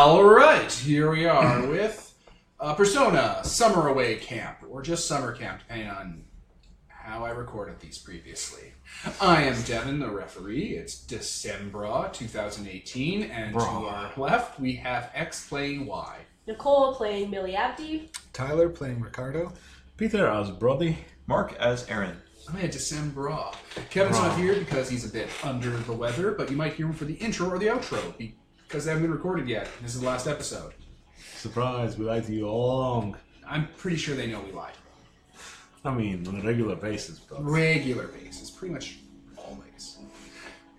Alright, here we are with Persona Summer Away Camp, or just Summer Camp, depending on how I recorded these previously. I am Devin, the referee. It's December 2018, and to our left, we have X playing Y. Nicole playing Millie Abdi. Tyler playing Ricardo. Peter as Brody. Mark as Aaron. Oh yeah, December. Kevin's not here because he's a bit under the weather, but you might hear him for the intro or the outro, because they haven't been recorded yet. This is the last episode. Surprise, we lied to you all along. I'm pretty sure they know we lied. I mean, on a regular basis, but... Regular basis, pretty much always.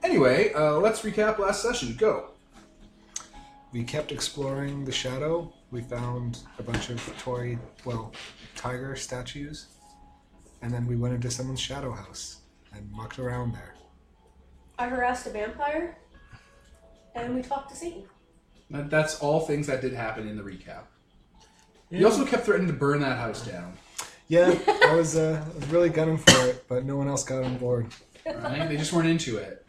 Anyway, let's recap last session. Go. We kept exploring the shadow. We found a bunch of tiger statues. And then we went into someone's shadow house and mucked around there. I harassed a vampire. And we talked to Satan. That's all things that did happen in the recap. Yeah. You also kept threatening to burn that house down. Yeah, I was really gunning for it, but no one else got on board. Right? They just weren't into it.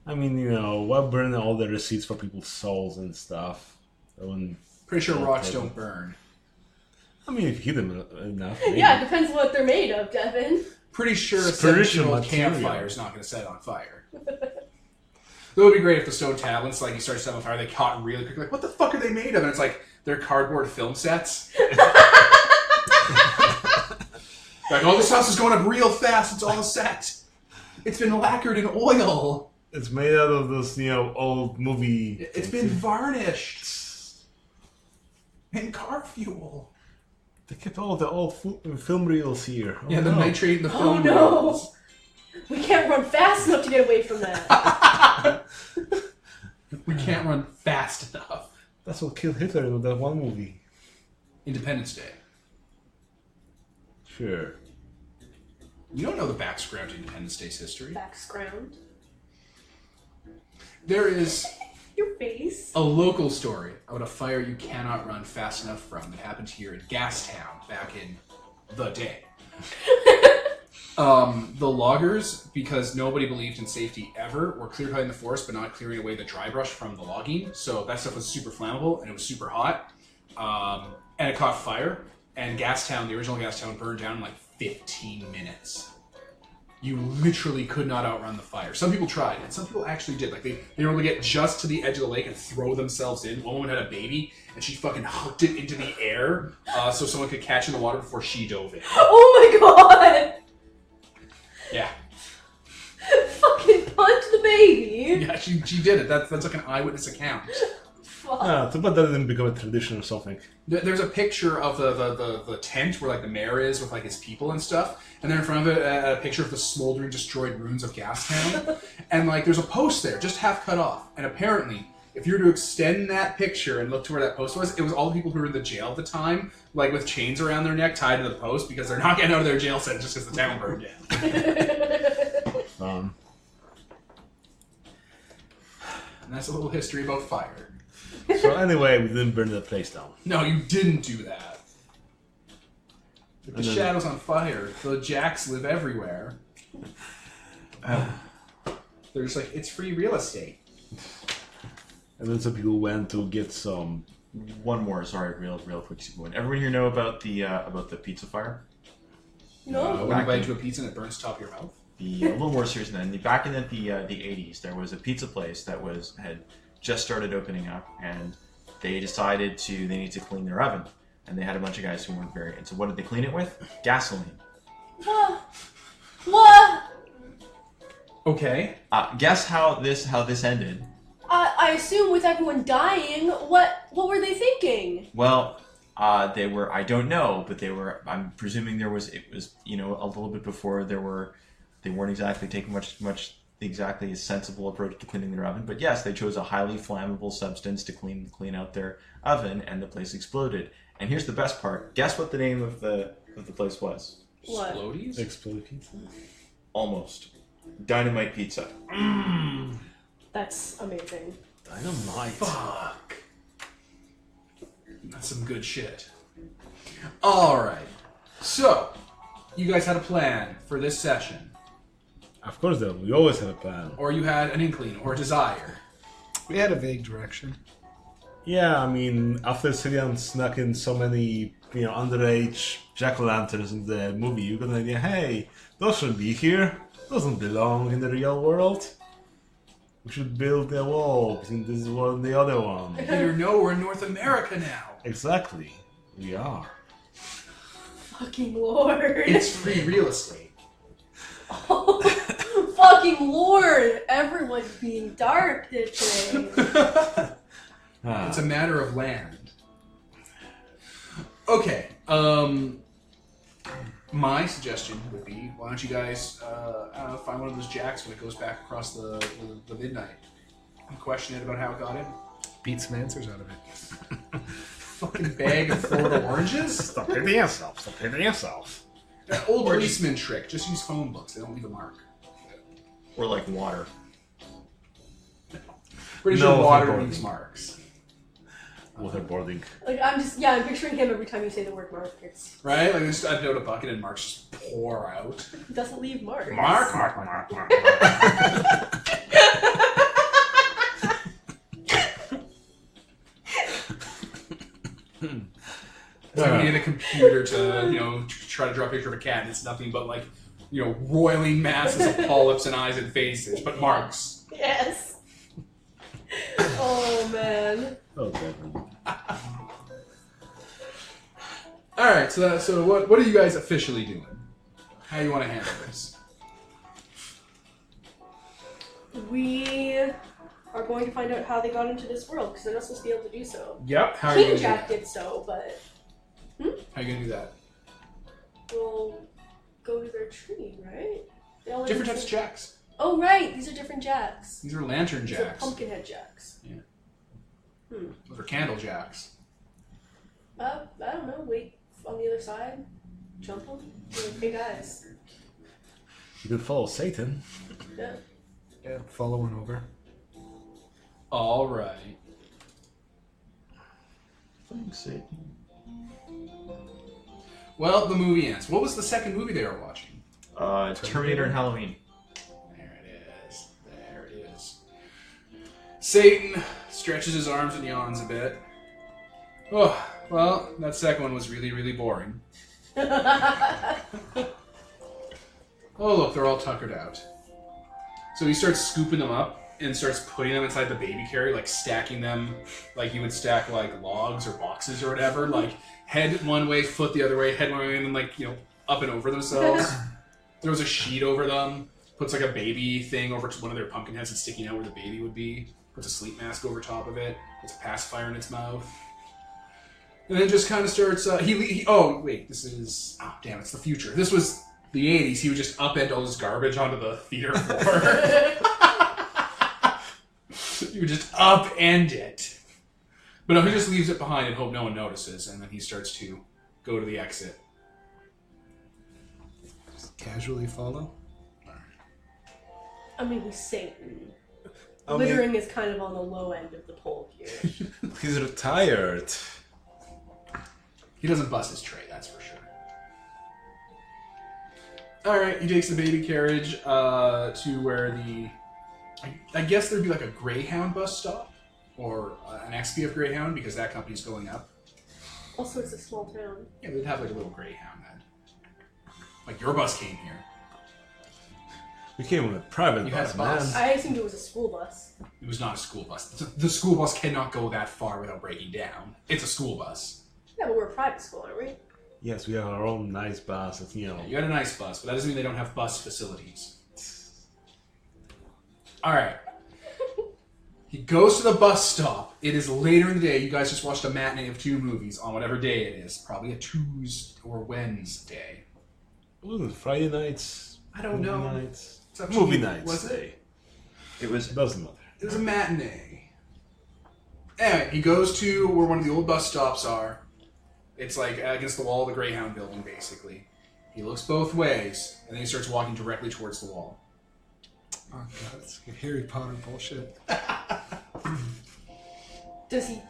I mean, you know, why burn all the receipts for people's souls and stuff? Pretty sure rocks don't burn. I mean, if you hit them enough, maybe. Yeah, it depends what they're made of, Devin. Pretty sure a Spiritual 7-year-old material. campfire is not going to set it on fire. It would be great if the stone tablets, like, you start setting on fire, they caught really quick. Like, what the fuck are they made of? And it's like, they're cardboard film sets. Like, oh, this house is going up real fast. It's all a set. It's been lacquered in oil. It's made out of this, you know, old movie... It's been varnished. And car fuel. They kept all the old film reels here. Oh, Yeah, the no. nitrate and the Oh film no! reels. We can't run fast enough to get away from that. We can't run fast enough. That's what killed Hitler in that one movie. Independence Day. Sure. You don't know the background to Independence Day's history. Background. There is Your face. a local story about a fire you cannot run fast enough from that happened here in Gastown back in the day. The loggers, because nobody believed in safety ever, were clear cutting the forest but not clearing away the dry brush from the logging. So that stuff was super flammable and it was super hot. And it caught fire. And Gastown, the original Gastown, burned down in like 15 minutes. You literally could not outrun the fire. Some people tried, and some people actually did. Like, they were able to get just to the edge of the lake and throw themselves in. One woman had a baby, and she fucking hooked it into the air so someone could catch in the water before she dove in. Oh my god! Yeah. Fucking punch the baby! Yeah, she did it. That's like an eyewitness account. Fuck. Ah, too bad that didn't become a tradition or something. There's a picture of the tent where, like, the mayor is with, like, his people and stuff. And then in front of it, a picture of the smoldering, destroyed ruins of Gastown. And, like, there's a post there, just half cut off. And apparently, if you were to extend that picture and look to where that post was, it was all the people who were in the jail at the time, like, with chains around their neck tied to the post because they're not getting out of their jail sentence just because the town burned down. And that's a little history about fire. So anyway, we didn't burn the place down. No, you didn't do that. If the And then- shadow's on fire, the jacks live everywhere. There's like, it's free real estate. And then some people went to get some... One more, sorry, real quick. Everyone here know about the pizza fire? No. When you bite into a pizza and it burns the top of your mouth. A little more serious than that. Back in the 80s, there was a pizza place that had just started opening up, and they decided they needed to clean their oven, and they had a bunch of guys who weren't very. And so, what did they clean it with? Gasoline. What? Okay. Guess how this ended? I assume with everyone dying, what were they thinking? Well, they were. I don't know, but they were. I'm presuming it was a little bit before they weren't exactly taking much exactly a sensible approach to cleaning their oven. But yes, they chose a highly flammable substance to clean out their oven, and the place exploded. And here's the best part. Guess what the name of the place was? What? Explodies? Exploded pizza? Almost. Dynamite Pizza. That's amazing. Dynamite. Fuck. That's some good shit. Alright. So, you guys had a plan for this session. Of course, though. We always have a plan. Or you had an inkling or a desire. We had a vague direction. Yeah, I mean, after Cillian snuck in so many, underage jack-o'-lanterns in the movie, you got an idea, hey, those shouldn't be here. Doesn't belong in the real world. We should build a wall between this one and the other one. Peter, no, we're in North America now. Exactly. We are. Fucking lord. It's free real estate. Oh, fucking lord. Everyone's being dark today. Ah. It's a matter of land. Okay. My suggestion would be, why don't you guys find one of those jacks when it goes back across the midnight and question it about how it got in? Beat some answers out of it. Fucking bag of Florida oranges? Stop hitting yourself. Stop hitting yourself. An old policeman trick. Just use phone books. They don't leave a mark. Or like water. Pretty No, sure water waterboarding. leaves marks. Waterboarding. Like, I'm picturing him every time you say the word markers. Right? Like, just I'd out a bucket and marks just pour out. It doesn't leave marks. Mark. It's like when you get a computer to, try to draw a picture of a cat and it's nothing but like, roiling masses of polyps and eyes and faces, but marks. Yes. Oh, man. Oh, Devin. Alright, so what are you guys officially doing? How do you want to handle this? We are going to find out how they got into this world, because they're not supposed to be able to do so. Yep. How are you King going to do Jack that? did so, but How are you going to do that? we'll go to their tree, right? They all live Different in types of the- jacks. Oh, right. These are different jacks. These are lantern These are jacks. pumpkinhead jacks. Those are candle jacks. I don't know. Wait on the other side. Jump them. Hey, guys. You could follow Satan. Yeah. Yeah, following over. Alright. Thanks, Satan. Well, the movie ends. What was the second movie they were watching? Terminator and Halloween. There it is. There it is. Satan stretches his arms and yawns a bit. Oh, well, that second one was really, really boring. Oh, look, they're all tuckered out. So he starts scooping them up and starts putting them inside the baby carrier, like stacking them like you would stack like logs or boxes or whatever. Like head one way, foot the other way, head one way, and then like, up and over themselves. Throws a sheet over them, puts like a baby thing over one of their pumpkin heads that's sticking out where the baby would be, puts a sleep mask over top of it, puts a pacifier in its mouth. And then just kind of starts, oh, wait, this is, oh, damn, it's the future. This was the 80s. He would just upend all his garbage onto the theater floor. He would just upend it. But no, he just leaves it behind and hope no one notices, and then he starts to go to the exit. Just casually follow. I mean, he's Satan. I mean- Littering is kind of on the low end of the pole here. He's retired. He doesn't bust his tray, that's for sure. Alright, he takes the baby carriage to where I guess there'd be like a Greyhound bus stop, or an XPF Greyhound, because that company's going up. Also, it's a small town. Yeah, they'd have like a little Greyhound then. Like your bus came here. We came on a private You had bus, a bus. man. I assumed it was a school bus. It was not a school bus. The school bus cannot go that far without breaking down. It's a school bus. Yeah, but we're a private school, aren't we? Yes, we have our own nice bus. That, You had a nice bus, but that doesn't mean they don't have bus facilities. Alright. He goes to the bus stop. It is later in the day. You guys just watched a matinee of 2 movies on whatever day it is. Probably a Tuesday or Wednesday. Wasn't it Friday nights? I don't movie know. Nights? It's up to Movie you. nights. Was it? It was. It doesn't matter. It was a matinee. Anyway, he goes to where one of the old bus stops are. It's like against the wall of the Greyhound building, basically. He looks both ways, and then he starts walking directly towards the wall. Oh god, it's like Harry Potter bullshit. Does he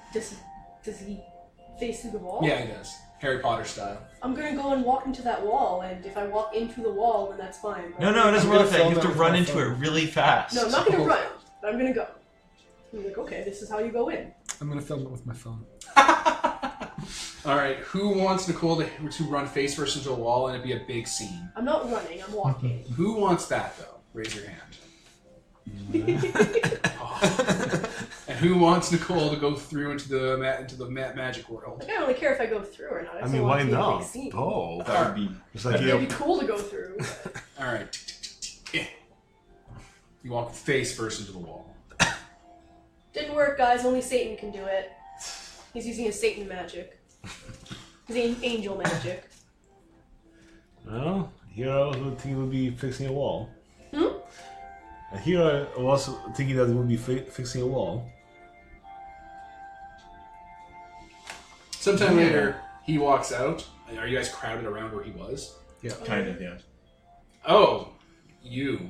face through the wall? Yeah, he does. Harry Potter style. I'm gonna go and walk into that wall, and if I walk into the wall, then that's fine. No, it doesn't I'm work gonna like that. film You have to that with run my into phone. it really fast. No, I'm not gonna run. But I'm gonna go. I'm like, okay, this is how you go in. I'm gonna film it with my phone. All right, who wants Nicole to run face first into a wall and it be a big scene? I'm not running. I'm walking. Who wants that though? Raise your hand. And who wants Nicole to go through into the magic world? Like, I don't really care if I go through or not. I just mean, don't why want it to be a not? big scene. Oh, That would be. it's like It'd be cool to go through. All right. You walk face first into the wall. Didn't work, guys. Only Satan can do it. He's using his Satan magic. His angel magic. Well, here I was thinking it would be fixing a wall. Hmm? And here I was thinking that it would be fixing a wall. Sometime later, he walks out. Are you guys crowded around where he was? Kind of, yeah. Oh, you.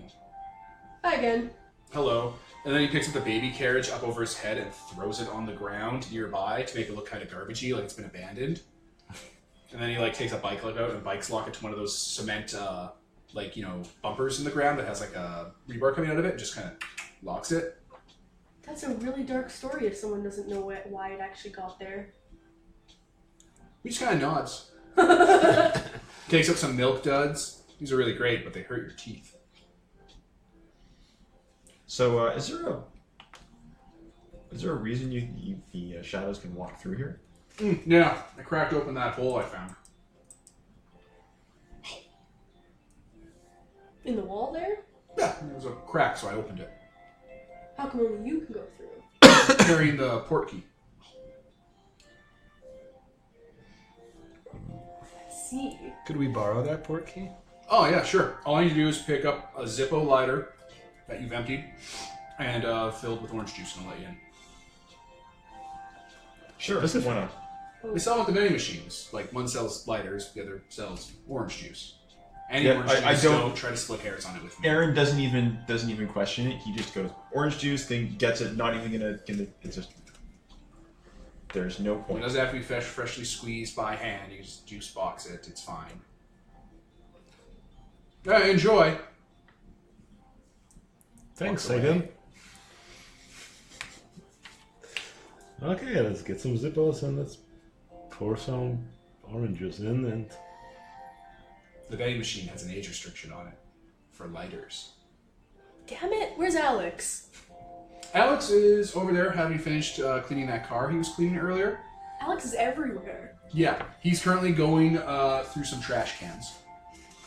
Hi again. Hello. And then he picks up the baby carriage up over his head and throws it on the ground nearby to make it look kind of garbagey, like it's been abandoned. And then he like takes a bike lock out and bikes lock it to one of those cement, like, you know, bumpers in the ground that has like a rebar coming out of it and just kind of locks it. That's a really dark story if someone doesn't know why it actually got there. He just kind of nods. Takes up some milk duds. These are really great, but they hurt your teeth. So, is there a reason the shadows can walk through here? Yeah, I cracked open that hole I found. In the wall there? Yeah, there was a crack, so I opened it. How come only you can go through? Carrying the port key. I see. Could we borrow that port key? Oh yeah, sure. All you need to do is pick up a Zippo lighter that you've emptied and filled with orange juice, and I'll let you in. Sure. Why not? They sell them at the vending machines. Like one sells lighters, the other sells orange juice. Any Yeah, orange I juice, don't- don't try to split hairs on it with me. Aaron doesn't even question it. He just goes orange juice. Then gets it. Not even gonna. It's just. There's no It point. doesn't have to be freshly squeezed by hand. You just juice box it. It's fine. Enjoy. Thanks, Walks away. Sagan. Okay, let's get some Zippos and let's pour some orange juice in and... The vending machine has an age restriction on it for lighters. Damn it! Where's Alex? Alex is over there having finished cleaning that car he was cleaning earlier. Alex is everywhere. Yeah, he's currently going through some trash cans.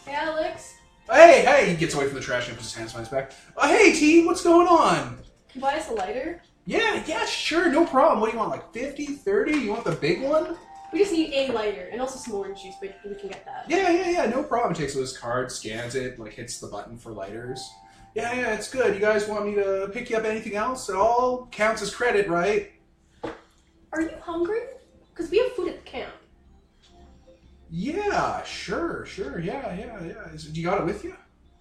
Hey, Alex. Hey! He gets away from the trash can, puts his hands behind his back. Hey, team, what's going on? Can you buy us a lighter? Yeah, sure, no problem. What do you want, like 50, 30? You want the big one? We just need a lighter and also some orange juice, but we can get that. Yeah, no problem. Takes his card, scans it, like hits the button for lighters. Yeah, it's good. You guys want me to pick you up anything else? It all counts as credit, right? Are you hungry? Because we have food at the camp. Yeah, sure, yeah. You got it with you?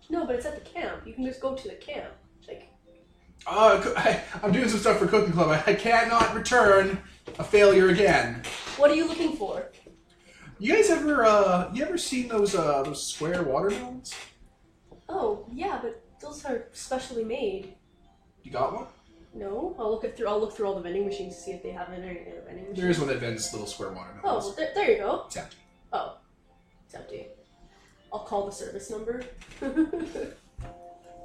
No, but it's at the camp. You can just go to the camp. Like, I'm doing some stuff for Cooking Club. I cannot return a failure again. what are you looking for? You guys ever seen those square watermelons? Oh, yeah, but those are specially made. You got one? No, I'll look through all the vending machines to see if they have any other vending machines. There is one that vends little square watermelons. Oh, well, there you go. It's empty. Oh, it's empty. I'll call the service number.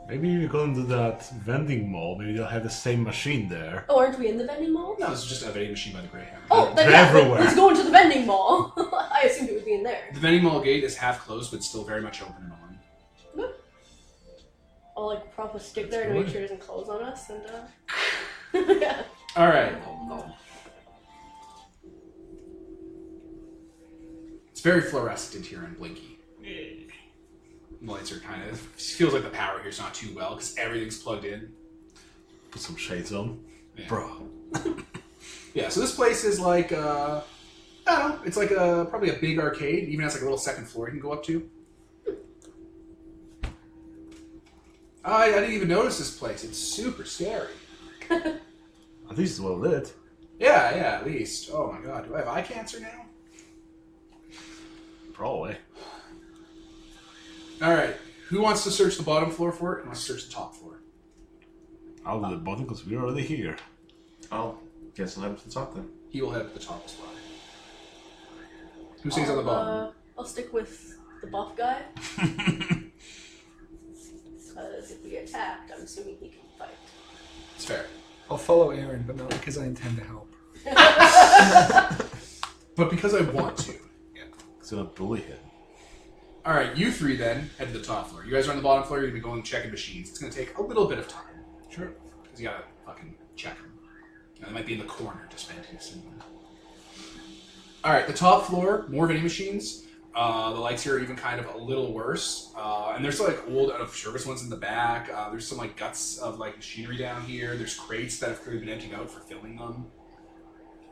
Maybe you're going to that vending mall, maybe they'll have the same machine there. Oh, aren't we in the vending mall? No, this is just a vending machine by the Greyhound. Oh, then They're yeah, everywhere. let's go into the vending mall. I assumed it would be in there. The vending mall gate is half closed, but still very much open and on. I'll like prop a stick there to make sure it doesn't close on us, and yeah. All right. It's very fluorescent here and blinky. Lights are kind of feels like the power here's not too well because everything's plugged in. Put some shades on. Yeah. Bro. Yeah, so this place is like I don't know. It's like probably a big arcade. Even has like a little second floor you can go up to. I didn't even notice this place. It's super scary. At least it's well lit. Yeah, at least. Oh my god, do I have eye cancer now? Probably. All right, who wants to search the bottom floor for it and wants to search the top floor? I'll do the bottom because we're already here. I'll Guess I'll head up to the top then. He will head to the top as well. Who stays on the bottom? I'll stick with the buff guy. Because if we get attacked, I'm assuming he can fight. It's fair. I'll follow Aaron, but not because I intend to help. But because I want to. It's gonna bully him. Alright, you three then head to the top floor. You guys are on the bottom floor, you're going to be going checking machines. It's going to take a little bit of time. Sure. Because you got to fucking check them. They might be in the corner just fantasy. Alright, the top floor, more vending machines. The lights here are even kind of a little worse. And there's like old out of service ones in the back. There's some like guts of like machinery down here. There's crates that have clearly been emptied out for filling them.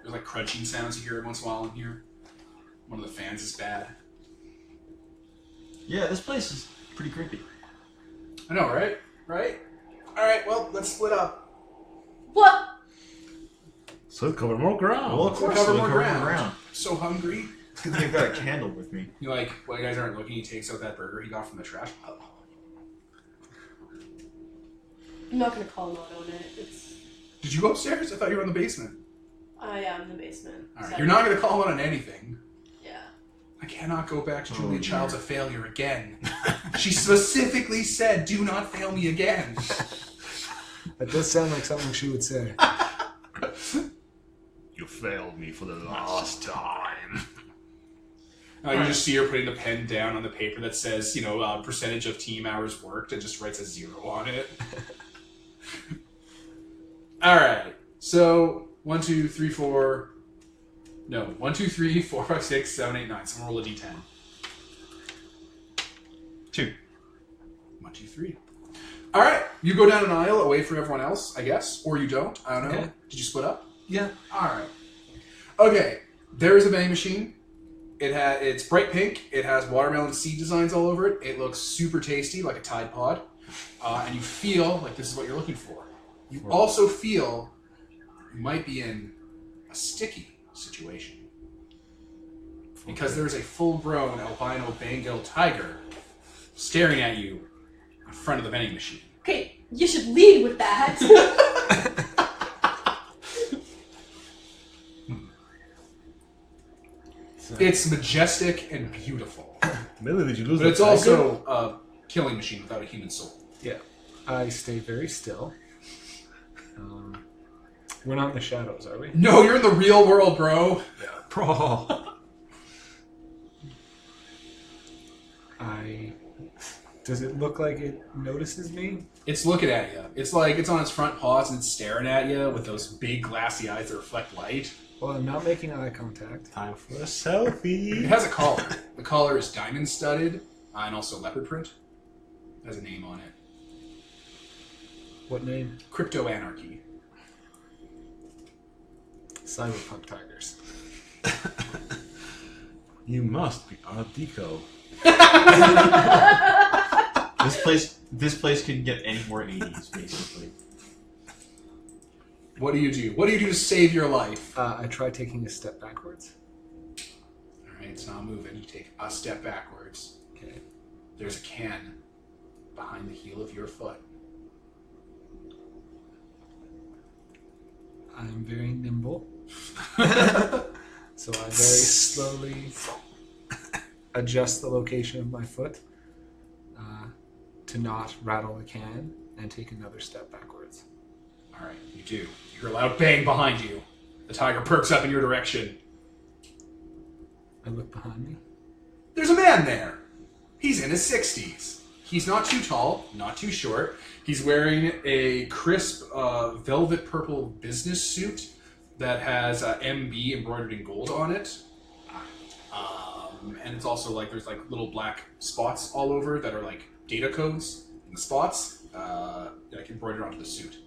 There's like crunching sounds you hear every once in a while in here. One of the fans is bad. Yeah, this place is pretty creepy. I know, right? Right? Alright, well, let's split up. What? So cover more ground. Well, of course, cover we'll more cover ground. So hungry. It's good that I've got a candle with me. You like, while you guys aren't looking, he takes out that burger he got from the trash. Oh. I'm not gonna call him out on it. It's. Did you go upstairs? I thought you were in the basement. I am in the basement. Alright, So- you're not going to call him out on anything. Yeah. I cannot go back to Julia dear. Child's a failure again. She specifically said, do not fail me again. That does sound like something she would say. You failed me for the last time. You just see her putting the pen down on the paper that says, you know, percentage of team hours worked, and just writes a 0 on it. Alright, so 1, 2, 3, 4. No, 1, 2, 3, 4, 5, 6, 7, 8, 9. Someone roll a d10. 2. 1, 2, 3. Alright, you go down an aisle away from everyone else, I guess. Or you don't. I don't know. Okay. Did you split up? Yeah. Alright. Okay, there is a vending machine. It's bright pink. It has watermelon seed designs all over it. It looks super tasty, like a Tide Pod. And you feel like this is what you're looking for. You also feel you might be in a sticky situation. Because there's a full-grown albino Bengal tiger staring at you in front of the vending machine. Okay, you should lead with that. It's majestic and beautiful. Millie, did you lose But the it's tiger? also a killing machine without a human soul. Yeah. I stay very still. We're not in the shadows, are we? No, you're in the real world, bro. Bro. Does it look like it notices me? It's looking at you. It's like it's on its front paws and it's staring at you with those big glassy eyes that reflect light. Well, I'm not making eye contact. Time for a It selfie. has a collar. The collar is diamond studded and also leopard print. It has a name on it. What name? Crypto Anarchy. Cyberpunk Tigers. You must be Art Deco. This place couldn't get any more 80s, basically. What do you do? What do you do to save your life? I try taking a step backwards. Alright, it's not moving. You take a step backwards. Okay. There's a can behind the heel of your foot. I'm very nimble. So I very slowly adjust the location of my foot to not rattle the can and take another step backwards. Alright, you do. You hear a loud bang behind you. The tiger perks up in your direction. I look behind me. There's a man there. He's in his 60s. He's not too tall, not too short. He's wearing a crisp velvet purple business suit that has MB embroidered in gold on it. And it's also like there's like little black spots all over that are like data codes in the spots like embroidered onto the suit.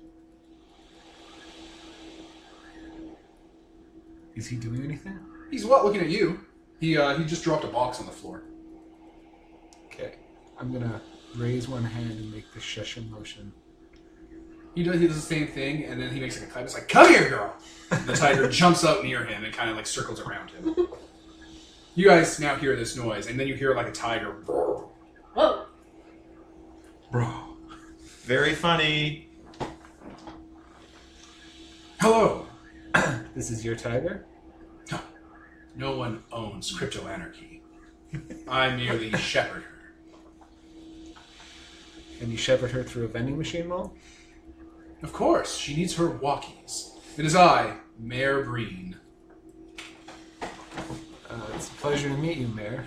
Is he doing anything? He's what looking at you. He just dropped a box on the floor. Okay. I'm gonna raise one hand and make the shushing motion. He does the same thing, and then he makes like a clap. It's like, "Come here, girl!" The tiger jumps out near him and kind of like circles around him. You guys now hear this noise, and then you hear like a tiger. Whoa. Bro. Very funny. Hello. This is your tiger? No one owns Crypto Anarchy. I merely shepherd her. And you shepherd her through a vending machine mall? Of course, she needs her walkies. It is I, Mayor Breen. It's a pleasure to meet you, Mayor.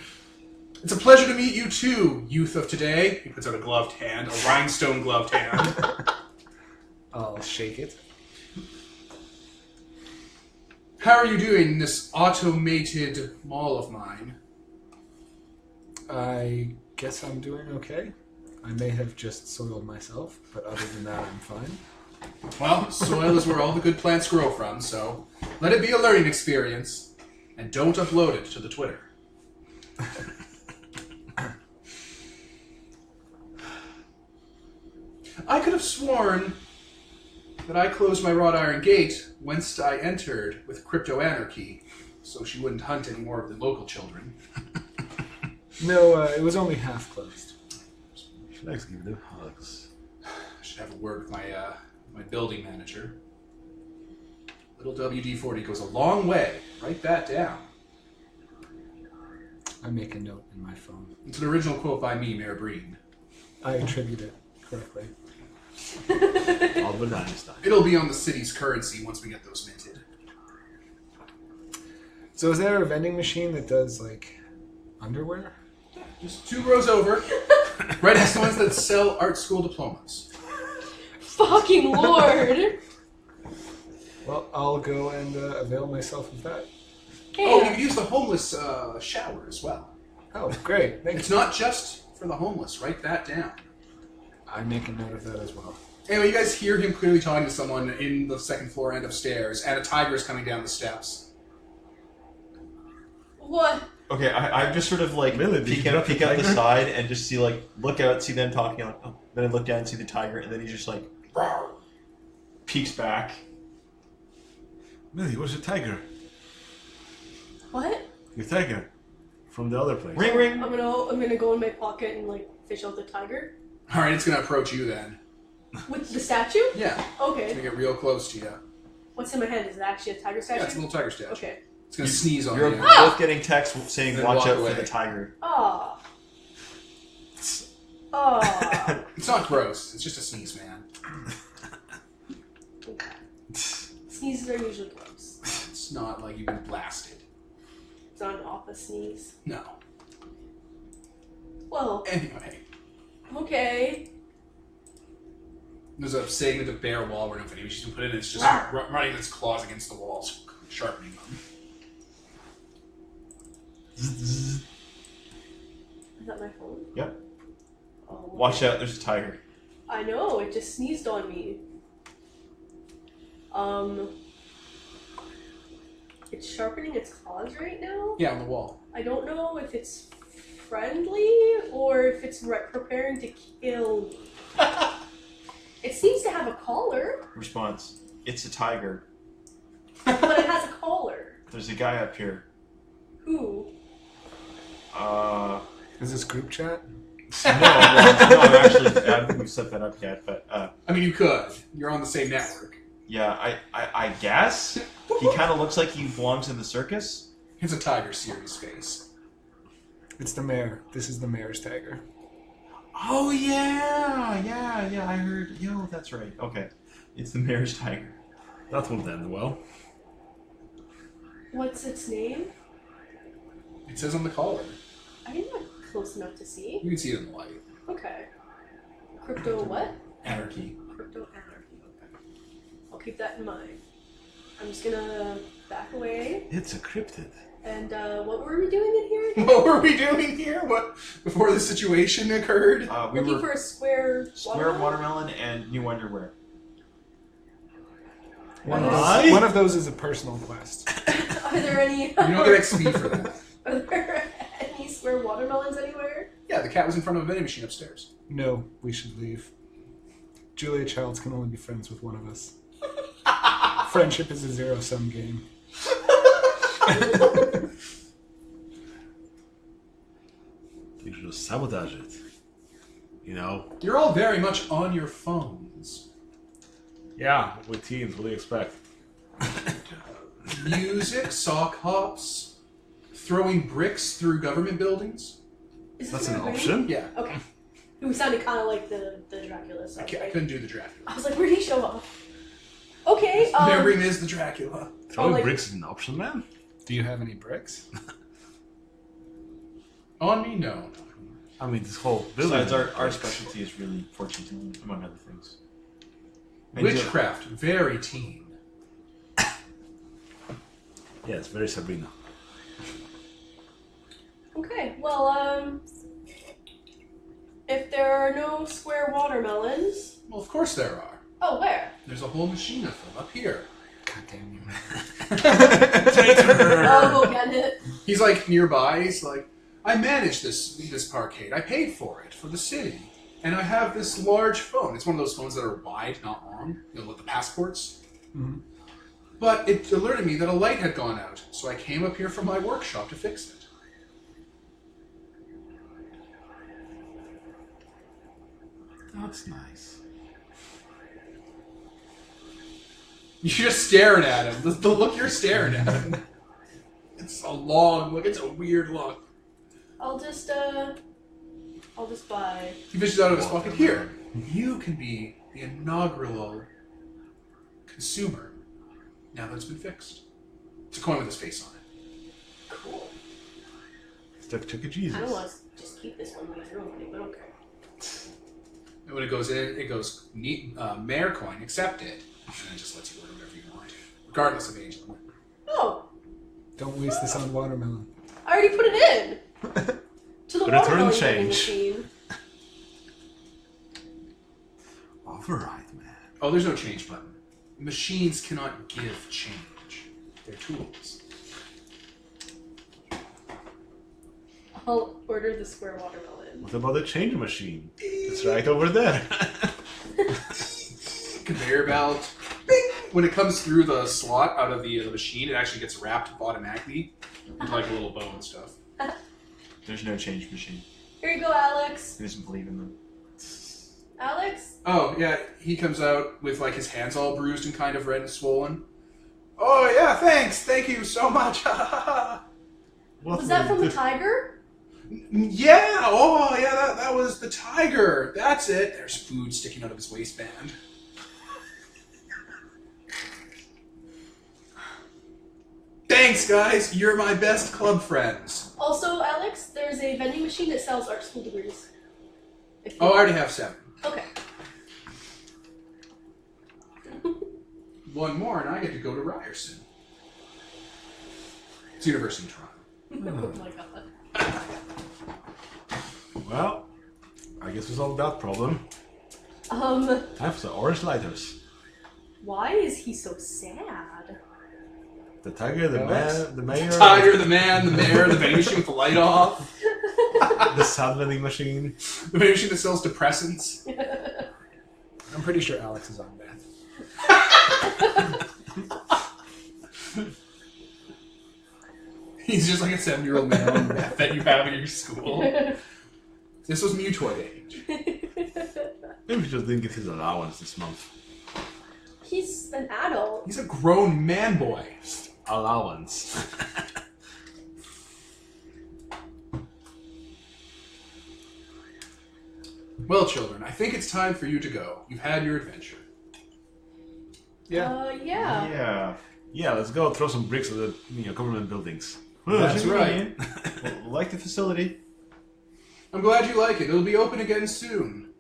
It's a pleasure to meet you too, youth of today. He puts out a gloved hand, a rhinestone gloved hand. I'll shake it. How are you doing in this automated mall of mine? I guess I'm doing okay. I may have just soiled myself, but other than that, I'm fine. Well, soil is where all the good plants grow from, so let it be a learning experience. And don't upload it to the Twitter. I could have sworn that I closed my wrought iron gate whence I entered with Crypto Anarchy, so she wouldn't hunt any more of the local children. No, it was only half closed. She likes giving them hugs. I should have a word with my building manager. Little WD-40 goes a long way. Write that down. I make a note in my phone. It's an original quote by me, Mayor Breen. I attribute it correctly. Albert Einstein. It'll be on the city's currency once we get those minted. So is there a vending machine that does, like, underwear? Just 2 rows over, right next to ones that sell art school diplomas. Fucking lord! Well, I'll go and avail myself of that. Hey, Oh, you can use the homeless shower as well. Oh, great. Thanks. It's not just for the homeless. Write that down. I make a note of that as well. Anyway, you guys hear him clearly talking to someone in the second floor end of stairs, and a tiger is coming down the steps. what? Okay, I just sort of like Really? Did peek you out drop the the tiger? side and just see like look out, see them talking. Like, oh. Then I look down and see the tiger, and then he just like rawr, peeks back. Millie, where's your tiger? What? Your tiger. From the other place. Ring ring. I'm gonna go in my pocket and like fish out the tiger All right, it's gonna approach you then. with the statue. Yeah, it's Okay. gonna get real close to you. What's in my hand? Is it actually a tiger statue? Yeah, it's a little tiger statue. Okay. It's gonna sneeze on You're you. both getting texts saying Then watch walk out away. for the tiger. Ah. Ah. It's not gross. It's just a sneeze, man. Okay. Sneezes are usually gross. It's not like you've been blasted. It's not an office sneeze. No. Well, Anyway, okay. there's a segment of bare wall where no she's been put in. It's just running its claws against the walls, sharpening them. Is that my phone? Yep. Oh, Watch out, there's a tiger. I know, it just sneezed on me. It's sharpening its claws right now. Yeah, on the wall. I don't know if it's friendly or if it's preparing to kill me. It seems to have a collar, Response: it's a tiger. but it has a collar. There's a guy up here. Who? Is this group chat? No, actually, I don't think we've set that up yet. But I mean, you could. You're on the same network. yeah, I guess he kind of looks like he belongs in the circus. It's a tiger series face. It's the mayor. This is the mayor's tiger. Oh yeah. I heard. Yo, that's right. Okay, it's the mayor's tiger. That won't end well. What's its name? It says on the collar. I'm not close enough to see. You can see it in the light. Okay. Crypto what? Anarchy. Crypto anarchy. Okay. I'll keep that in mind. I'm just gonna back away. It's a cryptid. And what were we doing in here? What were we doing here? What before the situation occurred? We Looking were for a square watermelon and new underwear. One of those is a personal quest. Are there any? You don't get XP for that. Are there any square watermelons anywhere? Yeah, the cat was in front of a vending machine upstairs. No, we should leave. Julia Childs can only be friends with one of us. Friendship is a zero-sum game. You should just sabotage it. You know? You're all very much on your phones. Yeah, with teens, what do you expect? Music, sock hops, throwing bricks through government buildings. Is this That's where an we're option. Yeah, Okay. Who sounded kind of like the Dracula. So I I couldn't do the Dracula. was like, where did he show up? Okay. Memory is the Dracula. Throwing like- bricks is an option, man. Do you have any bricks? On me, no. I mean, this whole building. Besides, our specialty is really fortune telling, among other things. And Witchcraft, very teen. Yeah, it's very Sabrina. Okay. Well, if there are no square watermelons, Well, of course there are. oh, where? There's a whole machine of them up here. God damn you. I'll go get it. He's like nearby. He's like, I manage this parkade. I paid for it for the city, and I have this large phone. It's one of those phones that are wide, not long. You know, with the passports. Mhm. But it alerted me that a light had gone out, so I came up here from my workshop to fix it. That's nice. You're just staring at him. The look you're staring at him. It's a long look. It's a weird look. I'll just buy. He fishes out of his pocket. Here, you can be the inaugural consumer. Now that it's been fixed. It's a coin with his face on it. Cool. It's like Chuck E. I Jesus. don't want to just keep this one with real money, but okay. And when it goes in, it goes mayor coin, accept it, and then it just lets you order whatever you want, regardless of age limit. Oh, Don't waste this on watermelon. I already put it in. To the Return watermelon vending change. machine. Override, man. Oh, there's no change button. Machines cannot give change. They're tools. I'll order the square watermelon. What about the change machine? It's right over there. Conveyor belt. Bing! When it comes through the slot out of the machine, it actually gets wrapped automatically with like a little bow and stuff. There's no change machine. Here you go, Alex. He doesn't believe in them. Alex? Oh, yeah, he comes out with like his hands all bruised and kind of red and swollen. Oh, yeah, thanks. Thank you so much. What Was that will from the do- tiger? Yeah, oh, yeah, that was the tiger. That's it. There's food sticking out of his waistband. Thanks, guys. You're my best club friends. Also, Alex, there's a vending machine that sells art school degrees. If you Oh, I already have 7. Okay. One more, and I get to go to Ryerson. It's University of Toronto. Oh my god. Well, I guess we solved that problem. Um, Time for the orange lighters. why is he so sad? The tiger, the Alex? man, the mayor, Tiger, the man, the mayor, the vending machine with the light off, the sound vending machine. the vending machine that sells depressants. I'm pretty sure Alex is on meth. He's just like a 7-year-old man on meth that you have in your school. This was mutoid age. Maybe he just didn't get his allowance this month. He's an adult. He's a grown man boy. Allowance. Well, children, I think it's time for you to go. You've had your adventure. Yeah. Yeah. Yeah. Yeah, let's go throw some bricks at the government buildings. That's right. Like the facility. I'm glad you like it. It'll be open again soon.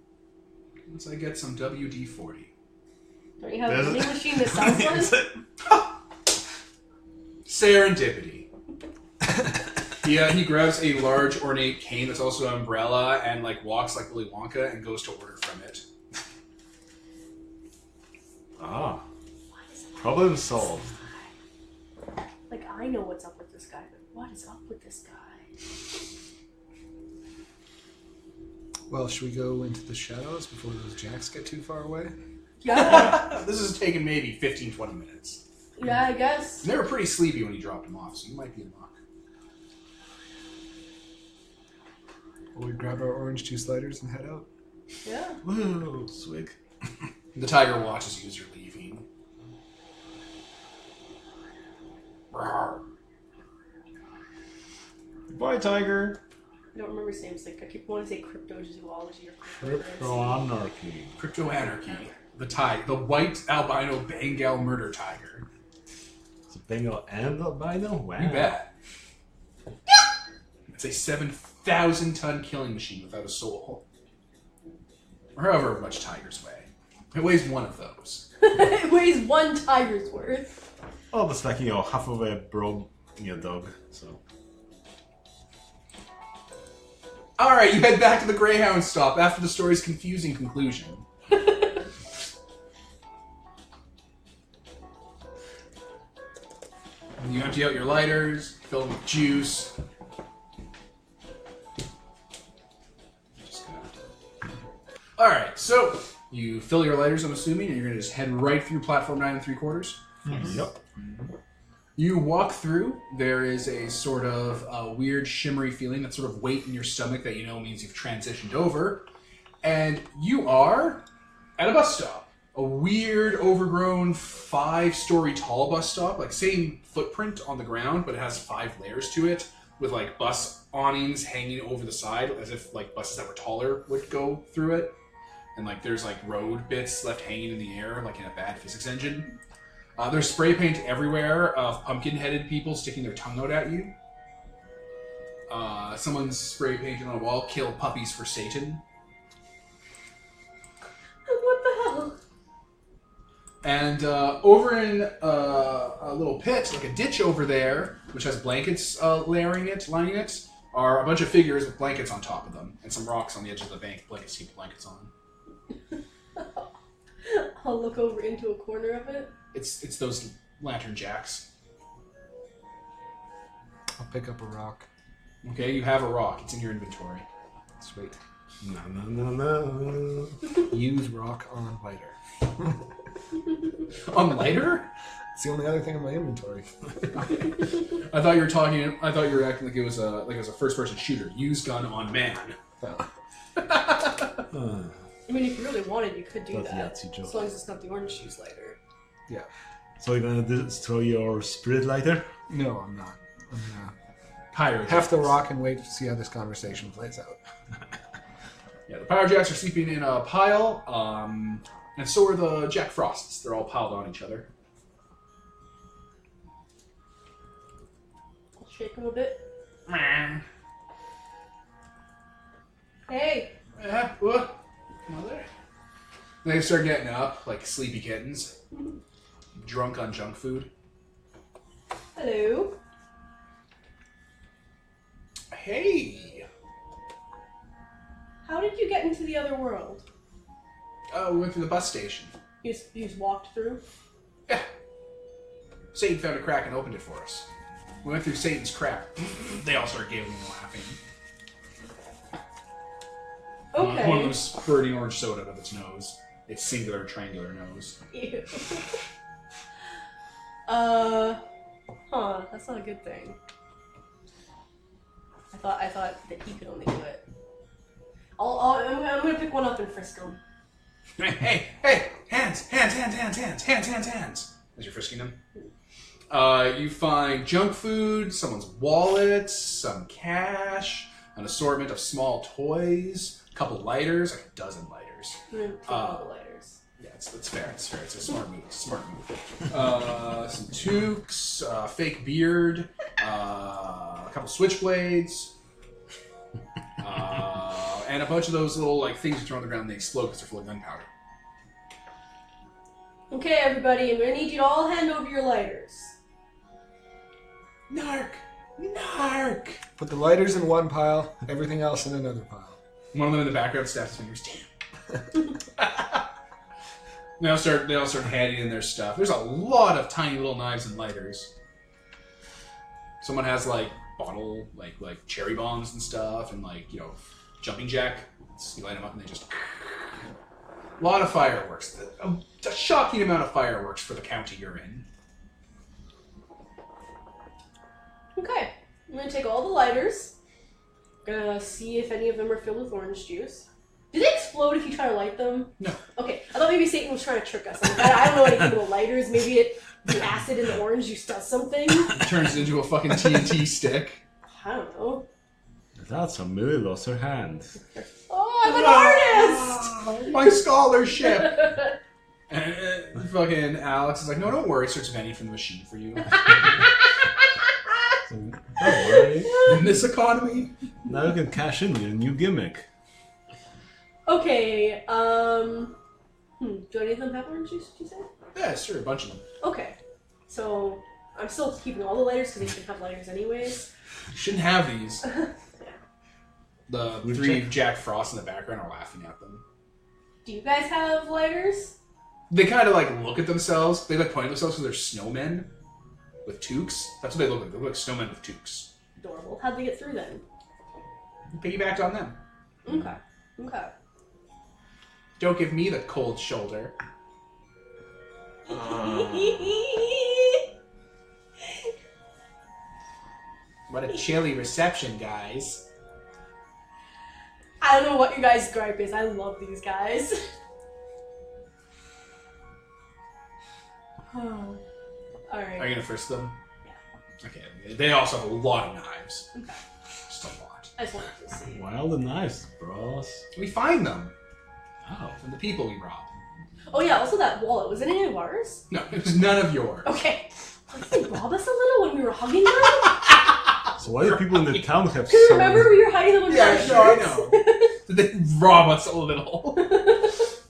Once I get some WD-40. Don't you have a There's- vending machine that sells one? Serendipity. Yeah, he grabs a large ornate cane that's also an umbrella and like walks like Willy Wonka and goes to order from it. Ah, What is up problem with solved. this guy? Like, I know what's up with this guy, but what is up with this guy? Well, should we go into the shadows before those jacks get too far away? Yeah. This has taken maybe 15-20 minutes. Yeah, I guess. And they were pretty sleepy when he dropped them off, so you might be in luck. Will we grab our orange juice lighters and head out? Yeah. Woo, swig. The tiger watches you as you're leaving. Goodbye, tiger. I don't remember his name. It's like I keep wanting to say cryptozoology or Crypto anarchy. Crypto Anarchy. The white albino Bengal murder tiger. It's a Bengal and albino? Wow. You bet. It's a 7,000-ton killing machine without a soul. Or however much tigers weigh. It weighs one of those. It weighs 1 tiger's worth. Oh, that's like, half of a broad, dog, so. Alright, you head back to the Greyhound stop after the story's confusing conclusion. You empty out your lighters, fill them with juice. Alright, so you fill your lighters, I'm assuming, and you're going to just head right through platform 9 3/4. Yep. You walk through, there is a sort of weird shimmery feeling, that sort of weight in your stomach that you know means you've transitioned over. And you are at a bus stop. A weird, overgrown, 5-story tall bus stop. Like, same footprint on the ground, but it has 5 layers to it. With, like, bus awnings hanging over the side, as if, like, buses that were taller would go through it. And, like, there's, like, road bits left hanging in the air, like in a bad physics engine. There's spray paint everywhere of pumpkin-headed people sticking their tongue out at you. Someone's spray painted on a wall, "Kill puppies for Satan." What the hell? And over in a little pit, like a ditch over there, which has blankets lining it, are a bunch of figures with blankets on top of them, and some rocks on the edge of the bank, blankets to keep blankets on. I'll look over into a corner of it. It's those lantern jacks. I'll pick up a rock. Okay, you have a rock. It's in your inventory. Sweet. No. Use rock on lighter. On lighter? It's the only other thing in my inventory. I thought you were acting like it was a first-person shooter. Use gun on man. Oh. I mean, if you really wanted, you could do That's that. Yahtzee joke. As long as it's not the orange juice lighter. Yeah. So you're gonna destroy your spirit lighter? No, I'm not. I'm gonna Pyro have the jacks. rock and wait to see how this conversation plays out. Yeah, the Pyro Jacks are sleeping in a pile, and so are the Jack Frosts. They're all piled on each other. I'll shake him a bit. Hey! What? Mother? They start getting up like sleepy kittens, drunk on junk food. Hello. Hey! How did you get into the other world? We went through the bus station. You just walked through? Yeah. Satan found a crack and opened it for us. We went through Satan's crack. They all started giggling and laughing. Okay. One of them spurting orange soda out of its nose. Its singular triangular nose. Ew. That's not a good thing. I thought that he could only do it. I'm gonna pick one up and frisk him. Hey! Hands! As you're frisking them. You find junk food, someone's wallet, some cash, an assortment of small toys, a couple lighters, like a dozen lighters. I'm gonna take all the lighters. Yeah, it's fair. It's a smart move. Some toques, fake beard, a couple switchblades, and a bunch of those little like things you throw on the ground and they explode because they're full of gunpowder. Okay, everybody, I'm gonna need you to all hand over your lighters. Narc! Put the lighters in one pile, everything else in another pile. One of them in the background snaps his fingers. Damn. They all start handing in their stuff. There's a lot of tiny little knives and lighters. Someone has like bottle, like cherry bombs and stuff, and jumping jack. You light them up and they just. A lot of fireworks. A shocking amount of fireworks for the county you're in. Okay, I'm gonna take all the lighters. Gonna see if any of them are filled with orange juice. Do they explode if you try to light them? No. Okay, I thought maybe Satan was trying to trick us. I don't know anything about lighters. Maybe the acid in the orange juice does something. It turns into a fucking TNT stick. I don't know. That's how Millie lost her hand. Oh, I'm an artist! My scholarship! And fucking Alex is like, no, don't worry. Starts vending from the machine for you. So, don't worry. In this economy? Now you can cash in your new gimmick. Okay, do any of them have orange juice, did you say? Yeah, sure, a bunch of them. Okay. So, I'm still keeping all the lighters because they shouldn't have lighters anyways. You shouldn't have these. The We've three checked. Jack Frost in the background are laughing at them. Do you guys have lighters? They kind of like look at themselves. They like point at themselves because they're snowmen with toques. That's what they look like. They look like snowmen with toques. Adorable. How'd they get through then? Piggybacked on them. Okay. Okay. Don't give me the cold shoulder. What a chilly reception, guys. I don't know what your guys' gripe is. I love these guys. Oh. Are Alright. you gonna frisk them? Yeah. Okay. They also have a lot of knives. Okay. Just a lot. I just wanted to see. Why all the knives, bros? We find them Oh. from the people we robbed. Oh yeah, also that wallet. Was it any of ours? No, it was none of yours. Okay. Did they rob us a little when we were hugging them? So why do people in the town have Because so remember we were hiding them under Yeah, our no, I shirts? know. Did they rob us a little?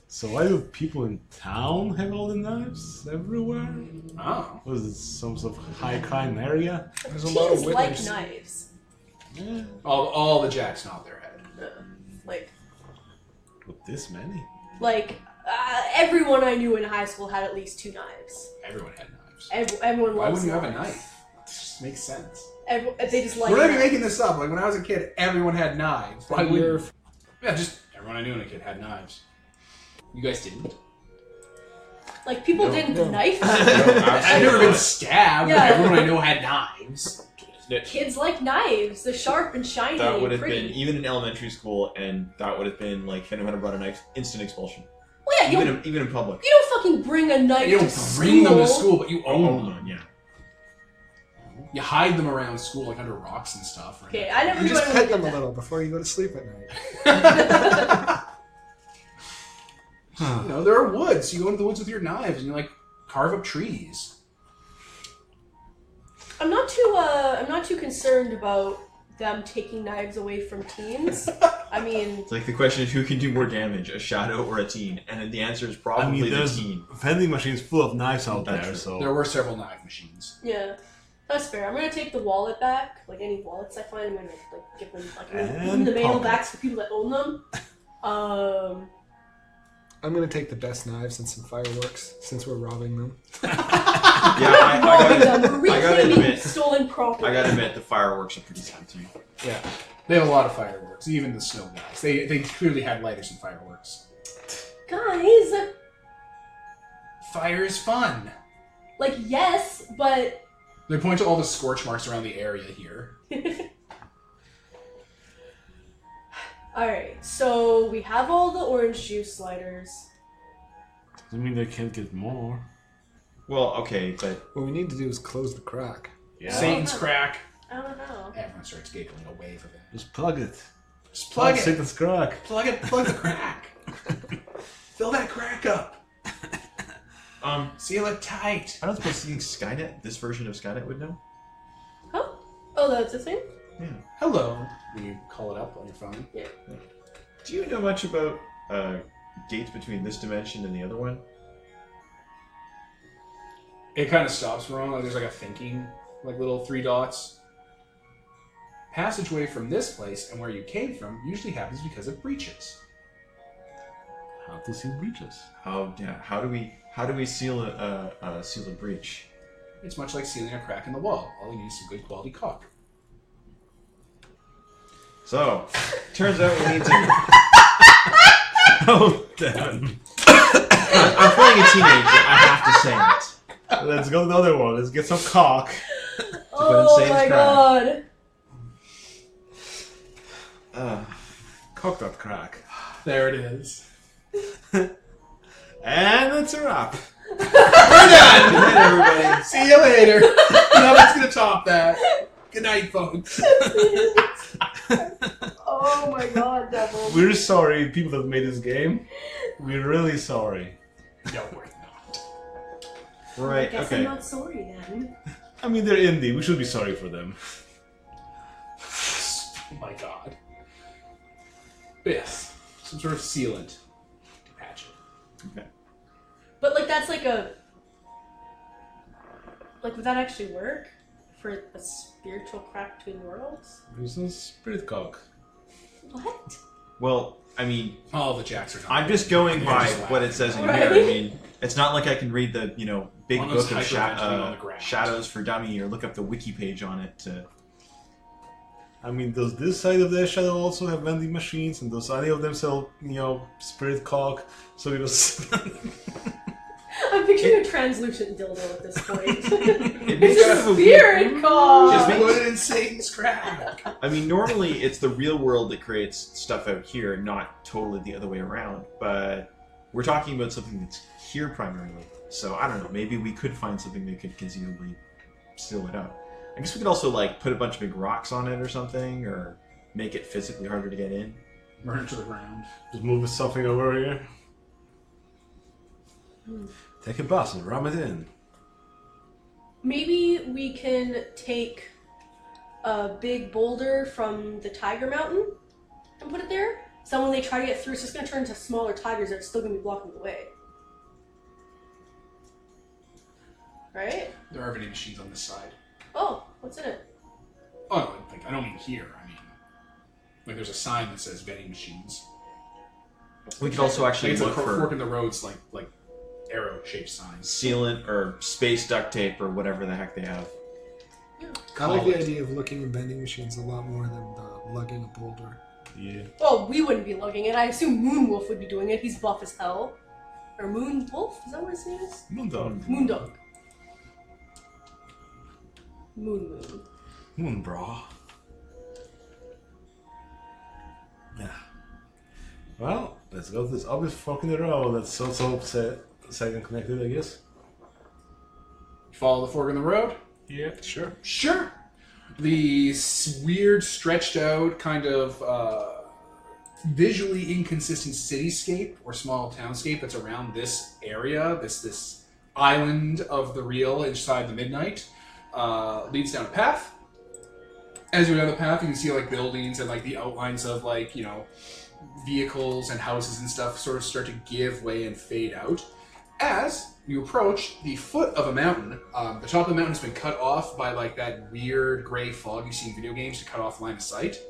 So why do people in town have all the knives everywhere? Oh. Was it some sort of high crime area? There's a lot of Teens like withers. knives. Yeah. All the Jacks nod their head. Like, With this many? everyone I knew in high school had at least 2 knives. Everyone had knives. Everyone Why loves wouldn't you have a knives. knife? It just makes sense. They just like We're not even knives. making this up. Like when I was a kid, everyone had knives. Why would You're- you? Yeah, just everyone I knew in a kid had knives. You guys didn't? Like, people didn't no. knife No, them. I've never been stabbed. Yeah. Everyone I know had knives. Kids like knives. They're sharp and shiny That and would have pretty. been even in elementary school, and that would have been like if anyone had brought a knife, instant expulsion. Well, yeah, Even in public. you don't fucking bring a knife You to don't bring them to school, but you own Oh, them. yeah. You hide them around school, like under rocks and stuff. Right? Okay, I never You knew just anyone pet did them a that. little before you go to sleep at night. You know, there are woods. You go into the woods with your knives and you like carve up trees. I'm not too concerned about them taking knives away from teens. I mean, It's like the question is who can do more damage, a shadow or a teen? And the answer is I probably mean, the there's teen. vending machines full of knives out That's there, true. so... There were several knife machines. yeah, that's fair. I'm gonna take the wallet back. Like any wallets I find, I'm gonna like give them like And the mail pocket. backs to people that own them. I'm gonna take the best knives and some fireworks since we're robbing them. Yeah, Robbing them, we're I gotta reclaiming admit, stolen property. I gotta admit, the fireworks are pretty tempting. Yeah. They have a lot of fireworks, even the snow guys. They clearly had lighters and fireworks. Guys, Fire is fun. like yes, but They point to all the scorch marks around the area here. alright, so we have all the orange juice sliders. Doesn't mean they can't get more. Well, okay, but What we need to do is close the crack. Yeah. Satan's crack. I don't know. Everyone starts giggling away from it. Just plug it. Just plug it. Satan's crack. Plug it. Plug the crack. Fill that crack up. Seal it tight. I don't suppose seeing Skynet, this version of Skynet would know. Huh? Oh, that's the thing? Yeah. Hello. When you call it up on your phone. Do you know much about gates between this dimension and the other one? It kind of stops wrong. Like there's like a thinking, like little 3 dots. Passageway from this place and where you came from usually happens because of breaches. How to seal breaches. How do we seal a breach? It's much like sealing a crack in the wall. All you need is some good quality caulk. So, turns out we need to. Oh, damn. I'm playing a teenager. I have to say it. Let's go to the other one. Let's get some cock. Oh Satan's my crack. god. Cock that crack. There it is. And it's a wrap. We're done! Good night, everybody. See you later. Nothing's gonna top that. Good night, folks. Oh my god, Devil. We're sorry, people that made this game. We're really sorry. No, we're not. Right, I guess okay. I'm not sorry then. I mean, they're indie. We should be sorry for them. Oh my god. This. Some sort of sealant to patch it. Okay. But like that's like a like would that actually work for a spiritual crack between worlds? This is Spirit Cock. What? Well, I mean, All the jacks are not. I'm just going You're by just what it laughing. says in Right. here. I mean, it's not like I can read the, big One of those book of hyperventilating on the ground. Shadows for Dummy or look up the wiki page on it to... I mean, does this side of the shadow also have vending machines? And does any of them sell, Spirit Cock? So it was... I'm picturing a translucent dildo at this point. It It's makes a sense. spirit call. Just put it in Satan's crack. I mean, normally it's the real world that creates stuff out here, not totally the other way around. But we're talking about something that's here primarily. So I don't know. Maybe we could find something that could conceivably seal it up. I guess we could also like put a bunch of big rocks on it or something, or make it physically harder to get in. Burn it to the ground. Just move something over here. Take a bus and ram it in. Maybe we can take a big boulder from the Tiger Mountain and put it there. So when they try to get through, it's just going to turn into smaller tigers that are still going to be blocking the way. Right? There are vending machines on this side. Oh, what's in it? Oh, no, I don't mean here. I mean, like there's a sign that says vending machines. We could also Like actually it's a look fork for in the roads, like arrow-shaped signs. sealant or space duct tape or whatever the heck they have. I Call like the it. idea of looking in vending machines a lot more than lugging a boulder. Yeah. Well, we wouldn't be lugging it. I assume Moonwolf would be doing it. He's buff as hell. Or Moonwolf? Is that what his name is? Moondog. Moondog. Moon. Moonbra. Yeah. Well, let's go to this obvious fork in the road that's also second connected, I guess. Follow the fork in the road. Yeah, sure. Sure. The weird, stretched out, kind of visually inconsistent cityscape or small townscape that's around this area, this island of the real inside the midnight, leads down a path. As you go down the path, you can see like buildings and like the outlines of like, vehicles and houses and stuff sort of start to give way and fade out. As you approach the foot of a mountain, the top of the mountain has been cut off by like that weird gray fog you see in video games to cut off line of sight.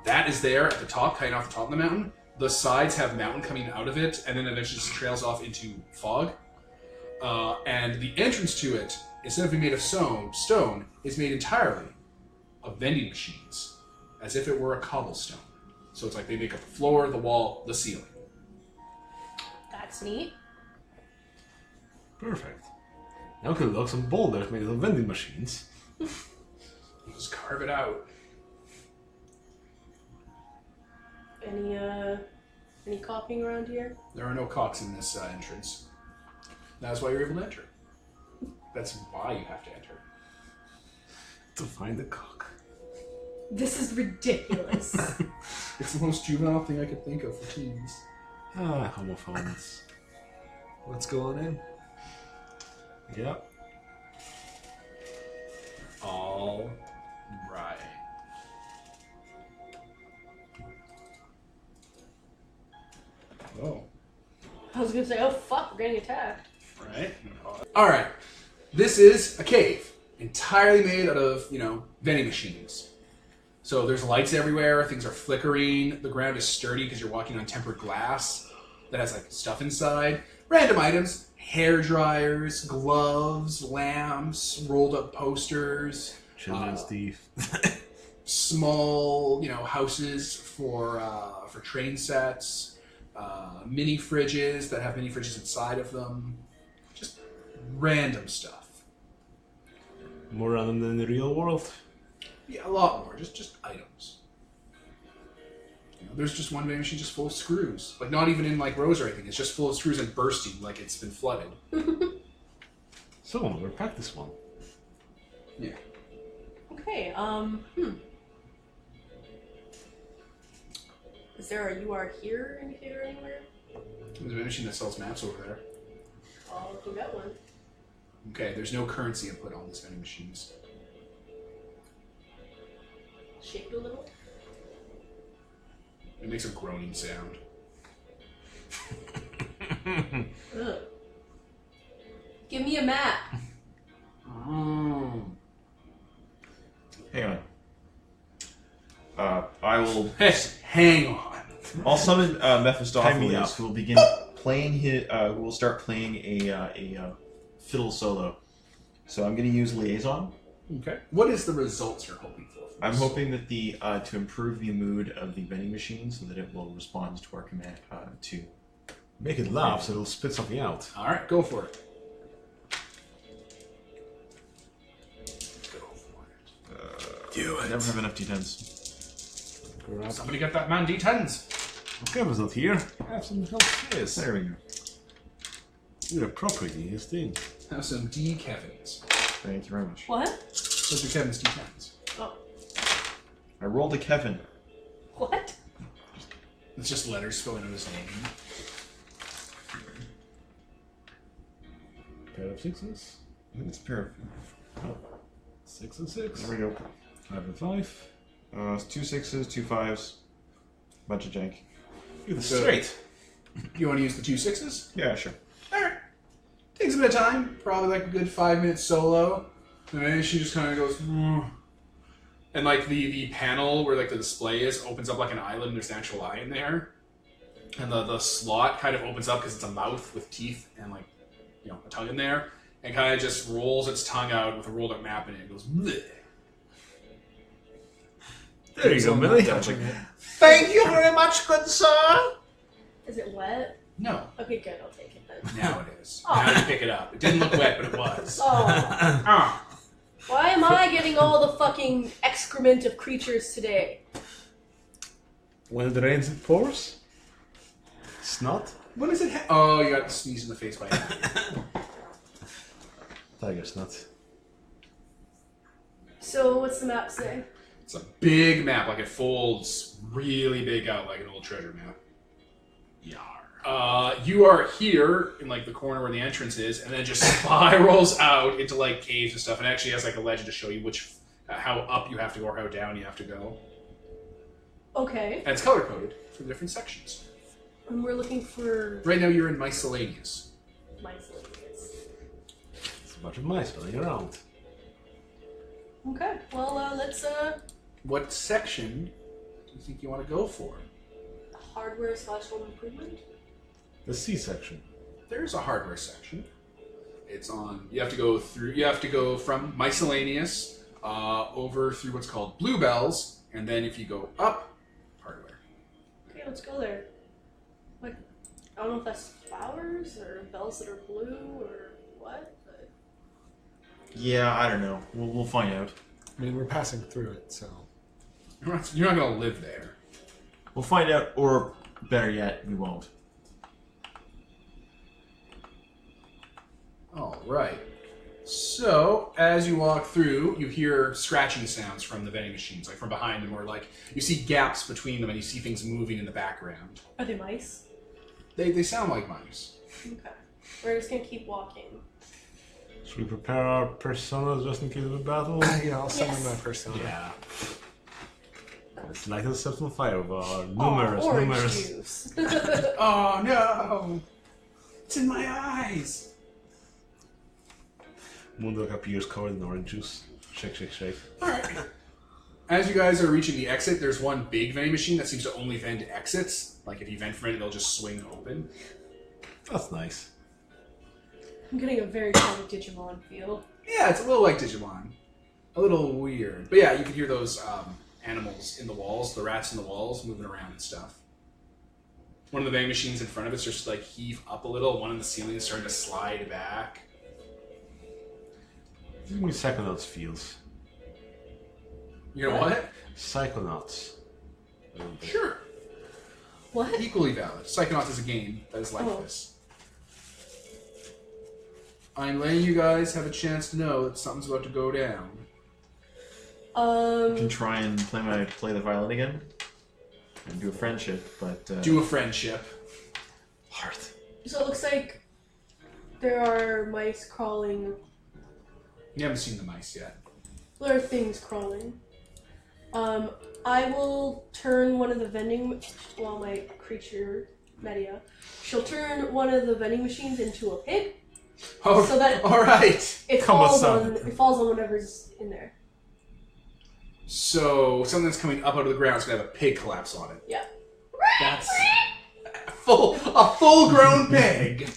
That is there at the top, cutting off the top of the mountain. The sides have mountain coming out of it, and then eventually just trails off into fog. And the entrance to it, instead of being made of stone, is made entirely of vending machines, as if it were a cobblestone. So it's like they make up the floor, the wall, the ceiling. That's neat. Perfect. Now we can log some boulders made of vending machines. Just carve it out. Any copying around here? There are no cocks in this entrance. That's why you're able to enter. That's why you have to enter. To find the cock. This is ridiculous. It's the most juvenile thing I could think of for teens. Ah, homophones. Let's go on in. Yeah. All right. Oh. I was gonna say, oh fuck, we're getting attacked. Right. All right. This is a cave, entirely made out of, vending machines. So there's lights everywhere. Things are flickering. The ground is sturdy because you're walking on tempered glass that has like stuff inside. Random items: hair dryers, gloves, lamps, rolled up posters, Children's teeth. small, houses for train sets, mini fridges that have mini fridges inside of them. Just random stuff. More random than the real world. Yeah, a lot more. Just items. There's just one vending machine just full of screws. Like, not even in, like, rows or anything. It's just full of screws and bursting like it's been flooded. So, we'll pack this one. Yeah. Okay, Is there a "you are here" indicator anywhere? There's a vending machine that sells maps over there. I'll go get one. Okay, there's no currency input on these vending machines. Shake it a little. It makes a groaning sound. Ugh. Give me a map. Hang on. I will. Hang on. I'll summon Time me Mephistopheles, up. who will begin playing his. Who will start playing a fiddle solo. So I'm going to use liaison. Okay. What is the results you're hoping for? I'm hoping that the to improve the mood of the vending machine so that it will respond to our command to. Make it laugh so it'll spit something out. All right, go for it. Go for it. Do I never have enough D10s. Grab. Somebody get that man D10s. Kevin's not here. Have some help this. There we go. You're appropriating his thing. Have some D Kevins. Thank you very much. What? Those are Kevin's D10s. Oh. I rolled a Kevin. What? It's just letters spelling out his name. Pair of sixes. I think it's a pair of. 6 and 6. There we go. 5 and 5. It's 2 6s, 2 5s, bunch of jank. Get this So- straight. You want to use the 2 6s? Yeah, sure. Alright. Takes a bit of time. Probably like a good 5-minute solo. And then she just kind of goes, "Mm." And like the panel where like the display is opens up like an eyelid and there's an actual eye in there. And the slot kind of opens up because it's a mouth with teeth and like, you know, a tongue in there. And kind of just rolls its tongue out with a rolled up map in it. It goes, "Bleh." There you So go, I'm Millie. not touching it. Thank you very much, good sir! Is it wet? No. Okay, good. I'll take it then. Now it is. Oh. Now you pick it up. It didn't look wet, but it was. Oh. Ah. Why am I getting all the fucking excrement of creatures today? When it rains, it pours. Snot. What is it? Oh, you got sneezed in the face by it. Tiger snot. So, what's the map say? It's a big map, like it folds really big out like an old treasure map. Yar. You are here in like the corner where the entrance is, and then it just spirals out into like caves and stuff. And actually has like a legend to show you which, how up you have to go or how down you have to go. Okay. And it's color coded for the different sections. And we're looking for Right now you're in Miscellaneous. miscellaneous. It's a bunch of mice running around. Okay. Well, let's What section do you think you want to go for? hardware/home improvement. The C section. There's a hardware section. It's on. You have to go through. You have to go from Miscellaneous over through what's called Bluebells, and then if you go up, hardware. Okay, let's go there. Like, I don't know if that's flowers or bells that are blue or what. But Yeah, I don't know. We'll find out. I mean, we're passing through it, so. You're not gonna live there. We'll find out, or better yet, we won't. All right. So as you walk through, you hear scratching sounds from the vending machines, like from behind them, or like you see gaps between them, and you see things moving in the background. are they mice? They sound like mice. Okay. We're just gonna keep walking. Should we prepare our personas just in case of a battle? Yeah, I'll summon Yes. my persona. Yeah. Let's light us up some fire with our Aw, orange numerous. juice. Oh no! It's in my eyes. Moondog appears covered in orange juice. Shake, shake, shake. All right. As you guys are reaching the exit, there's one big vending machine that seems to only vend exits. Like if you vent from it, it'll just swing open. That's nice. I'm getting a very kind of Digimon feel. Yeah, it's a little like Digimon. A little weird. But yeah, you can hear those animals in the walls, the rats in the walls, moving around and stuff. One of the vending machines in front of it's just like heave up a little. One in the ceiling is starting to slide back. Give me Psychonauts feels. You know what? Psychonauts. Sure. What? Equally valid. Psychonauts is a game that is like Oh. this. I'm letting you guys have a chance to know that something's about to go down. I can try and play the violin again and do a friendship, but Do a friendship. hard. So it looks like there are mice crawling. You haven't seen the mice yet. There are things crawling. I will turn one of the vending. Well, my creature, Media, she'll turn one of the vending machines into a pig. Oh, So that- all right. It Come falls on, on. son. It falls on whatever's in there. So something that's coming up out of the ground is gonna have a pig collapse on it. Yeah. That's a full-grown pig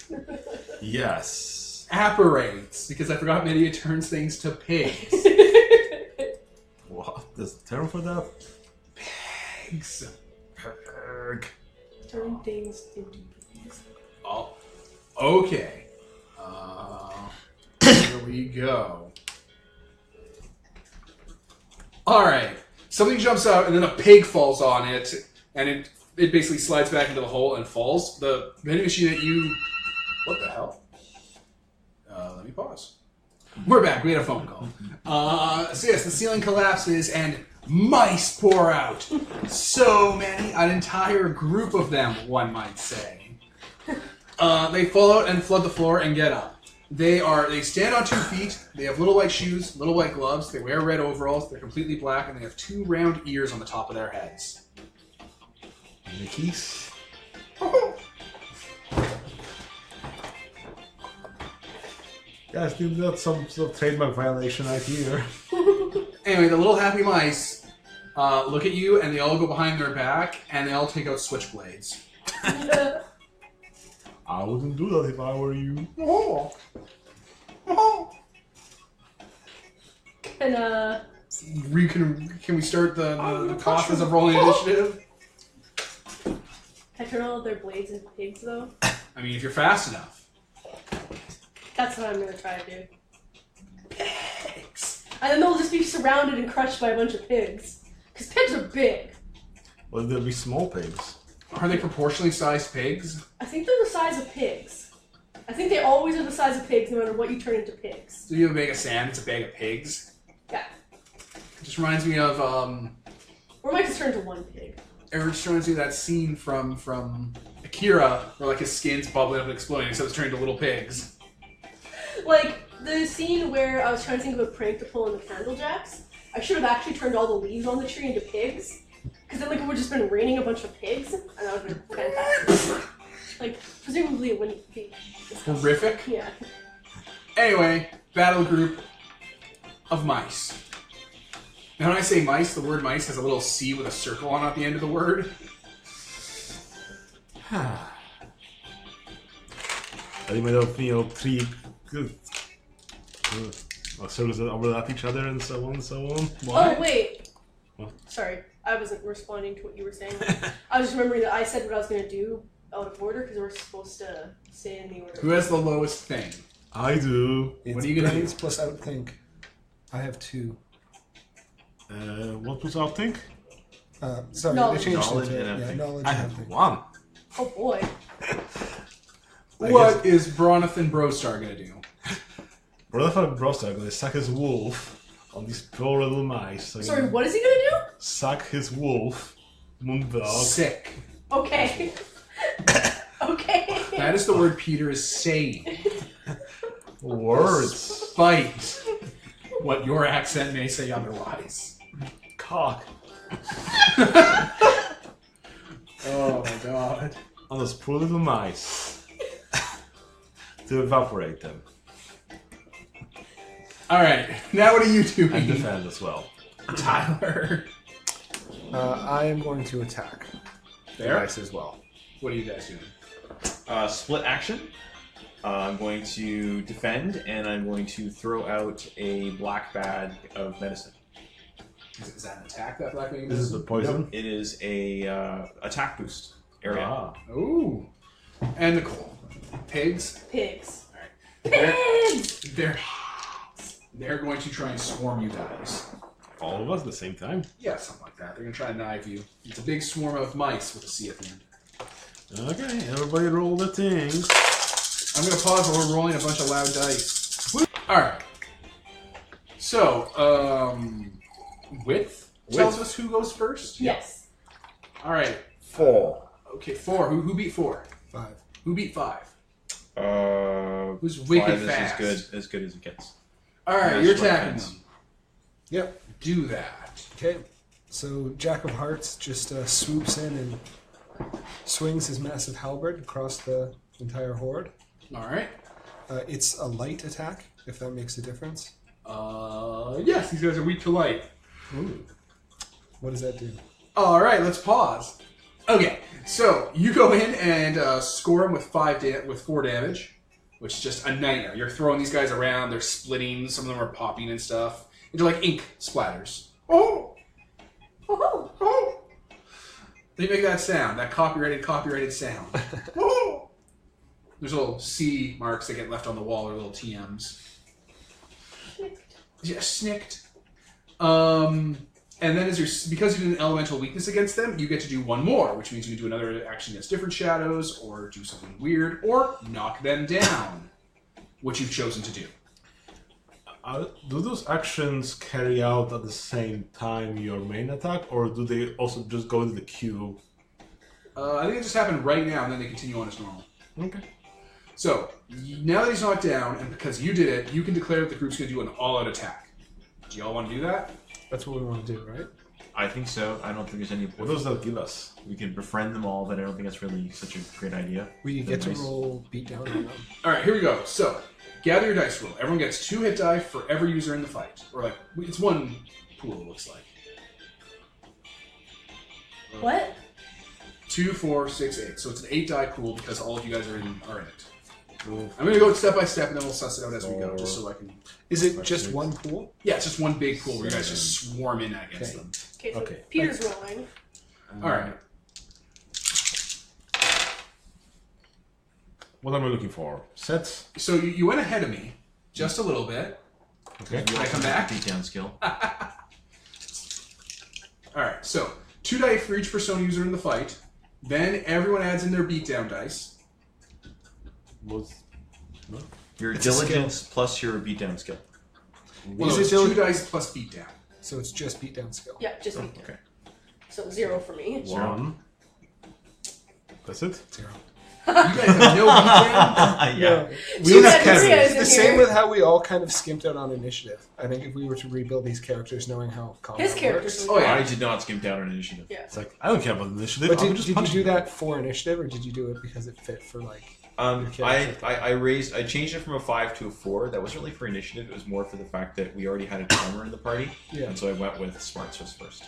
Yes. apparates because I forgot Media turns things to pigs. What? There's a term for that? Pigs. Turn things into pigs. Oh, okay. Here we go. All right. Something jumps out, and then a pig falls on it, and it basically slides back into the hole and falls. The vending machine that you... What the hell? Let me pause. We're back. We had a phone call. So yes, the ceiling collapses, and mice pour out. So many. An entire group of them, one might say. They fall out and flood the floor and get up. They stand on 2 feet. They have little white shoes, little white gloves. They wear red overalls. They're completely black, and they have 2 round ears on the top of their heads. Mickeys? Guys, think that's some sort of trademark violation right here. Anyway, the little happy mice look at you, and they all go behind their back, and they all take out switchblades. I wouldn't do that if I were you. Oh. Oh. And Can we start the process of rolling initiative? can I turn all of their blades into pigs though? I mean, if you're fast enough. That's what I'm gonna try to do. Pigs. And then they'll just be surrounded and crushed by a bunch of pigs. Because pigs are big. Well, there'll be small pigs. Are they proportionally sized pigs? I think they're the size of pigs. I think they always are the size of pigs no matter what you turn into pigs. So you have a bag of sand, it's a bag of pigs. Yeah. It just reminds me of, Or might just turn into one pig. it just reminds me of that scene from Akira, where like his skin's bubbling up and exploding, except it's turned into little pigs. Like, the scene where I was trying to think of a prank to pull on the candle jacks, I should have actually turned all the leaves on the tree into pigs. Because then, like, it would have just been raining a bunch of pigs, and that would have been fantastic. Like, presumably it wouldn't be. Horrific. Yeah. Anyway, battle group of mice. Now when I say mice, the word mice has a little C with a circle on it at the end of the word. Are they made of, 3 circles that overlap each other and so on and so on? What? Oh, wait. What? Sorry, I wasn't responding to what you were saying. I was just remembering that I said what I was going to do out of order because we're supposed to say in the order. Who has the lowest thing? I do. It's What are you gonna brains do? plus outthink. I have 2. What was our think? Sorry, Knowledge. I changed Knowledge it to and outthink. knowledge I and have outthink. 1. Oh boy. What is Bronathan Brostar gonna do? Rutherford Broster gonna suck his wolf on these poor little mice. So Sorry, what is he going to Suck his wolf, Moondog. Sick. do? Okay. Okay. That is the word Peter is saying. Words. Spite what your accent may say otherwise. Cock. Oh my god. On those poor little mice. To evaporate them. Alright, now what are you And doing? defend as well. Tyler. I am going to attack the There? mice as well. What are you guys doing? Split action. I'm going to defend, and I'm going to throw out a black bag of medicine. Is that an attack, that black wing? This is the poison. It is a attack boost area. Ah. Ooh. And Nicole. Pigs? Pigs. They're, Pigs! they're going to try and swarm you guys. All of us at the same time. Yeah, something like that. They're going to try and knife you. It's a big swarm of mice with a C at the end. Okay, everybody roll the things. I'm gonna pause while we're rolling a bunch of loud dice. Alright. So, width tells us who goes first? Yes. Alright. 4. Okay, 4. Who beat 4? 5. Who beat 5? Who's wicked 5 fast? is as good as it gets. Alright, Yeah, you're that's what attacking happens. them. Yep. Do that. Okay. So Jack of Hearts just swoops in and swings his massive halberd across the entire horde. Alright. It's a light attack, if that makes a difference. Yes, these guys are weak to light. Ooh. What does that do? Alright, let's pause. Okay, so you go in and score them with 4 damage, which is just a nightmare. You're throwing these guys around, they're splitting, some of them are popping and stuff. They're like ink splatters. Oh! Oh, Oh! They make that sound, that copyrighted sound. Oh! There's little C marks that get left on the wall, or little TMs. Yeah, snicked. And then because you did an elemental weakness against them, you get to do one more, which means you can do another action against different shadows, or do something weird, or knock them down, which you've chosen to do. Do those actions carry out at the same time your main attack, or do they also just go into the queue? I think it just happened right now, and then they continue on as normal. Okay. So, now that he's knocked down, and because you did it, you can declare that the group's going to do an all-out attack. Do y'all want to do that? That's what we want to do, right? I think so. I don't think there's any What point. does that give us? We can befriend them all, but I don't think that's really such a great idea. We get to Nice. roll beatdown on them. Alright, here we go. So, gather your dice roll. Everyone gets 2 hit die for every user in the fight. Or, like, it's one pool, it looks like. what? 2, 4, 6, 8. So it's an 8 die pool because all of you guys are in it. I'm going to go step by step and then we'll suss it out as we go, just so I can... Is it just one pool? Yeah, it's just one big pool where you guys just swarm in against Okay. them. Okay, so Okay. Peter's rolling. Alright. What am I looking for? Sets? So you went ahead of me just a little bit. Okay. Can I come back? Beatdown skill. Alright, so 2 die for each persona user in the fight. Then everyone adds in their beatdown dice. What's... Your It's a diligence plus your beatdown skill. Well, Is no, it it's still- 2 dice plus beatdown. So it's just beatdown skill. Yeah, just me. Okay. So 0 for me. 1. That's it? 0. You guys have no beatdown? Yeah. We Two have Maria it's is the in same here. with how we all kind of skimped out on initiative. I think if we were to rebuild these characters knowing how combat His characters. works. Oh, yeah. I did not skip down on initiative. Yeah. It's like, I don't care about initiative. But I'm did just you punching do that for initiative, or did you do it because it fit for like? I changed it from a 5 to a 4. That wasn't really for initiative. It was more for the fact that we already had a charmer in the party, Yeah. and so I went with smart just first.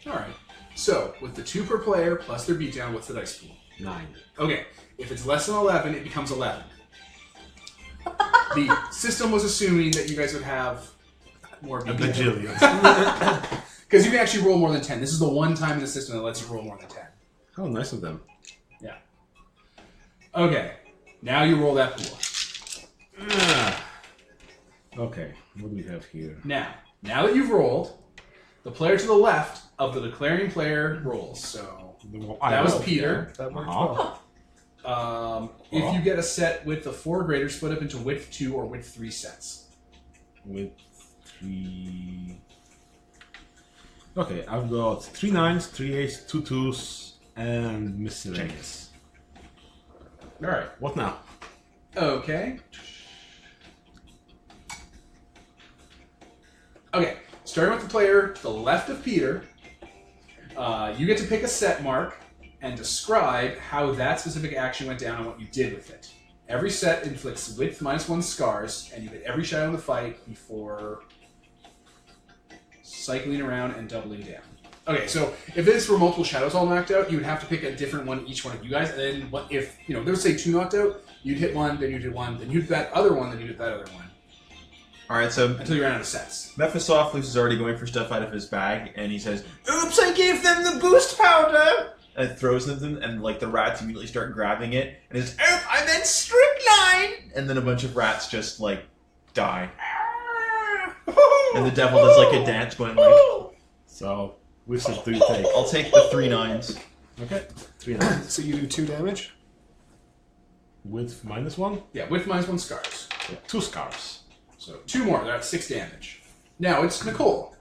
Alright. So, with the 2 per player plus their beatdown, what's the dice pool? 9. Okay, if it's less than 11, it becomes 11. The system was assuming that you guys would have more A beatdown. bajillion. Because you can actually roll more than 10. This is the one time in the system that lets you roll more than 10. How nice of them. Yeah. Okay, now you roll that pool. Okay, what do we have here? Now that you've rolled, the player to the left of the declaring player rolls. So that was Peter. That worked Uh-huh. well. If you get a set width of 4 or greater, split up into width 2 or width 3 sets. With 3... Okay, I've got 3 9s, 3 8s, 2 2s, and miscellaneous. All right. What now? Okay. Okay. Starting with the player to the left of Peter, you get to pick a set mark and describe how that specific action went down and what you did with it. Every set inflicts width -1 scars, and you hit every shadow in the fight before cycling around and doubling down. Okay, so if this were multiple shadows all knocked out, you would have to pick a different one, each one of you guys, and then what if, you know, there was say 2 knocked out, you'd hit one, then you'd hit one, then you'd hit that other one, then you'd hit that other one, All right, so until you ran out of sets. Mephistopheles is already going for stuff out of his bag, and he says, "Oops, I gave them the boost powder!" And it throws them, and like the rats immediately start grabbing it, and it's, "Oop, I meant strychnine!" And then a bunch of rats just like die, and the devil does like a dance, going like, So, which set do you take? "I'll take the 3 9s." Okay. 3 and So you do 2 damage. with -1. Yeah, with -1 scars. Yeah, 2 scars. So 2 more. That's 6 damage. Now it's Nicole.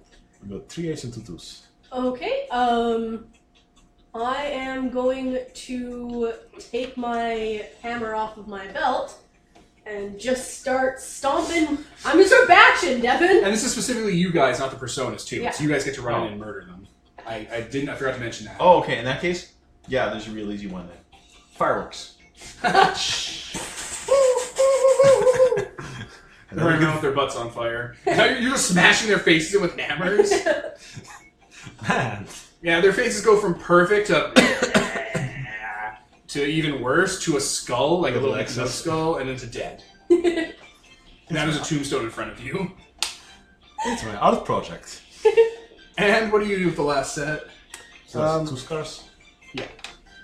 We got 3 8s and 2 2s. Okay, I am going to take my hammer off of my belt and just start stomping. I'm gonna start bashing, Devin. And this is specifically you guys, not the personas too. Yeah. So you guys get to run in and murder them. I forgot to mention that. Oh, okay. In that case, yeah, there's a real easy one then. Fireworks. They're running around with their butts on fire. Now you're just smashing their faces in with hammers. Man. Yeah, their faces go from perfect to even worse, to a skull, like a little mix of skull, and then to dead. Now there's a tombstone in front of you. It's my art project. And what do you do with the last set? So that's 2 scars.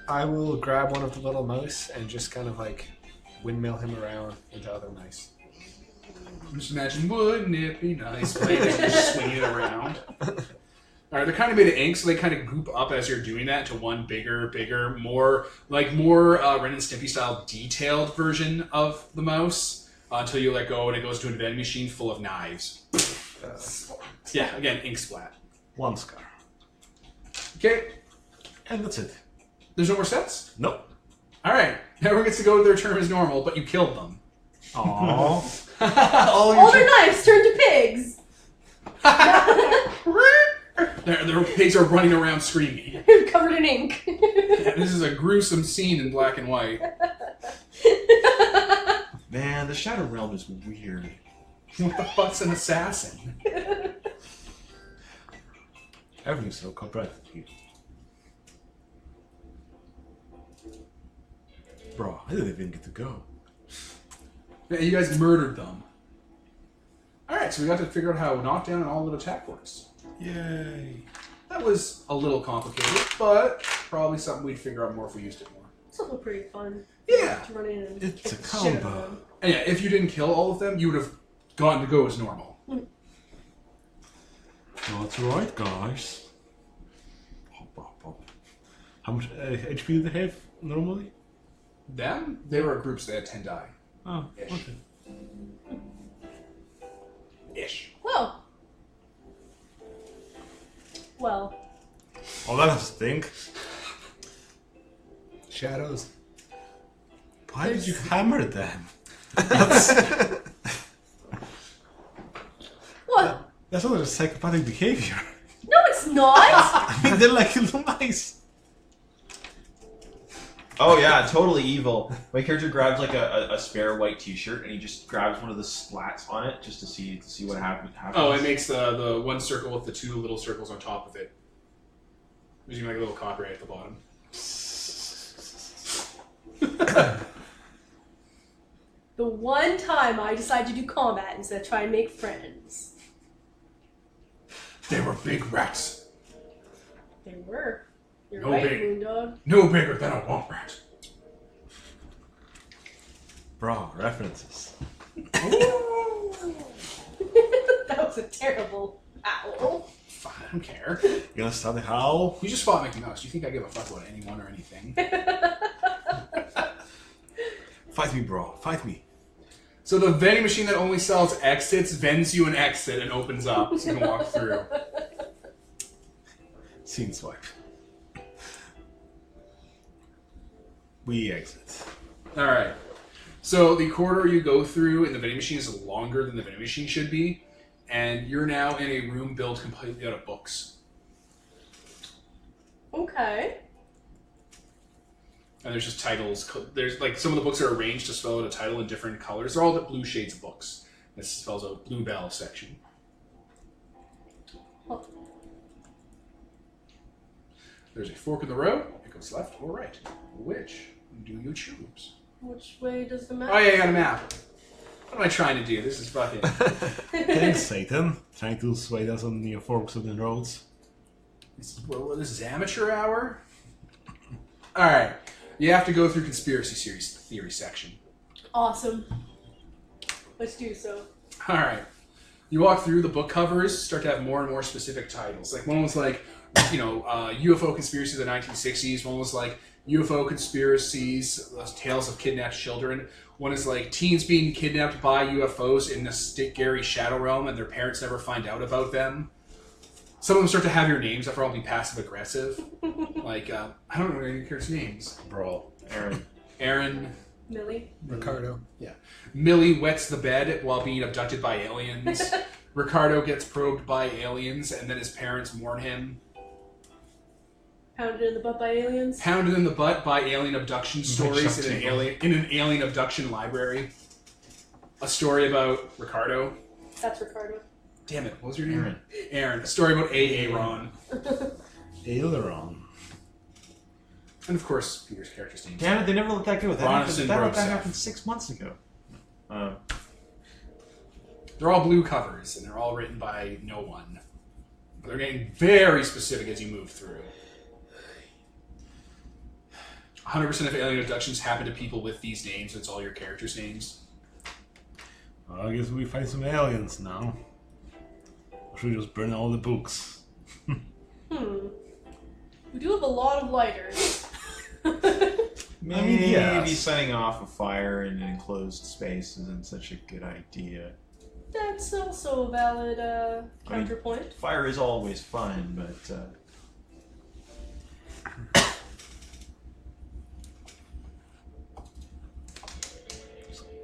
I will grab one of the little mice and just kind of like windmill him around into other mice. Just imagine, wouldn't it be nice? Playing it and just swinging it around. Alright, they're kind of made of ink, so they kind of goop up as you're doing that to one bigger, more Ren and Stimpy style detailed version of the mouse until you let go and it goes to a vending machine full of knives. Yeah, again, ink splat. 1 scar. Okay, And that's it. there's no more sets? Nope. Alright, everyone gets to go to their turn as normal, but you killed them. Aww. All their knives turn to pigs. Their pigs are running around screaming. Covered in ink. Yeah, this is a gruesome scene in black and white. Man, the Shadow Realm is weird. What the fuck's an assassin? Everything's so complicated here. Bro, I didn't even get to go. Yeah, you guys murdered them. Alright, so we got to figure out how knockdown and all-out attack works. Yay. That was a little complicated, but probably something we'd figure out more if we used it more. Something pretty fun. Yeah. To run in and It's kick a the shit out of combo. them. And yeah, if you didn't kill all of them, you would have gotten to go as normal. That's right, guys. Hop, hop, hop. How much HP do they have normally? Them? They were groups that had 10 die. Oh, Ish. okay. Ish. Well. Oh, that stink. Shadows. Why did you hammer them? What? That's not just psychopathic behavior. No, it's not. I mean, they're like little mice. Oh yeah, totally evil. My character grabs like a spare white T-shirt and he just grabs one of the slats on it just to see what happens. Oh, it makes the one circle with the 2 little circles on top of it. Using like a little copyright at the bottom. The one time I decided to do combat instead of try and make friends. They were big rats. They were. You're No right, big. Moondog. No bigger than a womp rat. Bro, references. That was a terrible owl. Fine, I don't care. You gonna start the howl? You just fought Mickey Mouse. Do you think I give a fuck about anyone or anything? Fight me, bro. Fight me. So the vending machine that only sells exits vends you an exit and opens up so you can walk through. Scene swipe. We exit. Alright. So the corridor you go through in the vending machine is longer than the vending machine should be. And you're now in a room built completely out of books. Okay. And there's just titles. There's like some of the books are arranged to spell out a title in different colors. They're all the blue shades of books. This spells out Bluebell section. Huh. There's a fork in the road. It goes left or right. Which do you choose? Which way does the map? Oh yeah, I got a map. What am I trying to do? This is fucking... Thanks, Satan. Trying to sway us on the forks of the roads. This is amateur hour? Alright. You have to go through conspiracy theory section. Awesome. Let's do so. Alright. You walk through, the book covers start to have more and more specific titles. Like one was like UFO conspiracies of the 1960s. One was like UFO conspiracies, tales of kidnapped children. One is like teens being kidnapped by UFOs in the scary shadow realm, and their parents never find out about them. Some of them start to have your names after all be passive aggressive. Like I don't know any characters' names. Bro. Aaron. Millie. Ricardo. Millie wets the bed while being abducted by aliens. Ricardo gets probed by aliens, and then his parents mourn him. Pounded in the butt by aliens. Pounded in the butt by alien abduction stories Chuck in an alien abduction library. A story about Ricardo. That's Ricardo. Damn it, what was your name? Aaron. A story about Aaron. Aileron. And of course, Peter's character's name. Damn it, they never let that go. Bronson That Broseph. happened 6 months ago. They're all blue covers, and they're all written by no one. They're getting very specific as you move through. 100% of alien abductions happen to people with these names. It's all your characters' names. Well, I guess we find some aliens now. Or should we just burn all the books? We do have a lot of lighters. Maybe yes. setting off a fire in an enclosed space isn't such a good idea. That's also a valid counterpoint. Fire is always fun, but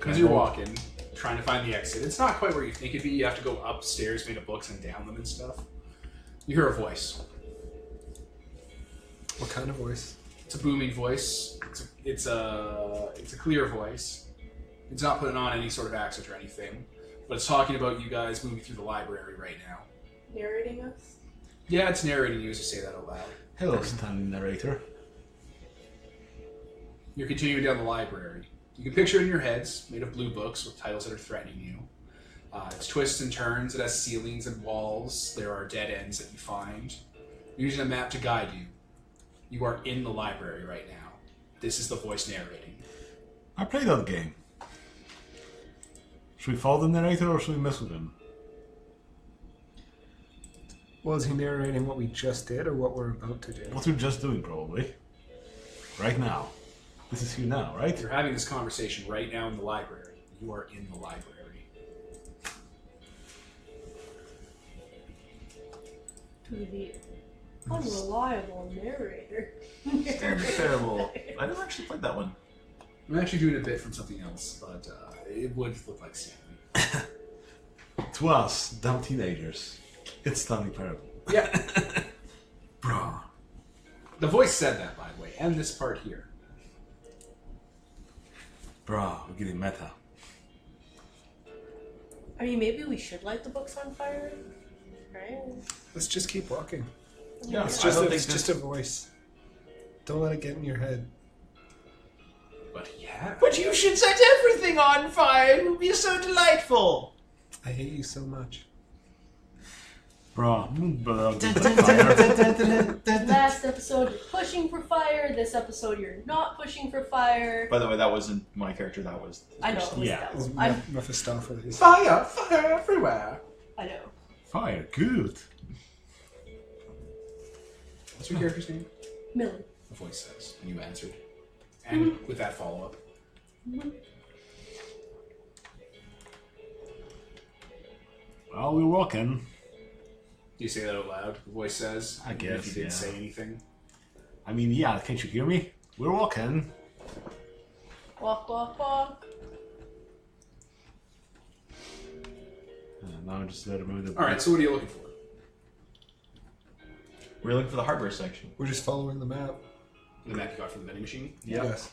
As you're walking, trying to find the exit, it's not quite where you think it'd be. You have to go upstairs, made of books, and down them and stuff. You hear a voice. What kind of voice? It's a booming voice. It's a clear voice. It's not putting on any sort of accent or anything, but it's talking about you guys moving through the library right now. Narrating us? Yeah, it's narrating you as you say that out loud. Hello, standing narrator. You're continuing down the library. You can picture it in your heads, made of blue books with titles that are threatening you. It's twists and turns. It has ceilings and walls. There are dead ends that you find. You're using a map to guide you. You are in the library right now. This is the voice narrating. I played that game. Should we follow the narrator or should we mess with him? Well, is he narrating what we just did or what we're about to do? What we're just doing, probably. Right now. This is here now, right? You're having this conversation right now in the library. You are in the library. To the unreliable narrator. terrible. I never actually played that one. I'm actually doing a bit from something else, but it would look like Stanley. To us, dumb teenagers, it's Stanley Parable. Yeah. Bro. The voice said that, by the way, and this part here. Bro, we're getting meta. I mean, maybe we should light the books on fire, right? Let's just keep walking. Yeah, It's I just, don't a, think it's just a voice. Don't let it get in your head. But yeah. But you should set everything on fire. It would be so delightful. I hate you so much. Bro, Last episode, you're pushing for fire. This episode, you're not pushing for fire. By the way, that wasn't my character. That was. I know. It was Yeah. that It's one. I'm- Mephistopheles. Fire! Fire everywhere! I know. Fire, good. What's your character's name? Millie. The voice says, and you answered. And with that follow-up. Well, we're walking. Do you say that out loud? The voice says. I even guess, if you didn't yeah. say anything. I mean, yeah, can't you hear me? We're walking. Walk, walk, walk. Now I'm just let him move the. Alright, so what are you looking for? We're looking for the hardware section. We're just following the map. The map you got from the vending machine? Yes.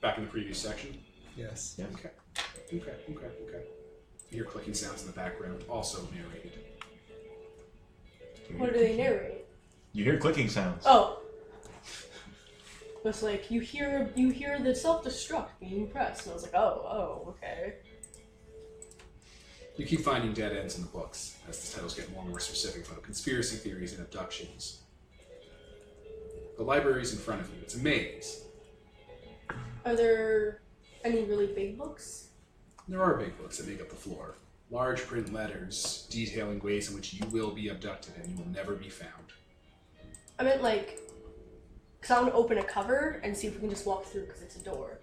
Back in the previous section? Yes. Yeah. Okay. You hear clicking sounds in the background, also narrated. What do they narrate? You hear clicking sounds. Oh. It's like you hear the self-destruct being pressed, and I was like, oh, okay. You keep finding dead ends in the books as the titles get more and more specific about conspiracy theories and abductions. The library's in front of you. It's a maze. Are there any really big books? There are big books that make up the floor. Large print letters detailing ways in which you will be abducted and you will never be found. I meant like, because I want to open a cover and see if we can just walk through because it's a door.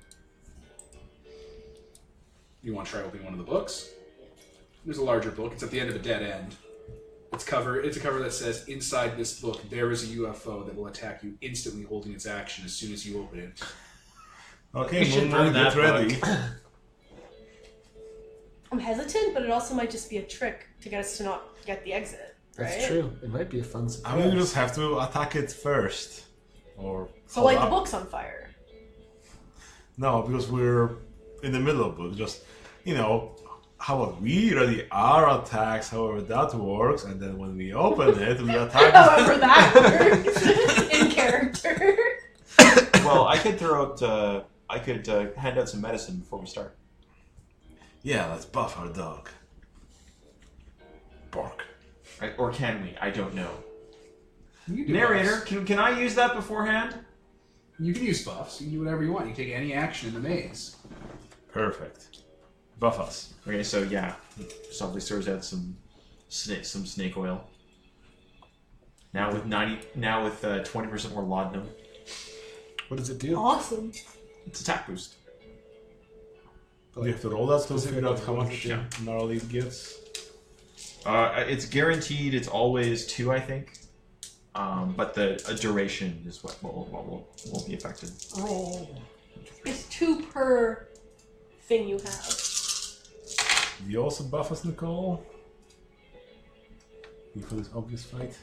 You want to try opening one of the books? There's a larger book. It's at the end of a dead end. It's a cover that says, inside this book, there is a UFO that will attack you instantly holding its action as soon as you open it. Okay, We should Moon burn Knight, get that ready. I'm hesitant, but it also might just be a trick to get us to not get the exit, right? That's true. It might be a fun surprise. I mean, we just have to attack it first. Or So hold light the up. book's on fire. No, because we're in the middle of it. Just, how about we ready our attacks, however that works, and then when we open it, we attack However that works in character. Well, I could throw out. I could hand out some medicine before we start. Yeah, let's buff our dog. Bark. Right? Or can we? I don't know. You can do Narrator, buffs. can I use that beforehand? You can use buffs. You can do whatever you want. You can take any action in the maze. Perfect. Buff us. Okay, so yeah, Softly throws out some snake oil. Now with 20% more laudanum, What does it do? Awesome. it's attack boost. You have to roll that to specific figure out how what much does it gnarly it gets. It's guaranteed. It's always 2, I think. But the duration is what will be affected. Oh. It's 2 per thing you have. Do you also buff us, Nicole? For this obvious fight?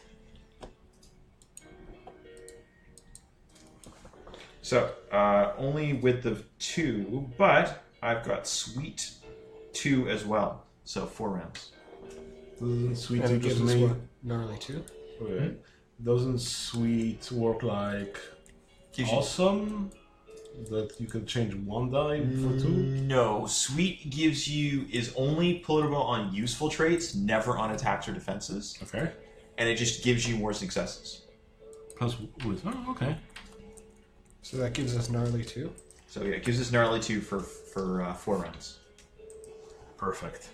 So only with the 2, but I've got sweet 2 as well. So 4 rounds. Doesn't sweet And it just gives us me? what? Gnarly too? Okay. Doesn't sweet work like Gives you- awesome? That you can change one die for 2? No, sweet is only applicable on useful traits, never on attacks or defenses, Okay. and it just gives you more successes. Plus with. Oh, okay. So that gives us gnarly too? So yeah, it gives us gnarly 2 for 4 rounds. Perfect.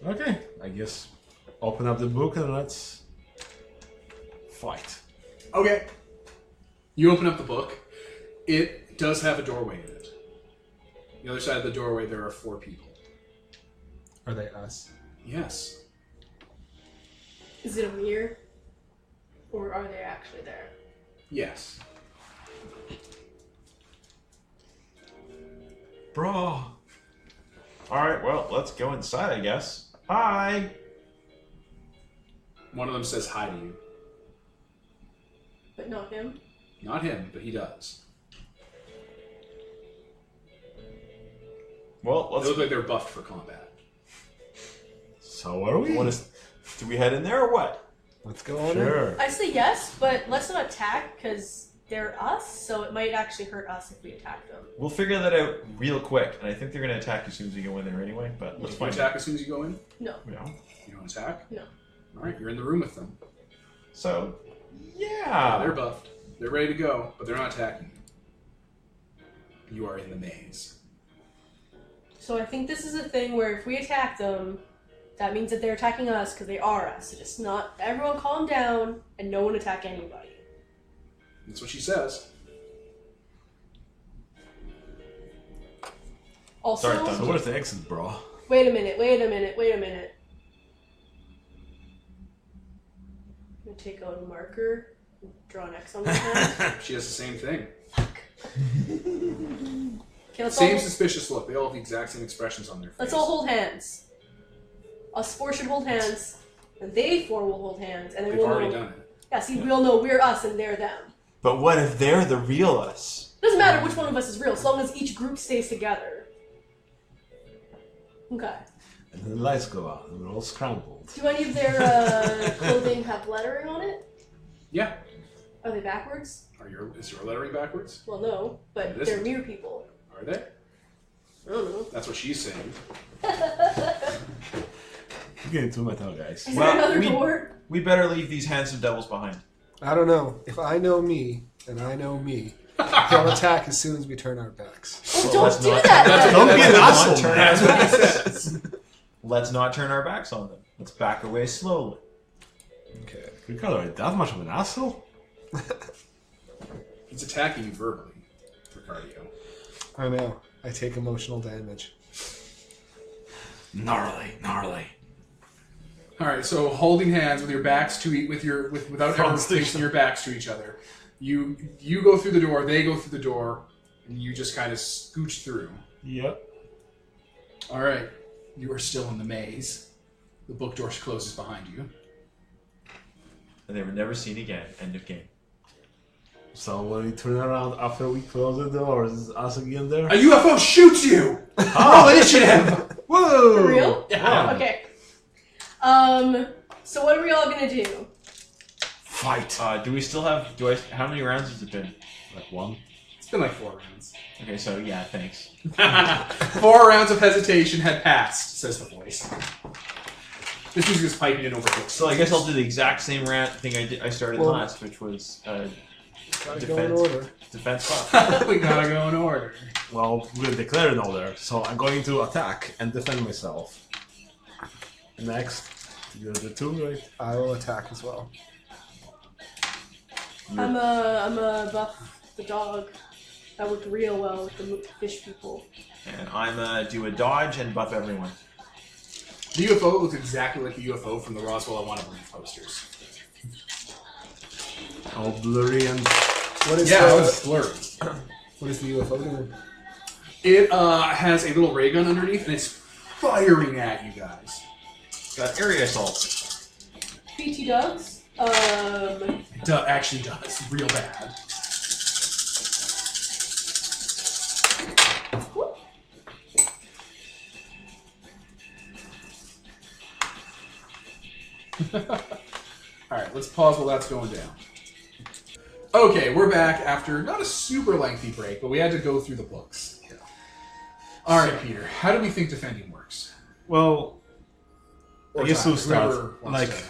Okay, I guess open up the book and let's fight. Okay. You open up the book. It does have a doorway in it. The other side of the doorway, there are 4 people. Are they us? Yes. Is it a mirror? Or are they actually there? Yes. Bro. Alright, well, let's go inside, I guess. Hi! One of them says hi to you. But not him? Not him, but he does. Well, They look like they're buffed for combat. So are we? Do we head in there or what? Let's go on in. Sure. I say yes, but let's not attack because they're us, so it might actually hurt us if we attack them. We'll figure that out real quick, and I think they're going to attack as soon as we go in there anyway, but let's You find attack as soon as you go in? No. out. You know? You don't attack? No. Alright, you're in the room with them. So, yeah. They're buffed. They're ready to go, but they're not attacking you. You are in the maze. So I think this is a thing where if we attack them, that means that they're attacking us because they are us. So just not everyone calm down and no one attack anybody. That's what she says. Also, Sorry, Thunder. So where's the exit, bro? wait a minute. I'm gonna take out a marker and draw an X on my hand. She has the same thing. Okay, let's Same all, suspicious look. They all have the exact same expressions on their face. let's all hold hands. Us 4 should hold hands, and they 4 will hold hands, and then They've we'll already know. done it. Yeah, see, we'll know we're us and they're them. But what if they're the real us? Doesn't matter which one of us is real, as long as each group stays together. Okay. And then the lights go out and we're all scrambled. Do any of their clothing have lettering on it? Yeah. Are they backwards? Is your lettering backwards? Well, no, but It they're isn't. mere people. Are they? I don't know. That's what she's saying. We're getting too metal, guys. Is Well, there another we- door? We better leave these handsome devils behind. I don't know. If I know me, and I know me, they'll attack as soon as we turn our backs. Oh, Well, let's don't do not- that then! Don't be an Let's asshole, not turn man. our backs. Let's not turn our backs on them. Let's back away slowly. Okay. Ricardo, are you that much of an asshole? It's attacking you verbally, Ricardio. I know. I take emotional damage. Gnarly. All right, so holding hands with your backs to without ever Front facing station. your backs to each other, you go through the door, they go through the door, and you just kind of scooch through. Yep. All right, you are still in the maze. The book door closes behind you. And they were never seen again. End of game. So when we turn around after we close the door, is us again there? A UFO shoots you. Roll initiative. Whoa! For real? Yeah. Okay. So what are we all gonna do? Fight! Do we still have? How many rounds has it been? Like one. It's been like 4 rounds. Okay, so yeah, thanks. 4 rounds of hesitation had passed, says the voice. This music is piping in over books. So I guess I'll do the exact same thing I started Well- last, which was Gotta go in order. defense buff. We gotta go in order. Well, we'll declare an order, so I'm going to attack and defend myself. Next, you're the 2, right? I will attack as well. I'm a buff the dog. That worked real well with the fish people. And I'm do a dodge and buff everyone. The UFO looks exactly like the UFO from the Roswell I Want to Believe posters. All blurry and... What is Yeah, the, it's blurry. what is the UFO doing? It has a little ray gun underneath, and it's firing at you guys. Got area assault. BT dogs. It actually does, real bad. Alright, let's pause while that's going down. Okay, we're back after not a super lengthy break, but we had to go through the books. Alright, Peter, how do we think defending works? Well, Or I guess Tyler, we'll start, whoever wants like- to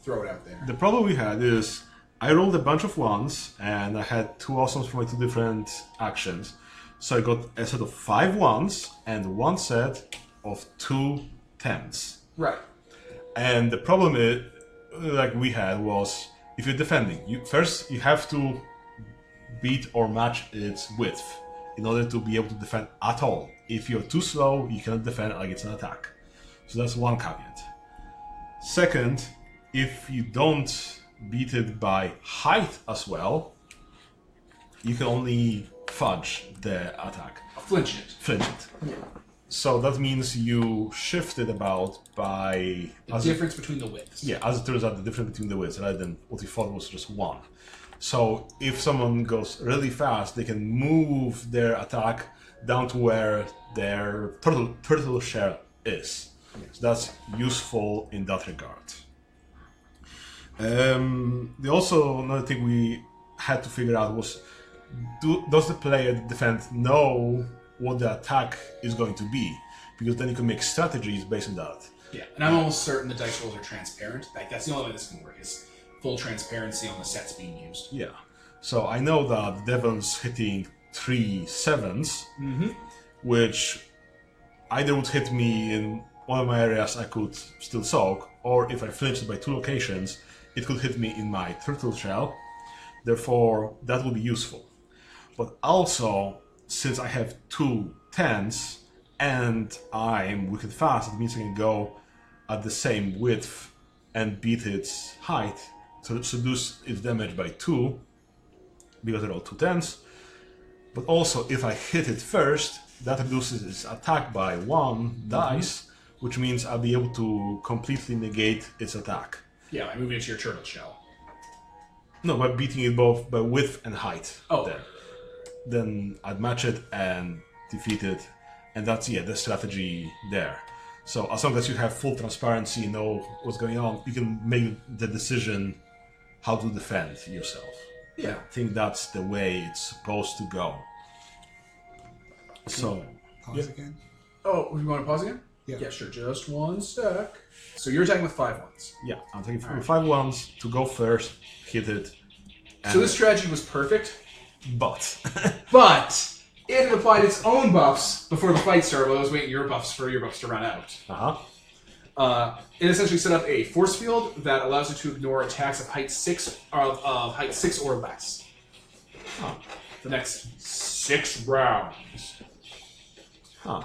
throw it out there. the problem we had is I rolled a bunch of 1s, and I had 2 awesomes for my 2 different actions. So I got a set of 5 1s and 1 set of 2 10s. Right. And the problem is, like we had, was if you're defending, you have to beat or match its width in order to be able to defend at all. If you're too slow, you cannot defend like it's an attack. So that's one caveat. Second, if you don't beat it by height as well, you can only fudge the attack, Flinch it. flinch it. So that means you shift it about by The difference between the widths. yeah, as it turns out, the difference between the widths rather than what we thought was just 1. So if someone goes really fast, they can move their attack down to where their turtle shell is. So that's useful in that regard. Another thing we had to figure out was, does the player defend know what the attack is going to be? Because then you can make strategies based on that. Yeah, and I'm almost certain the dice rolls are transparent. Like, that's the only way this can work, is full transparency on the sets being used. Yeah. So I know that Devon's hitting 3 7s, which either would hit me in one of my areas I could still soak, or if I flinched by 2 locations, it could hit me in my turtle shell. Therefore, that would be useful. But also, since I have 2 10s and I'm wicked fast, it means I can go at the same width and beat its height, so reduce its damage by 2, because they're all 2 10s. But also, if I hit it first, that reduces its attack by 1 dice, which means I'll be able to completely negate its attack. Yeah, by moving it to your turtle shell. No, by beating it both by width and height. Oh. Then I'd match it and defeat it, and that's the strategy there. So as long as you have full transparency, know what's going on, you can make the decision how to defend yourself. Yeah. I think that's the way it's supposed to go. So, Pause again. Oh, you want to pause again? Yeah. Yeah, sure. Just one sec. So you're attacking with 5 1s. yeah, I'm taking 5 1s to go first, hit it. So this strategy was perfect, But but it had applied its own buffs before the fight started while I was waiting for your buffs to run out. It essentially set up a force field that allows you to ignore attacks of height 6 or less. Huh. The next 6 rounds. Huh.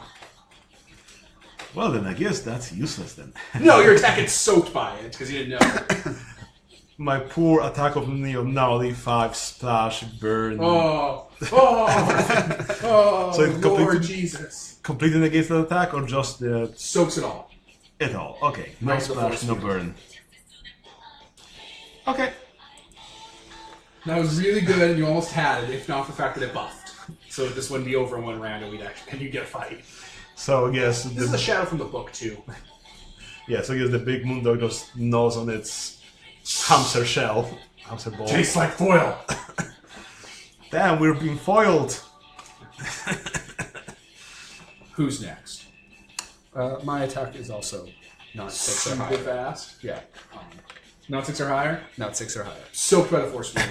Well, then I guess that's useless then. No, your attack gets soaked by it because you didn't know. My poor attack of gnarly 5 splash burn. Oh, So it Lord completed- Jesus. Completely negates the attack or just the Soaks it all. it all? Okay. No Minus the splash, force no field. burn. Okay. That was really good, and you almost had it, if not for the fact that it buffed. So this wouldn't be over in one round, and you'd get a fight. So yes, This is a shadow from the book too. yeah. So I guess the big moondog just gnaws on its hamster shell, hamster ball. Tastes like foil. Damn, we're being foiled. Who's next? My attack is also not 6 or Super higher. fast. Yeah, Not 6 or higher. not 6 or higher. Soaked by the force field.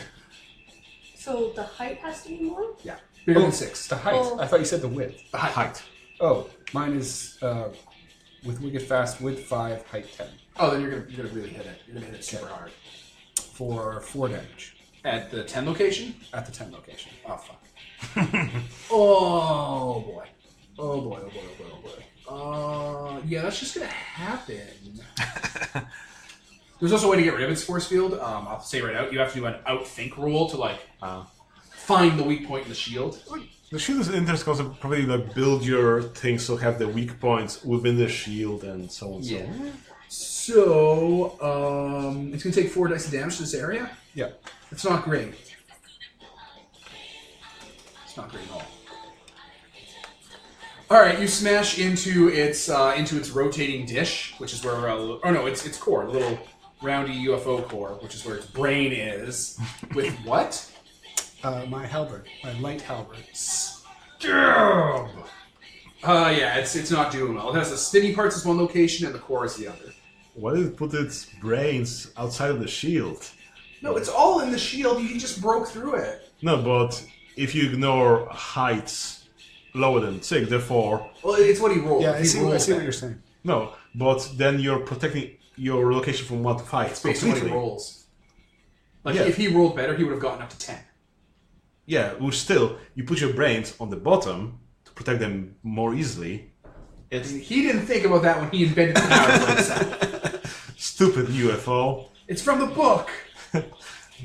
So the height has to be more? Yeah. Bigger Oh, than 6. The height. Oh. I thought you said the width. The height. Oh, mine is with Wicked Fast, width 5, height 10 Oh, then you're gonna really hit it. You're gonna hit it super hard. for 4 damage At the 10 location. at the 10 location. Oh fuck. Oh boy. Oh boy. Oh boy. Oh boy. Oh boy. Yeah, that's just gonna happen. There's also a way to get rid of its force field. I'll say right out, you have to do an outthink roll to like find the weak point in the shield. The shield is interesting because it probably like build your things so have the weak points within the shield and so on. Yeah. So, it's gonna take 4 dice of damage to this area. Yeah. It's not great. It's not great at all. All right, you smash into its rotating dish, which is where its core, the little roundy UFO core, which is where its brain is. With what? My halberd, my light halberd. Stab. Yeah, it's not doing well. It has the spinny parts is one location and the core is the other. Why did it put its brains outside of the shield? No, it's all in the shield. You just broke through it. No, but if you ignore heights lower than 6, therefore Well, it's what he rolled. Yeah, I He see rolled what that. you're saying. no, but then you're protecting your location from 1 to 5. It's based on what he completely. rolls. Like, Yeah. if he rolled better, he would have gotten up to 10. Yeah, which still you put your brains on the bottom to protect them more easily. It's He didn't think about that when he invented the power for himself. Stupid UFO. It's from the book.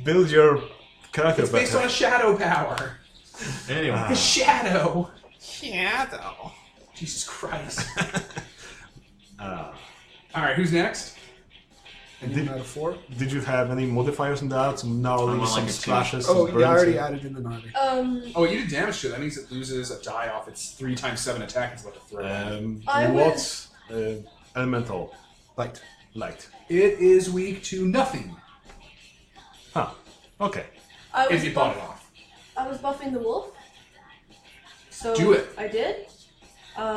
Build your character It's based on better. a shadow power. anyway. A shadow. Shadow. Jesus Christ. Uh, All right, who's next? Anyone out of 4? Did you have any modifiers on that? Some I gnarly, want some like a 2. splashes, Oh, some yeah, I already burns? added in the gnarly. Oh, you did damage to it. That means it loses a die off its 3 times 7 attack. It's about to throw. I What? Elemental. Light. Light. It is weak to nothing. Huh. Okay. I If was, you bought it off. I was buffing the wolf. So Do it. I did.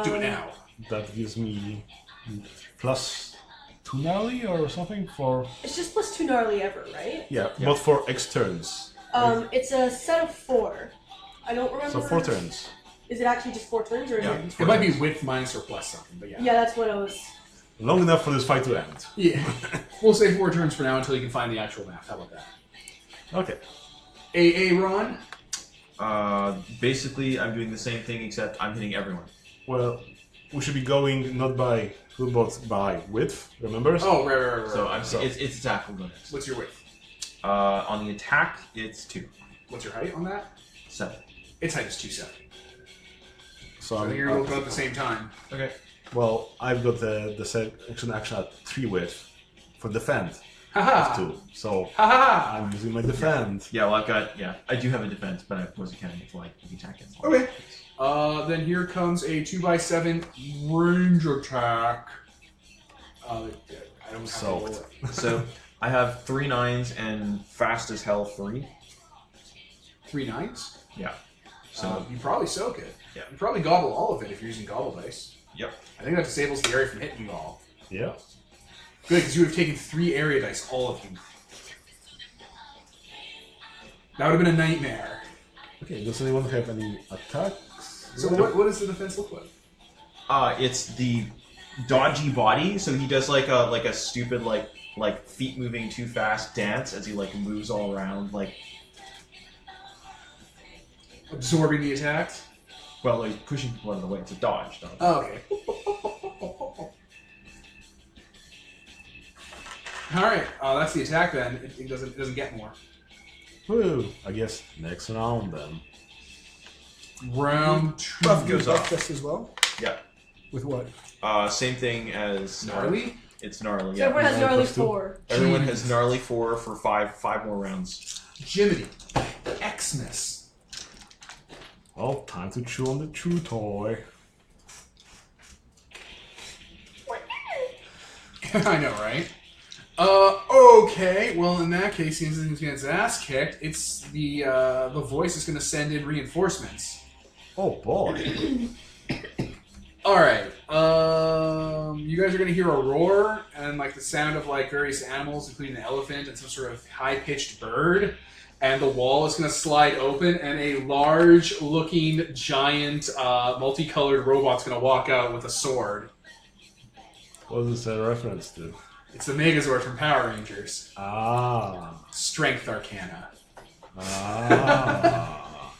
Do it now. That gives me plus 2 gnarly or something for... It's just plus 2 gnarly ever, right? Yeah, but for X turns. It's a set of 4. I don't remember. So 4 turns. Is it actually just 4 turns or is Yeah. it? It might be with minus or plus something, but yeah. Yeah, that's what I was. Long enough for this fight to end. Yeah. We'll say 4 turns for now until you can find the actual map. How about that? Okay. AA Ron? Basically, I'm doing the same thing except I'm hitting everyone. Well, we should be going not by foot, but by width, remember? Oh, right. So I'm So- it's attack will go next. What's your width? On the attack, it's 2. What's your height on that? 7. Its height is 2'7". So I think you're both about the same time. Okay. well, I've got the action at 3 width for defend Haha! 2. So Haha! I'm using my defend. Yeah, well, I do have a defense, but I wasn't counting it for like the attack. Okay. Then here comes a 2x7 range attack. I don't have to roll Soaked. it. So I have 3 9s and fast as hell 3. 3 9s? Yeah. So You probably soak it. Yeah. You probably gobble all of it if you're using gobble dice. yep. I think that disables the area from hitting you all. Yeah. Good, because you would have taken 3 area dice, all of you. That would have been a nightmare. Okay, does anyone have any attacks? So what does the defense look like? It's the dodgy body, so he does like a stupid like feet moving too fast dance as he like moves all around like Absorbing the attacks. well like pushing people out of the way. It's a dodge. Dodge. Oh, okay. All right. That's the attack. Then it doesn't get more. Woo. I guess next round then. Round 2. Buff goes Buff off. this as well. Yeah. With what? Same thing as Gnarly. It's gnarly. So Yeah. everyone has gnarly plus two. 4. Everyone has gnarly 4 for five more rounds. Jiminy. Xmas. Well, time to chew on the chew toy. I know, right? Okay. Well, in that case, since he's getting his ass kicked, it's the voice is going to send in reinforcements. Oh boy. All right. You guys are going to hear a roar and like the sound of like various animals, including an elephant and some sort of high-pitched bird. And the wall is going to slide open, and a large-looking, giant, multicolored robot's going to walk out with a sword. What is this a reference to? It's the Megazord from Power Rangers. Ah. Strength Arcana. Ah.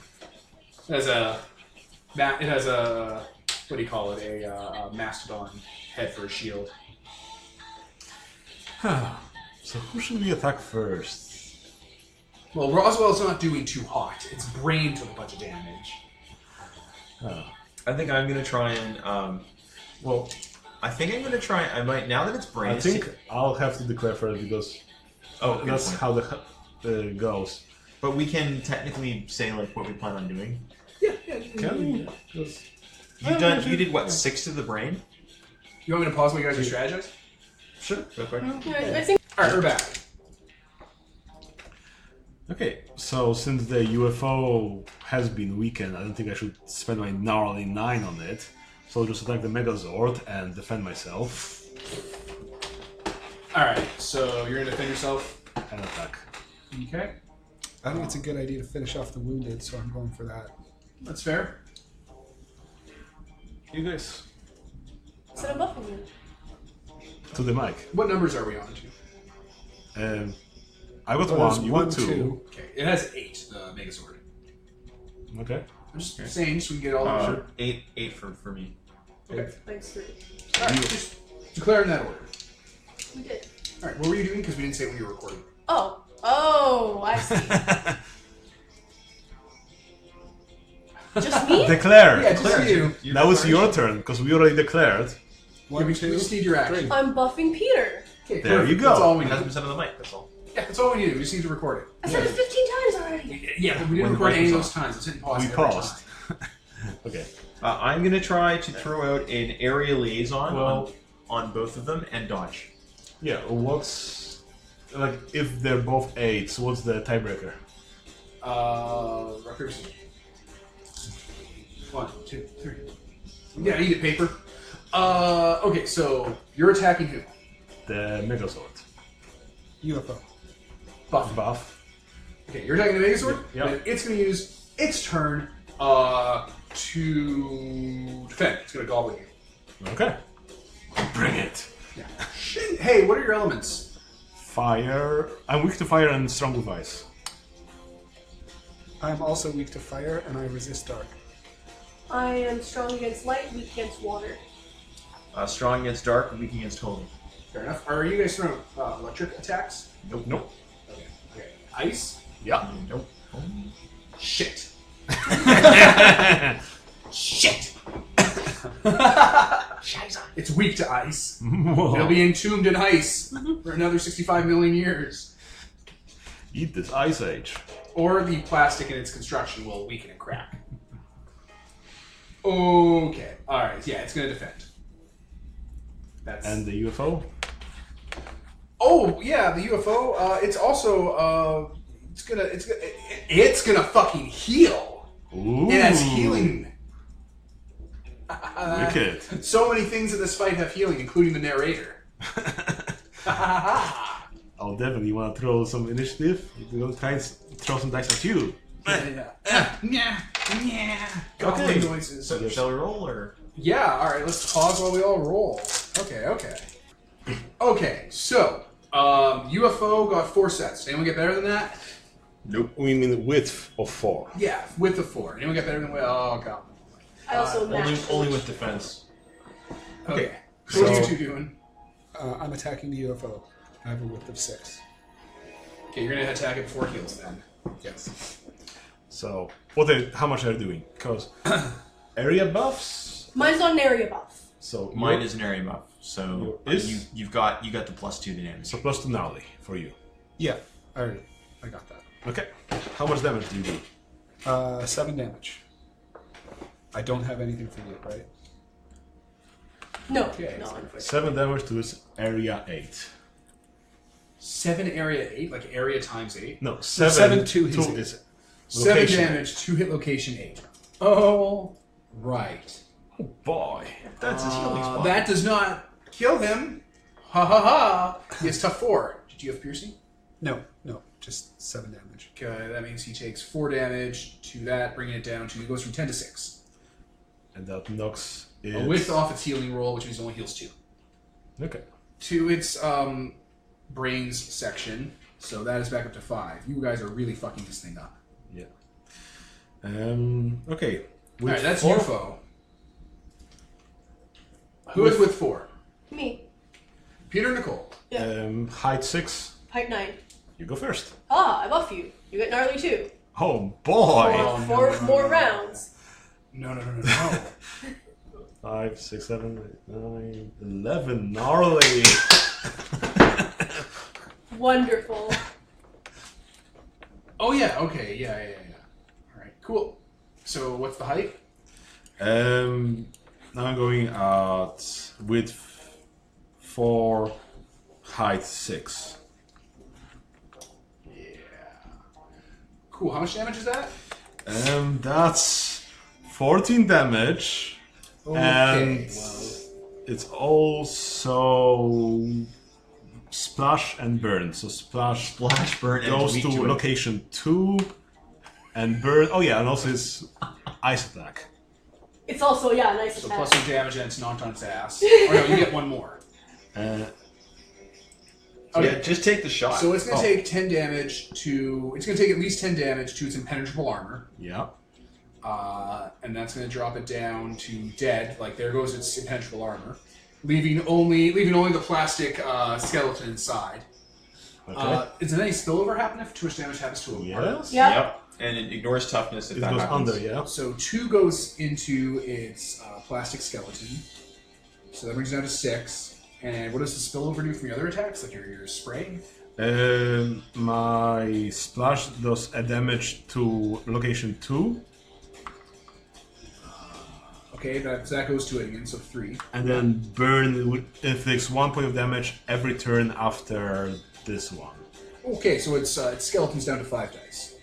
It has a what do you call it? A mastodon head for a shield. So who should we attack first? Well, Roswell's not doing too hot. Its brain took a bunch of damage. Huh. I think I'm gonna try and Well, I think I'm gonna try. I might now that it's brain. I think I'll have to declare first because Oh, that's good point. how the goes. But we can technically say like what we plan on doing. Can we? 'Cause- You did what 6 to the brain? You want me to pause while you guys are strategize? Sure. Real quick. I think All right, we're back. Okay, so since the UFO has been weakened, I don't think I should spend my gnarly 9 on it. So I'll just attack the Megazord and defend myself All right, so you're gonna defend yourself. and attack. Okay, I think it's a good idea to finish off the wounded, so I'm going for that. that's fair. You guys, instead of buffing you. to the mic. What numbers are we on to? I got Well, one, there's you got 2. Okay, it has 8. The Megazord. Okay. I'm just saying, so we can get all of them. 8 for me. Okay. Thanks, 3. All right, just declare in that order. We did. All right, what were you doing? Because we didn't say when you were recording. Oh, I see. Just me? Declare! Yeah, just you. Now it's your turn, because we already declared. Yeah, 1, we 2, just need your action. 3. I'm buffing Peter. Okay, There perfect. you go. That's all we It need. hasn't been said on the mic. That's all. Yeah, that's all we need. We just need to record it. I said it 15 times already. Yeah, but we didn't When the record mic any of was those times. It's hitting pause. We every paused. time. Okay. I'm gonna try to throw out an area liaison Well- on both of them and dodge. Yeah, what's... Like, if they're both 8s, what's the tiebreaker? Rock, paper, scissors. 1, 2, 3. Yeah, eat it, paper. Okay, so you're attacking who? The Megazord. UFO. Buff. Buff. Okay, you're attacking the Megazord. Yep. And it's going to use its turn to defend. It's going to gobble you. Okay. Bring it. Yeah. Shit. Hey, what are your elements? Fire. I'm weak to fire and strong with ice. I'm also weak to fire, and I resist dark. I am strong against light, weak against water. Strong against dark, weak against holy. Fair enough. Are you guys throwing electric attacks? Nope. Nope. Okay. Okay. Ice? Yeah. Nope. Shit. Shit. It's weak to ice. It'll be entombed in ice for another 65 million years. Eat this ice age. Or the plastic in its construction will weaken and crack. Okay. Alright, yeah, it's gonna defend. That's And the UFO? Oh yeah, the UFO, it's also it's gonna fucking heal. Ooh. It has healing. Wicked. So many things in this fight have healing, including the narrator. Oh, Devin, you want to throw some initiative? We're going to try and throw some dice at you. Yeah. Okay. Noises. So shall we roll or? Yeah, alright, let's pause while we all roll. Okay, so UFO got 4 sets. Anyone get better than that? Nope. We mean width of 4. Yeah, with the 4. Anyone get better than oh god. I also matched. Only with defense. Okay. So- So what are you two doing? I'm attacking the UFO. I have a width of 6. Okay, you're gonna attack it before it heals then. Yes. So, how much are you doing? Because area buffs. Mine's not an area buff. So Mine your- is an area buff, so Is- you got the +2 to damage. so plus 2 gnarly for you. Yeah, I got that. Okay. How much damage do you do? 7 damage. I don't have anything for you, right? No, Okay. no. Unfortunately. 7 damage to his area 8. 7 area 8, like area times 8. No, 7, seven to his- is 7 location. damage to hit location 8. Oh, right. Oh boy. That's his healing spot. That does not kill him. Ha ha ha. He has tough 4. Did you have piercing? No, just 7 damage. Okay, that means he takes 4 damage to that, bringing it down to, he goes from 10 to 6. And that knocks it. A width off its healing roll, which means it only heals 2. Okay. To its brains section, so that is back up to 5. You guys are really fucking this thing up. Yeah. Okay. Alright, that's 4? UFO. Who is with 4? Me. Peter and Nicole. Height 6. Height 9. You go first. Ah, I buff you. You get gnarly too. Oh boy. Oh, Four no, no, more no. rounds. No. 5, 6, 7, 8, 9, 11. Gnarly. Wonderful. Oh yeah, okay, yeah. Alright, cool. So what's the height? Now I'm going at width 4, height 6. Yeah. Cool, how much damage is that? That's 14 damage. Okay, And well, it's also splash and burn. So splash Splash, burn, and goes weak to to it. location 2, and burn. Oh yeah, and also his ice attack. It's also, yeah, a nice so attack. plus 2 damage and it's knocked on its ass. Or no, you get 1 more. Yeah, just take the shot. So it's gonna take 10 damage to. It's gonna take at least 10 damage to its impenetrable armor. Yeah. And that's going to drop it down to dead. Like there goes its impenetrable armor, leaving only the plastic skeleton inside. Okay. Is there any spillover happen if too much damage happens to a part? Yes. Yeah. Yep. And it ignores toughness if It that goes happens. under. Yeah. So 2 goes into its plastic skeleton. So that brings it down to 6. And what does the spillover do from your other attacks, like your spraying? My splash does a damage to location 2, Okay, that goes to it again. So 3. and then burn inflicts 1 point of damage every turn after this one. Okay, so its skeleton's down to 5 dice.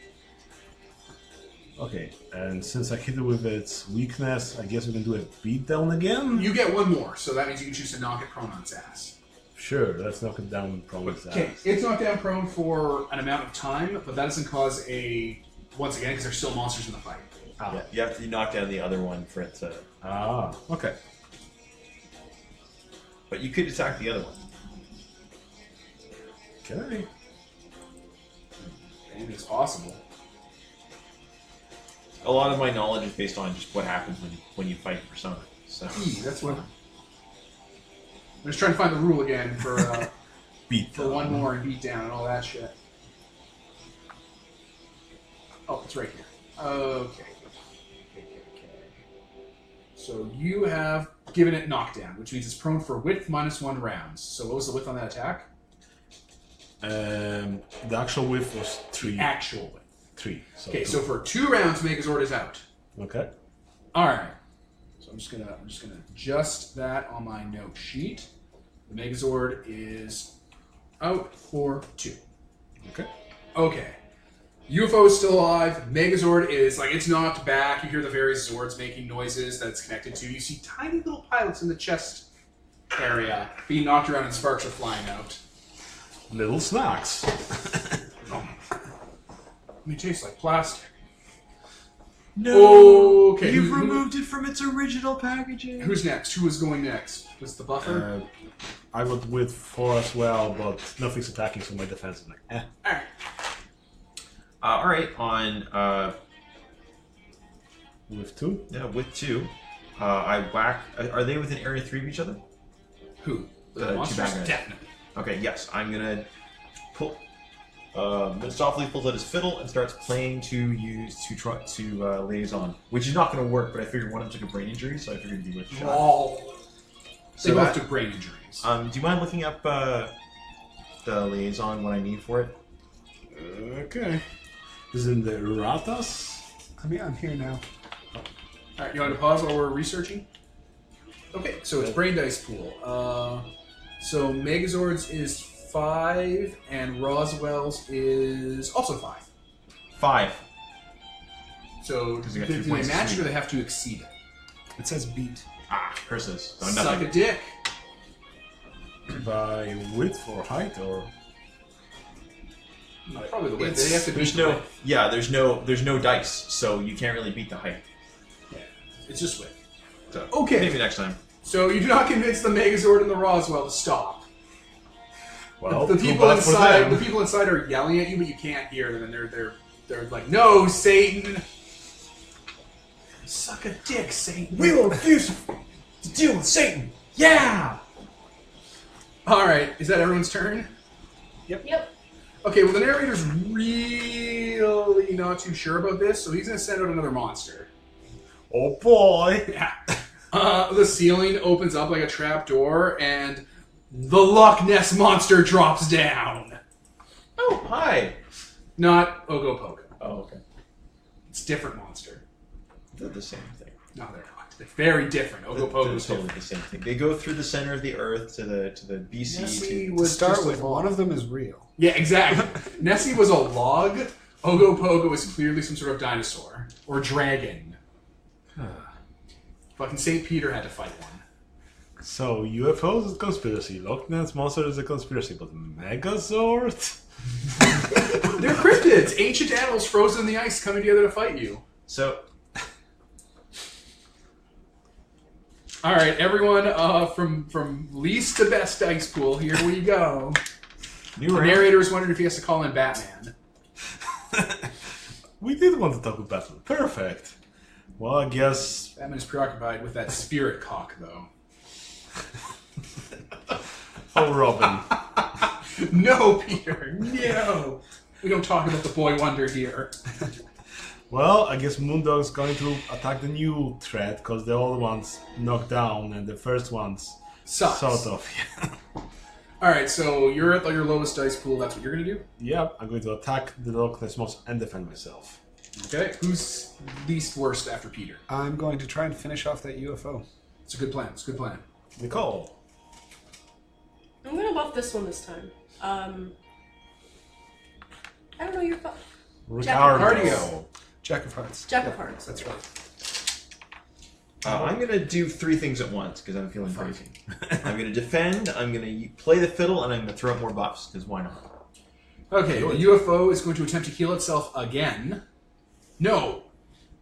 Okay, and since I hit it with its weakness, I guess we can do a beatdown again? You get 1 more, so that means you can choose to knock it prone on its ass. Sure, let's knock it down from its Okay, ass. it's knocked down prone for an amount of time, but that doesn't cause a. Once again, because there's still monsters in the fight. Yeah, you have to knock down the other one for it to. Okay. But you could attack the other one. Okay. Anything's possible. A lot of my knowledge is based on just what happens when you fight Persona. So That's what. I'm just trying to find the rule again for Beat for 1 more and beat down and all that shit. Oh, it's right here. Okay. So you have given it knockdown, which means it's prone for width minus 1 rounds. So what was the width on that attack? The actual width was 3. Actual width. 3. Okay, so for 2 rounds, Megazord is out. Okay. All right. So I'm just gonna adjust that on my note sheet. The Megazord is out for 2. Okay. Okay. UFO is still alive. Megazord is it's knocked back. You hear the various Zords making noises that it's connected to. You see tiny little pilots in the chest area being knocked around and sparks are flying out. Little snacks. They taste like plastic. No. Okay, You've who- removed it from its original packaging. Who's next? Who was going next? Was the buffer? I got with 4 as well, but nothing's attacking, so my defense is like, eh. Alright. All right. On With 2? yeah, with 2, I whack. Are they within area 3 of each other? Who? The two monsters? bad guys. Definitely. Okay. Yes, I'm gonna pull. Mistopheles pulls out his fiddle and starts playing to liaison, which is not going to work. But I figured one of them took a brain injury, so I figured it'd be worth a shot. Lol. So They both that- took brain injuries. Do you mind looking up the liaison, what I need for it? Okay. Is in the Ratas? I'm here now. Alright, you want to pause while we're researching? Okay, so it's Brain Dice Pool. So Megazord's is 5, and Roswell's is also 5. 5. So Because they got do 2 they points match each. it or they have to exceed it? It says beat. Ah, curses. So Suck nothing. a dick. By width or height or... Probably the width. It's- They have to There's beat the no, width. yeah. There's no dice, so you can't really beat the height. It's just width. So Okay. maybe next time. So you do not convince the Megazord and the Roswell to stop. Well, the too people bad for inside, them. the people inside are yelling at you, but you can't hear them, and they're like, "No, Satan! Suck a dick, Satan!" We will refuse to deal with Satan. Yeah. All right, is that everyone's turn? Yep. Okay, well the narrator's really not too sure about this, so he's gonna send out another monster. Oh boy! Yeah. The ceiling opens up like a trap door, and the Loch Ness monster drops down. Oh, hi. Not Ogopogo. Oh, okay. It's a different monster. They're the same thing. No, they're not. They're very different. They're Ogopogo's totally different. the same thing. They go through the center of the Earth to the BC. Nessie to, To was start just with, a log. one of them is real. Yeah, exactly. Nessie was a log. Ogopogo is clearly some sort of dinosaur or dragon. Fucking St. Peter had to fight one. So, UFOs is a conspiracy, Loch Ness Monster is a conspiracy, but Megazord? They're cryptids, ancient animals frozen in the ice coming together to fight you. so All right, everyone, from least to best dice pool. Here we go. new The round. narrator is wondering if he has to call in Batman. We did want to talk with Batman. Perfect. Well, I guess... Batman is preoccupied with that spirit cock, though. Oh, Robin. No, Peter, no. We don't talk about the boy wonder here. Well, I guess Moondog's going to attack the new threat, because the old ones knocked down, and the first ones Sucks. sort of. All right, so you're at your lowest dice pool. That's what you're gonna do. Yep, I'm going to attack the Loch Ness Monster and defend myself. Okay. Who's least worst after Peter? I'm going to try and finish off that UFO. It's a good plan. It's a good plan. Nicole. I'm gonna buff this one this time. I don't know your Ricardo. Cardio. Jack of Hearts. Jack of Hearts. That's right. I'm gonna do 3 things at once because I'm feeling crazy. I'm gonna defend. I'm gonna play the fiddle, and I'm gonna throw up more buffs because why not? Okay. The UFO is going to attempt to heal itself again. No.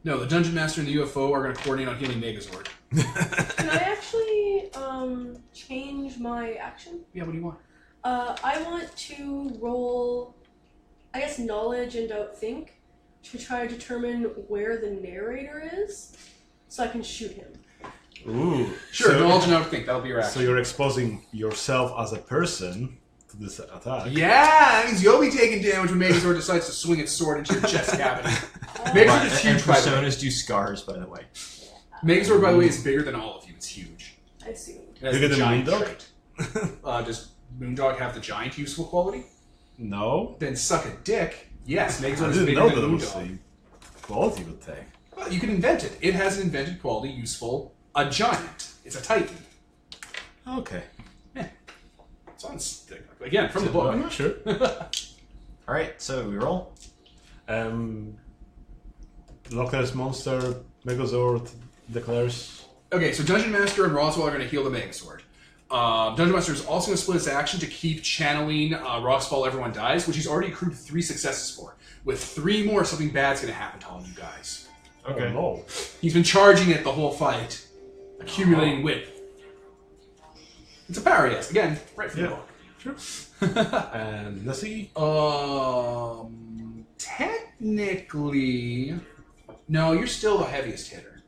The Dungeon Master and the UFO are going to coordinate on healing Megazord. Can I actually change my action? Yeah. What do you want? I want to roll, I guess, knowledge and outthink to try to determine where the narrator is, so I can shoot him. Ooh. Sure. So, Knowledge and outthink. That'll be your action. so you're exposing yourself as a person to this attack. Yeah, that means you'll be taking damage when Megazord decides to swing its sword into your chest cavity. Megazord is And huge, by the way. personas do scars, by the way. Megazord, by the way, is bigger than all of you. It's huge. I assumed. It has Bigger the than giant Moondog? trait. Does Moondog have the giant useful quality? No? Then suck a dick. Yes, I Megazord is didn't bigger know than that it was Moondog. a quality would take. Well, you can invent it. It has an invented quality useful. A giant. It's a titan. Okay. It's on again from the book. I'm not sure. All right, so we roll. Loch Ness Monster, Megazord declares. Okay, so Dungeon Master and Roswell are going to heal the Megazord. Dungeon Master is also going to split his action to keep channeling Roxfall Everyone Dies, which he's already accrued 3 successes for. With 3 more, something bad's going to happen to all you guys. Okay. Oh, He's been charging it the whole fight, accumulating width. It's a power, yes. Again, right from the Yeah. book. Sure. And Nessie? Technically, no. You're still the heaviest hitter.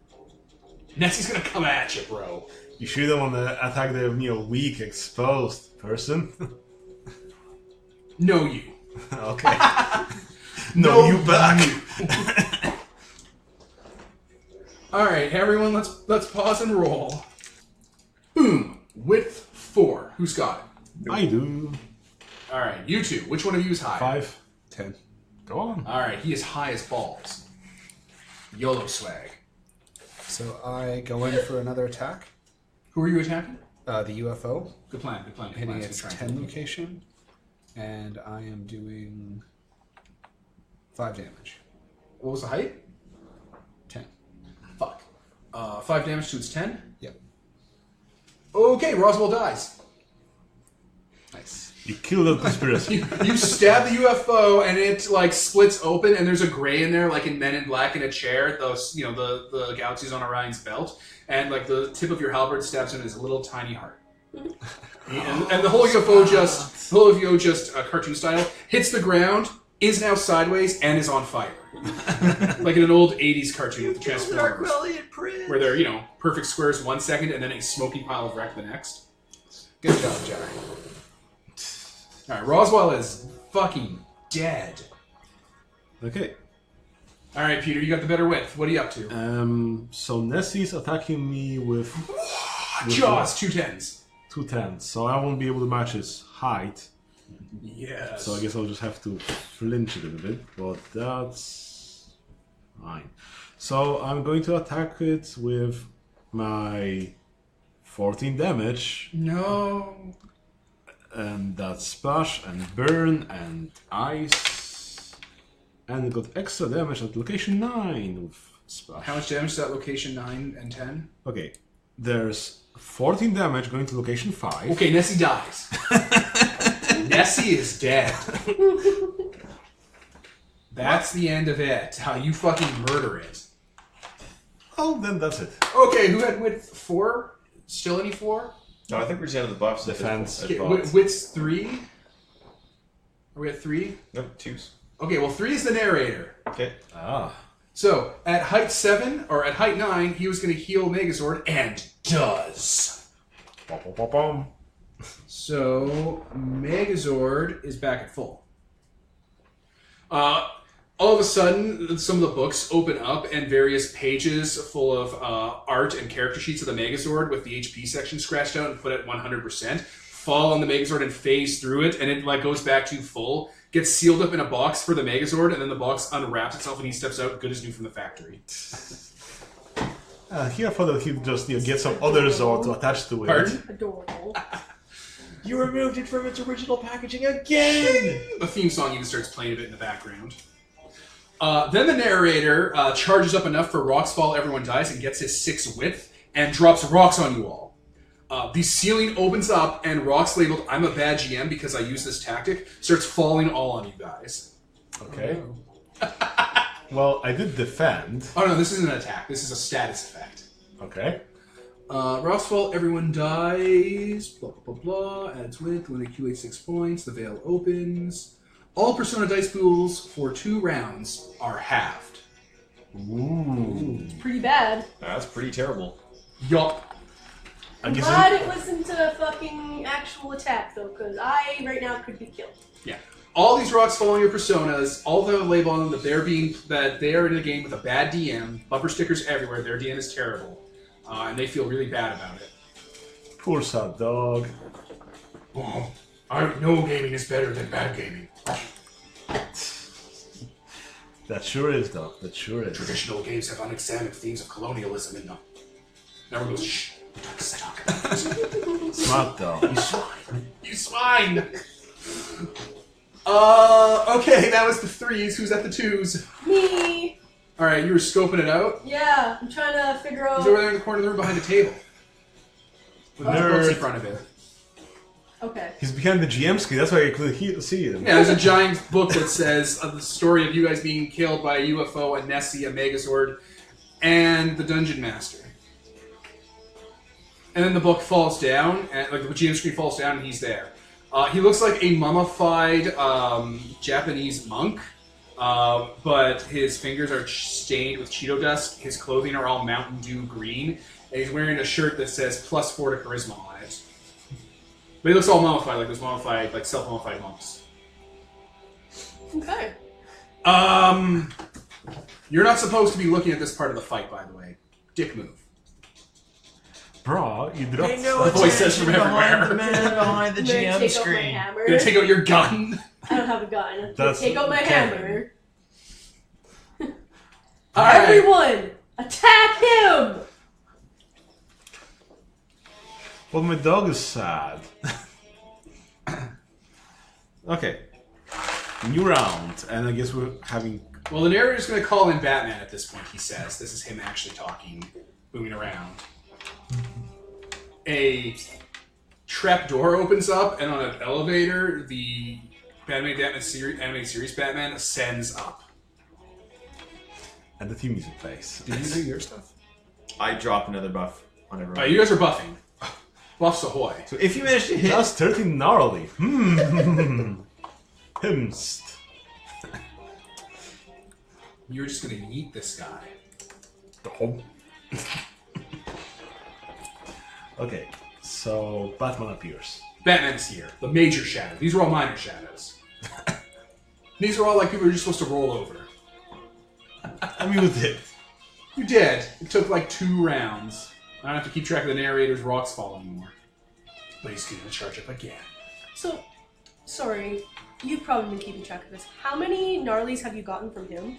Nessie's gonna come at you, bro. You sure don't want to attack the weak, exposed person? No, you. Okay. No, you back. All right, everyone. Let's pause and roll. Boom. Width 4. Who's got it? I do. All right, you two. Which one of you is high? 5. 10. Go on. All right, he is high as balls. YOLO swag. So I go in for another attack. Who are you attacking? The UFO, Good plan. Good plan. Good hitting plan. its Good try. 10 location. And I am doing 5 damage. What was the height? 10. Fuck. 5 damage to its 10. Yep. Okay, Roswell dies. Nice. You killed the conspiracy. You stab the UFO and it like splits open and there's a gray in there like in Men in Black in a chair. Those the galaxies on Orion's belt and like the tip of your halberd stabs in his little tiny heart. and the whole UFO just cartoon style hits the ground, is now sideways and is on fire, like in an old '80s cartoon with the Transformers, where they're perfect squares 1 second and then a smoky pile of wreck the next. Good job, Jerry. All right, Roswell is fucking dead. Okay. All right, Peter, you got the better width. What are you up to? So Nessie's attacking me with Jaws, 2 10s. 2 10s, so I won't be able to match his height. Yes. So I guess I'll just have to flinch a little bit, but that's fine. So I'm going to attack it with my 14 damage, No. and that's splash and burn and ice, and it got extra damage at location 9 with splash. How much damage is that location 9 and 10? Okay, there's 14 damage going to location 5. Okay, Nessie dies. Nessie is dead. That's the end of it. How you fucking murder it. Oh, then that's it. Okay, who had width 4? Still any 4? no, I think we're just out of the buffs. Defense. At Okay, bots. width's 3? Are we at 3? Nope, 2s. Okay, well 3 is the narrator. Okay. Ah. So, at height 7, or at height 9, he was going to heal Megazord, and does. Bom, bom, bom, bom. So, Megazord is back at full. All of a sudden, some of the books open up, and various pages full of art and character sheets of the Megazord with the HP section scratched out and put at 100% fall on the Megazord and phase through it, and it like goes back to full. Gets sealed up in a box for the Megazord, and then the box unwraps itself, and he steps out, good as new from the factory. Here I thought that he'd just get some other Zord to attach to it. Pardon? Adorable. You removed it from its original packaging again! The theme song even starts playing a bit in the background. Then the narrator charges up enough for rocks fall, everyone dies, and gets his 6 width, and drops rocks on you all. The ceiling opens up, and rocks labeled "I'm a bad GM because I use this tactic" starts falling all on you guys. Okay. Well, I did defend. Oh no, this isn't an attack. This is a status effect. Okay. Rocks fall, everyone dies. Blah blah blah blah. Adds width when they accumulate 6 points. The veil opens. All Persona dice pools for 2 rounds are halved. Ooh. Pretty bad. That's pretty terrible. Yup. I I'm guess glad it wasn't a fucking actual attack though, because I right now could be killed. Yeah. All these rocks fall on your personas, all the label on them that they are in a game with a bad DM, bumper stickers everywhere, their DM is terrible. And they feel really bad about it. Poor sad dog. Oh, I know gaming is better than bad gaming. That sure is, dog. That sure is. Traditional games have unexamined themes of colonialism in them. Never goes, shh. Talk. Smart dog. You swine. You swine! Okay, that was the 3s. Who's at the 2s? Me. Alright, you were scoping it out. Yeah, I'm trying to figure out. He's over there in the corner of the room behind a table. With the books in front of it. Okay. He's behind the GM screen, that's why you couldn't see him. Yeah, there's a giant book that says the story of you guys being killed by a UFO, a Nessie, a Megazord, and the Dungeon Master. And then the book falls down, and like the GM screen falls down, and he's there. He looks like a mummified Japanese monk, but his fingers are stained with Cheeto dust. His clothing are all Mountain Dew green, and he's wearing a shirt that says +4 to charisma on it. But he looks all mummified, like those mummified, like self-mummified monks. Okay. You're not supposed to be looking at this part of the fight, by the way. Dick move. Bro, you dropped Pay no The voice says from attention behind everywhere. the man behind the I'm gonna GM take out my screen. hammer. Gonna take out your gun. I don't have a gun. I'm gonna That's take out my Kevin. hammer. Alright. Everyone, attack him! Well, my dog is sad. Okay. New round, and I guess we're having. Well, the narrator's going to call in Batman at this point, he says. This is him actually talking, moving around. A trap door opens up, and on an elevator, the animated series Batman ascends up. And the theme music plays. Did you do your stuff? I drop another buff on everyone. You guys are buffing. Buffs ahoy. So if you manage to hit, That's 13 gnarly. Himst. You're just going to yeet this guy. Okay, so Batman appears. Batman's here. The major shadow. These are all minor shadows. These are all like people you're just supposed to roll over. I mean, we did. You did. It took like 2 rounds. I don't have to keep track of the narrator's rocks fall anymore. But he's going to charge up again. So, sorry, you've probably been keeping track of this. How many gnarlies have you gotten from him?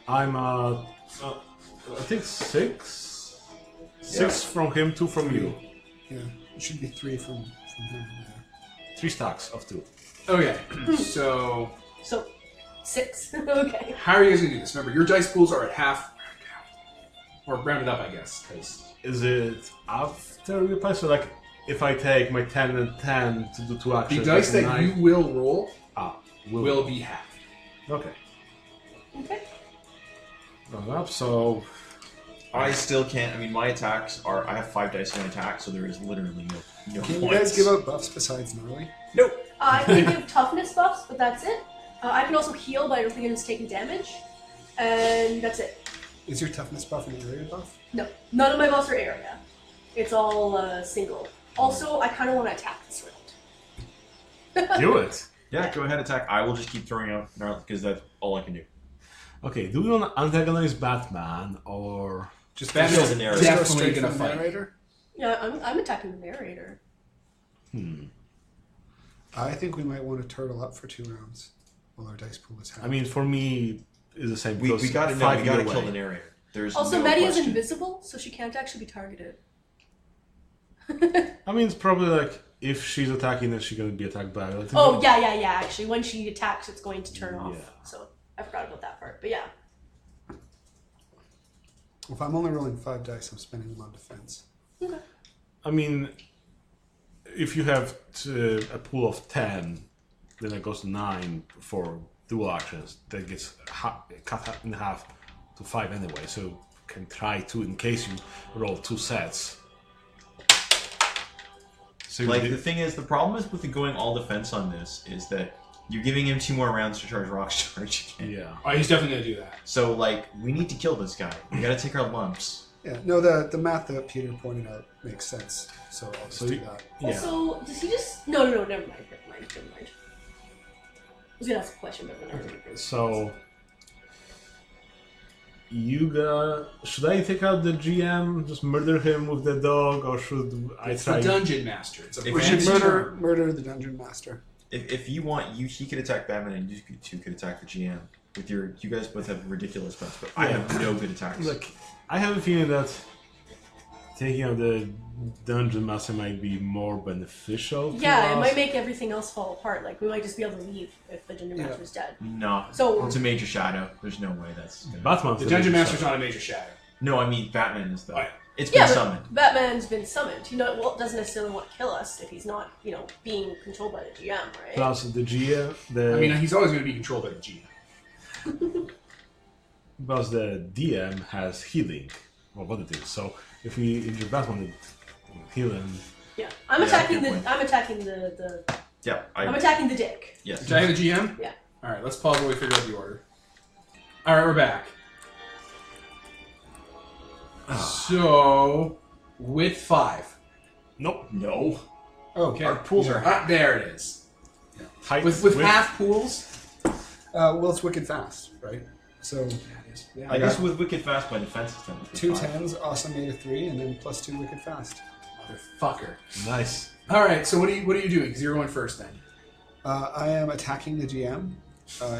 I'm, I think 6? 6 from him, 2 from you. Yeah, it should be 3 from him. Yeah. 3 stacks of 2. Okay, so So, 6. Okay. how are you guys going to do this? Remember, your dice pools are at half. Or rounded up, I guess. Because Is it after you play? So, like, if I take my 10 and 10 to do 2 the actions, dice that's that 9. you will roll Will. be half. Okay. Okay. Round up, so. I still can't. I mean, my attacks are. I have 5 dice in an attack, so there is literally no Can points. you guys give out buffs besides gnarly? Nope. I can give toughness buffs, but that's it. I can also heal, but I don't think anyone's taking damage. And that's it. Is your toughness buff an area buff? No, none of my buffs are area. It's all single. Also, I kind of want to attack this round. Do it. Yeah, go ahead, attack. I will just keep throwing out gnarly because that's all I can do. Okay, do we want to antagonize Batman or. Just Batman's Just go definitely straight going to from the fight. narrator? Yeah, I'm attacking the narrator. I think we might want to turtle up for 2 rounds while our dice pool is half. I mean, for me, it's the same. We because gotta know. 5 We gotta either kill way. the narrator. There's Also, no Maddie is question. invisible, so she can't actually be targeted. I mean, it's probably like if she's attacking, then she's gonna be attacked by. Like, Oh, yeah. Actually, when she attacks, it's going to turn off. Yeah. So I forgot about that part. But yeah. If I'm only rolling 5 dice, I'm spending them on defense. Okay. I mean, if you have a pool of 10, then it goes to 9 for dual actions. That gets cut in half to 5 anyway. So you can try to, in case you roll 2 sets. So you Like did- the thing is, the problem is with the going all defense on this is that you're giving him 2 more rounds to charge rock charge again. yeah. Oh, he's definitely going to do that. So like, we need to kill this guy. We gotta take our lumps. Yeah, no, the math that Peter pointed out makes sense. So I'll just So do you- that. Yeah. Also, does he just? No. Never mind. I was gonna ask a question, but then I remembered. So you should I take out the GM, just murder him with the dog, or should I It's try? the Dungeon Master. It's a If We brand should new murder term. murder the dungeon master. If you want, he could attack Batman, and you two could attack the GM. With you guys both have ridiculous buffs, but I Yeah. have no good attacks. Look, I have a feeling that taking out the dungeon master might be more beneficial. to Yeah, it us. might make everything else fall apart. Like we might just be able to leave if the Dungeon Yeah. Master's dead. No, So- it's a major shadow. There's no way that's. Gonna... Batman's The Dungeon major Master's shadow. not a major shadow. No, I mean Batman is though. Oh, yeah. It's been Yeah, but summoned. Batman's been summoned. Well, doesn't necessarily want to kill us if he's not, being controlled by the GM, right? Plus the GM. I mean, he's always going to be controlled by the GM. because the DM has healing, or what it is. So if your best one heal him, Yeah, I'm Yeah, attacking good the. point. I'm attacking the. Yeah, I'm attacking the dick. yes. Attacking the GM? Yeah. Alright, let's pause while we figure out the order. Alright, we're back. So, with 5. nope. No. Oh, Okay. Our pools are half. There it is. Height With half pools? Well, it's wicked fast, right? So Yeah, I guess with Wicked Fast, my defense is 10. 2 10s also made a 3, and then plus 2 wicked fast. Motherfucker. Nice. Alright, so what are you doing? Because you're going first then. I am attacking the GM.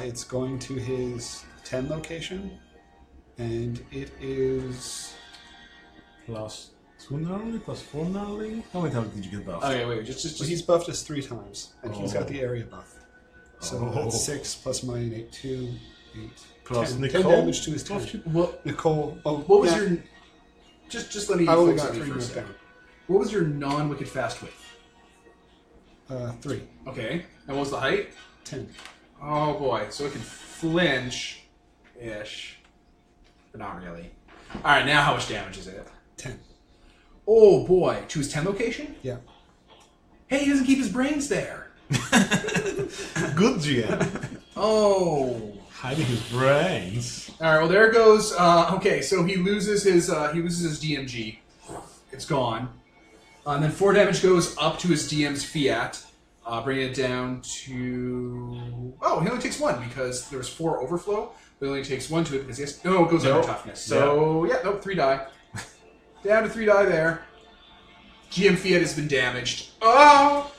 It's going to his 10 location, and it is Plus 2 gnarly, plus 4 gnarly. How many times did you get buffed? Okay, wait, just well, he's buffed us 3 times, and he's got the area buff. So Oh. that's 6 plus mine 8, 2, 8, Plus 10. Nicole 10 damage to his buffed 10. you? what Nicole. Oh, what was yeah, your just let me I only focus got on you 3 for a moved second. down. What was your non-wicked fast width? 3, Okay. And what was the height? 10. Oh boy, so it can flinch ish. But not really. Alright, now how much damage is it? 10. Oh boy, to his 10 location? Yeah. Hey, he doesn't keep his brains there. Good GM. Oh. Hiding his brains. Alright, well there goes okay, so he loses his DMG. It's gone. And then 4 damage goes up to his DM's Fiat, bringing it down to... Oh, he only takes 1 because there was 4 overflow, but he only takes 1 to it because he has... No, it goes under toughness. So, yeah, nope, 3 die. Down to 3 die there. GM Fiat has been damaged. Oh!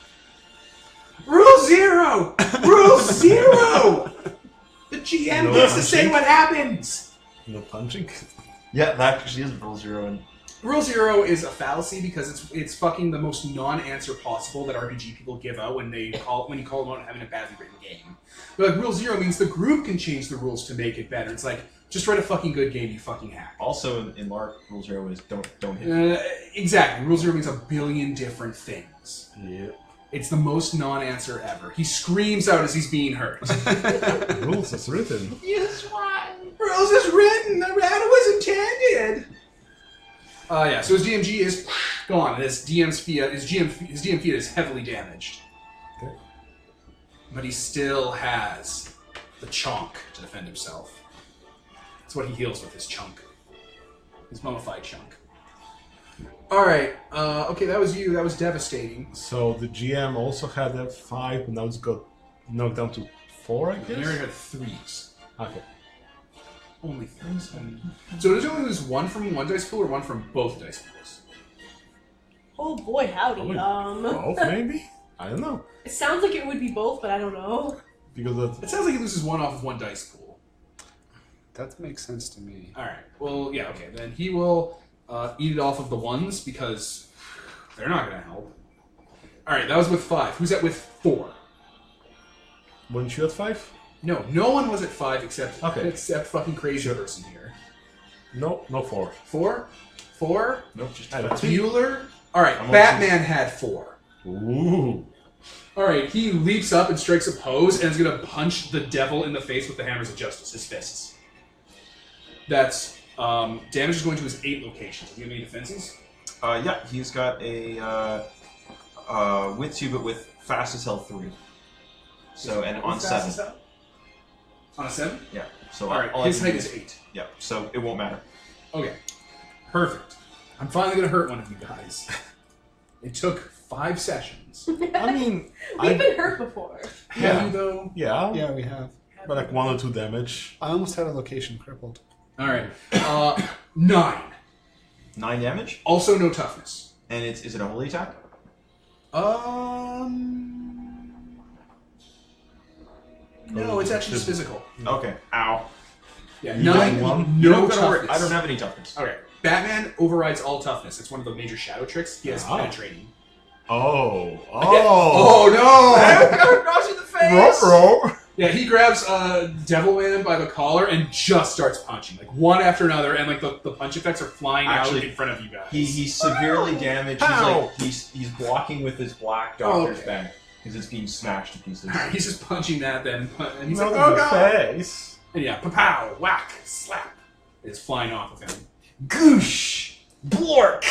Rule 0! Rule 0! The GM No gets to say punching? what happens! No punching. Yeah, that actually is Rule 0. And Rule 0 is a fallacy because it's fucking the most non-answer possible that RPG people give out when you call them out and having a badly written game. But like, Rule 0 means the group can change the rules to make it better. It's like, just write a fucking good game, you fucking hack. also in LARP, Rule 0 is don't hit. Exactly. Rule 0 means a billion different things. Yeah. It's the most non-answer ever. He screams out as he's being hurt. Rules as written. Rules is written. The rat was intended. Yeah. So his DMG is gone. And his DM's Fiat, his DM Fiat is heavily damaged. Okay. But he still has the chunk to defend himself. That's what he heals with. His chunk. His mummified chunk. All right. Okay, that was you. That was devastating. So the GM also had a 5, but now it's got knocked down to 4, I He already guess. had 3s. Okay. Only 3s. So does he only lose 1 from one dice pool or 1 from both dice pools? Oh boy, howdy. Probably both, maybe. I don't know It sounds like it would be both, but I don't know. because that. It sounds like he loses 1 off of one dice pool. That makes sense to me. All right. Well, yeah. Okay. Then he will eat it off of the 1s because they're not going to help. All right. That was with 5. Who's at with 4? Weren't you at 5? No, no one was at 5 except Okay. except fucking crazy person here. No, no 4. 4, 4. Nope, just I defense. don't- Bueller. All right. I'm Batman had 4. Ooh. All right. He leaps up and strikes a pose and is going to punch the devil in the face with the hammers of justice. His fists. That's damage is going to his 8 locations. Do you have any defenses? Yeah, he's got a with 2, but with fast as hell 3. So and on How fast 7. is that? On a 7? Yeah. So All right. all I His can height do is 8. Yeah. So it won't matter. Okay. Perfect. I'm finally going to hurt one of you guys. It took 5 sessions. I mean, We've been hurt before. Have Yeah. you, though? yeah, Yeah, we have. but like 1 or 2 damage. I almost had a location crippled. All right. 9. 9 damage, Also no toughness. and is it a holy attack? No, it's actually just physical. Okay. Ow. Yeah, You 9, got 1? no You don't gotta worry, toughness. I don't have any toughness. Okay. Batman overrides all toughness. It's one of the major shadow tricks. He has Ah. penetrating. Oh. Oh, no! Gosh in the face! Ruh-roh. Yeah, he grabs Devilman by the collar and just starts punching, like one after another, and like the punch effects are flying Actually, out in front of you guys. He's severely damaged. Ow. He's walking with his black doctor's Okay. bag because it's being smashed to pieces. Alright, he's just punching that then, and he's Not like, in "Oh the god!" face. And yeah, pow, whack, slap. It's flying off of him. Goosh! Blork!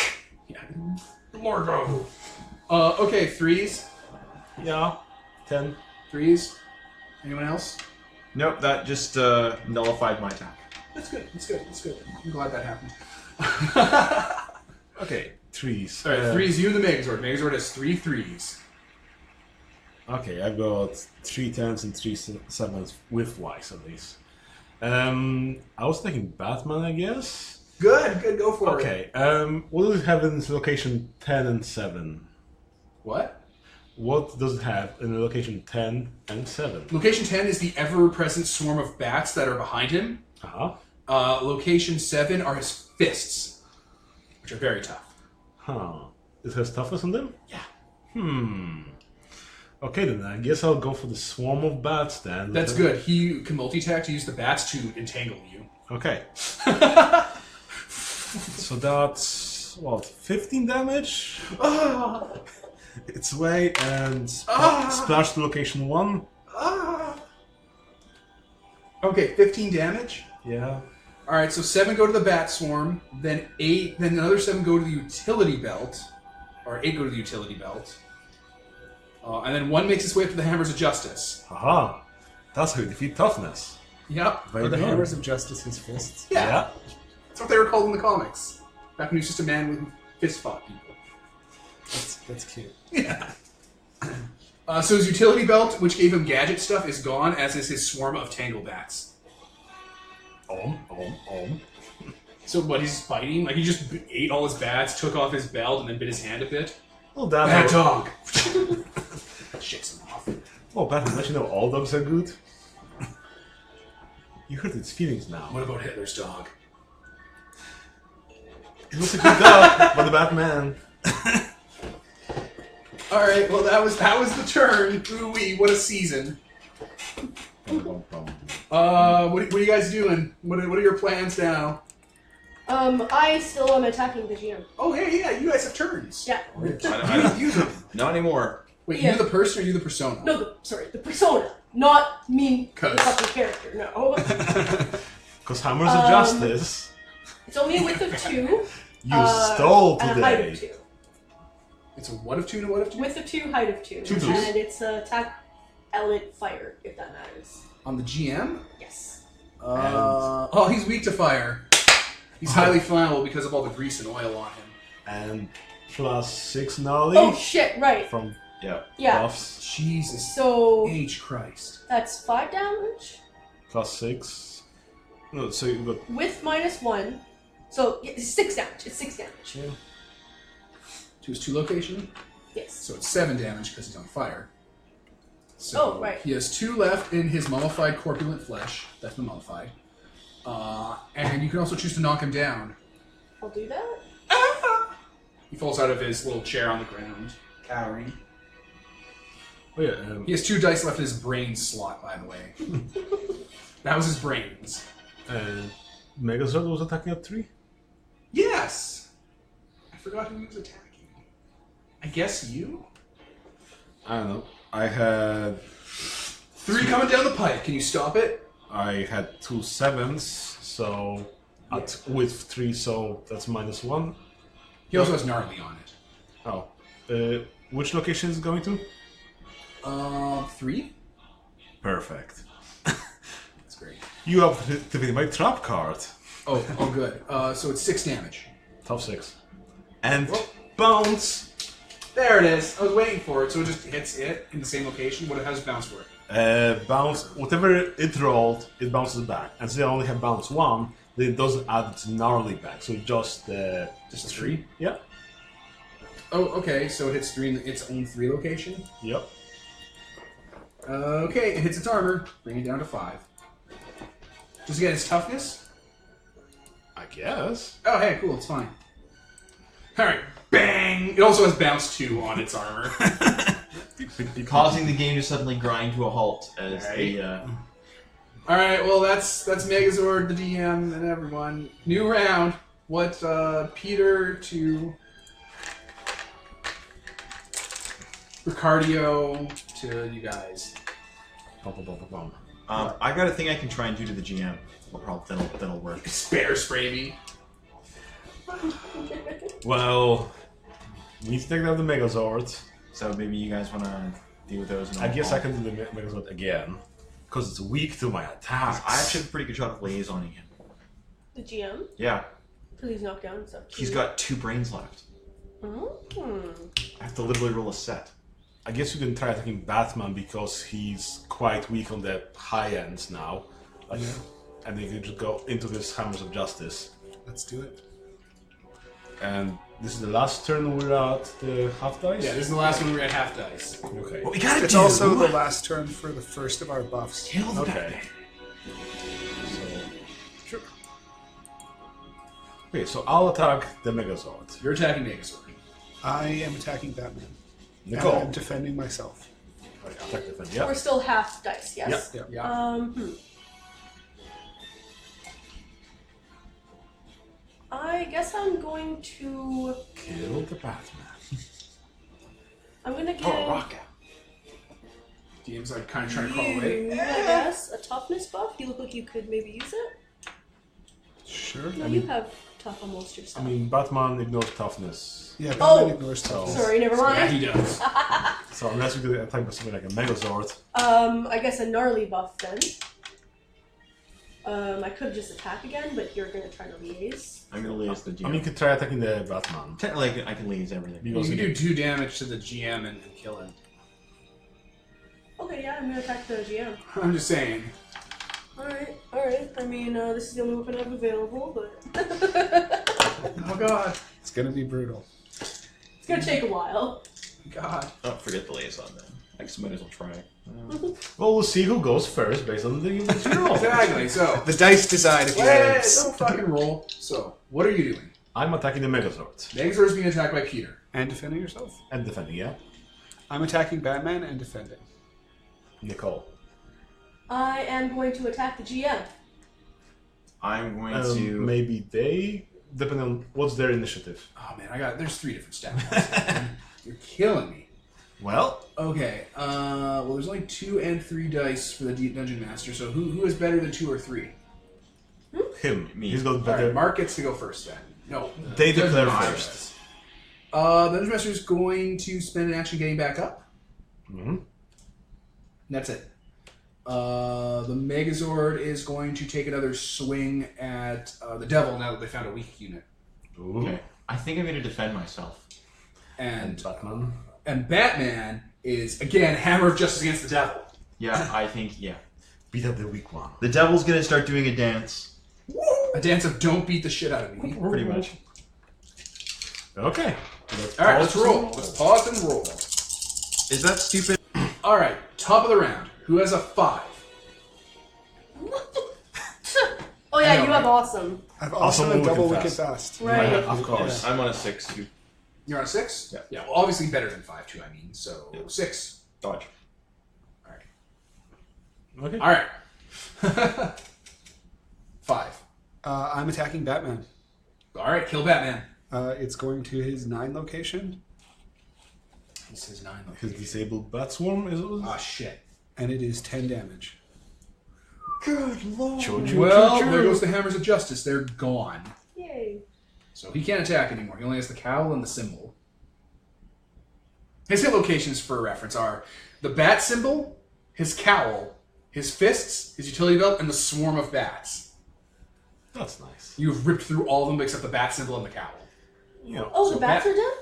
Yeah. Blorgo. Okay, threes. Yeah. 10. Threes. Anyone else? Nope, that just nullified my attack. That's good. That's good. That's good. I'm glad that happened. Okay, 3s. All right, threes. You and the Megazord. Megazord has 3 threes. Okay, I've got 3 10s and 3 7s with Wise at least. I was thinking Batman, I guess. Good. Good. Go for it. Okay, what does it have in its location 10 and 7? What? What does it have in the location 10 and 7? Location 10 is the ever-present swarm of bats that are behind him. Uh-huh. Location 7 are his fists, which are very tough. Huh. It has toughness on them? Yeah. Okay, then I guess I'll go for the swarm of bats then. That's good. He can multi-attack to use the bats to entangle you. Okay. So that's, what, 15 damage? Its way and splash to location 1. Okay, 15 damage. Yeah. All right, so 7 go to the bat swarm, then 8, then another 7 go to the utility belt, or 8 go to the utility belt, and then 1 makes its way up to the Hammers of Justice. Haha. That's how you defeat toughness. Yep. Very Are the good. hammers of justice his fists? Yeah. That's what they were called in the comics. Back when he was just a man with fist fought people. That's cute. Yeah. So his utility belt, which gave him gadget stuff, is gone, as is his swarm of tangle bats. So what, he's fighting? Like he just ate all his bats, took off his belt, and then bit his hand a bit? Well, Bad that dog! Shakes him off. Oh, Batman, don't you know all dogs are good? You hurt its feelings now. What about Hitler's dog? It was a good dog, but a bad man. Alright, well that was the turn. Ooh-wee, what a season. What are you guys doing? What are your plans now? I still am attacking the GM. Oh, yeah, you guys have turns. Yeah. I don't use them. Not anymore. Wait, Yeah. you the person or you the persona? No, the persona, not me, the 'Cause- fucking character. No. Because Hammers of Justice, It's only a width of 2. you stole and a height today. of 2. It's a what of 2 and a what of 2? Width of 2, height of 2. Two twos. And it's attack, element, fire, if that matters. On the GM? Yes. Oh, he's weak to fire. He's highly flammable because of all the grease and oil on him. And plus 6 gnarly Oh shit! Right. from Yeah. Yeah. buffs. Jesus So H Christ. that's 5 damage Plus 6. No, so you got. with -1. So yeah, it's 6 damage. It's 6 damage. Yeah. To his 2 location, Yes. so it's 7 damage because he's on fire. So Oh, right. he has 2 left in his mummified corpulent flesh. That's been mummified. And you can also choose to knock him down. I'll do that. He falls out of his little chair on the ground, cowering. Oh, yeah. He has 2 dice left in his brain slot, by the way. That was his brains. And Megazord was attacking at 3? Yes! I forgot who he was attacking. I guess you? I don't know. I had 3 coming down the pipe. Can you stop it? I had 2 7s, so with 3, so that's -1. He also has gnarly on it. Oh, which location is it going to? 3? Perfect. That's great. You have activated my trap card. Oh, good. So it's 6 damage. Top 6. And Whoa. bounce. There it is. I was waiting for it, so it just hits it in the same location. How does bounce work? Bounce. Whatever it rolled, it bounces back. And since I only have bounce 1, then it doesn't add its gnarly back. So just Just a 3? Yeah. Oh, okay. So it hits 3 in its own 3 location. Yep. Okay, it hits its armor. Bring it down to 5. Does it get its toughness? I guess. Oh, hey, cool. It's fine. All right. Bang! It also has bounce 2 on its armor. Causing the game to suddenly grind to a halt as the. All right. Well, that's Megazord, the DM, and everyone. New round. What? Peter to Ricardio to you guys. Bum, bum, bum, bum, bum. I got a thing I can try and do to the GM. That'll work. Spare spray me. Well, we need to take down the Megazord. So maybe you guys want to deal with those. And I guess I'll- I can do the Megazord again. Because it's weak to my attacks. I actually have a pretty good shot of liaisoning him. The GM? Yeah, Because he's knocked down and stuff. he's got 2 brains left. I have to literally roll a set. I guess you can try attacking Batman because he's quite weak on the high ends now. Like, and then you can just go into this Hammers of Justice. Let's do it. And this is the last turn we're at the half dice? Yeah, this is the last one we're at half dice. Okay. What we gotta It's do? also the last turn for the first of our buffs. kill the Okay. Batman. Sure. Okay, so I'll attack the Megazord. You're attacking Megazord. I am attacking Batman. And Nicole. I'm defending myself. Attack defense, We're yeah. still half dice, yes? Yeah. Yeah. I guess I'm going to. Kill the Batman. I'm gonna give Oh, rock. DM's like kind of trying to crawl away. you, I guess, a toughness buff. You look like you could maybe use it. Sure. No, you have tough almost I yourself. mean, Batman ignores toughness. Yeah, Batman Oh! ignores So- toughness. Sorry, never Yeah, mind. he does. So unless you could attack with something like a Megazord. I guess a gnarly buff then. I could just attack again, but you're gonna try to liaise. I'm gonna liaise the GM. I mean, you could try attacking the Batman. Technically, I can liaise everything. You can do 2 damage to the GM and kill him. Okay, yeah, I'm gonna attack the GM. I'm just saying. Alright. I mean, this is the only weapon I have available, but. Oh god. It's gonna be brutal. It's gonna take a while. God. Oh, forget the liaison then. I guess I might as well try. Well, we'll see who goes first based on the roll. Exactly. So. The dice decide if he lives. Don't fucking roll. So, what are you doing? I'm attacking the Megazord. Megazord's being attacked by Peter. And defending yourself. And defending, yeah? I'm attacking Batman and defending. Nicole. I am going to attack the GM. I'm going to. Maybe they, depending on what's their initiative. Oh man, there's 3 different stats. You're killing me. Well, Okay. Well, there's only 2 and 3 dice for the Dungeon Master. So who is better than 2 or 3? him. Me. He's got All better. right, Mark gets to go first then. No. They Dungeon declare Master first. does. The Dungeon Master is going to spend an action getting back up. Mm-hmm. And that's it. The Megazord is going to take another swing at the Devil now that they found a weak unit. Ooh. Okay. I think I'm gonna defend myself. And Batman. and Batman is again Hammer of Justice against the Devil. Yeah, I think, yeah. Beat up the weak one. The devil's gonna start doing a dance. A dance of don't beat the shit out of me. Pretty much. Okay. All right, let's roll. Let's pause and roll. Is that stupid? All right, top of the round. Who has a 5? Oh yeah, I know, you have right? awesome. I've Also also a wicked double fast. wicked fast. Right. Of course. I'm on a 6 too. You're on a 6? Yeah. Yeah. Well, obviously better than 5 too. I mean, so 6. Dodge. All right. Okay. All right. 5. I'm attacking Batman. All right. Kill Batman. It's going to his 9 location, He says 9. His disabled bat swarm is. Ah shit. and it is 10 damage. Good lord. Well, there goes the Hammers of Justice. They're gone. Yay. So he can't attack anymore. He only has the cowl and the symbol. His hit locations, for reference, are the bat symbol, his cowl, his fists, his utility belt, and the swarm of bats. That's nice. You've ripped through all of them except the bat symbol and the cowl. You know. Oh, So the bats Bat- are dead?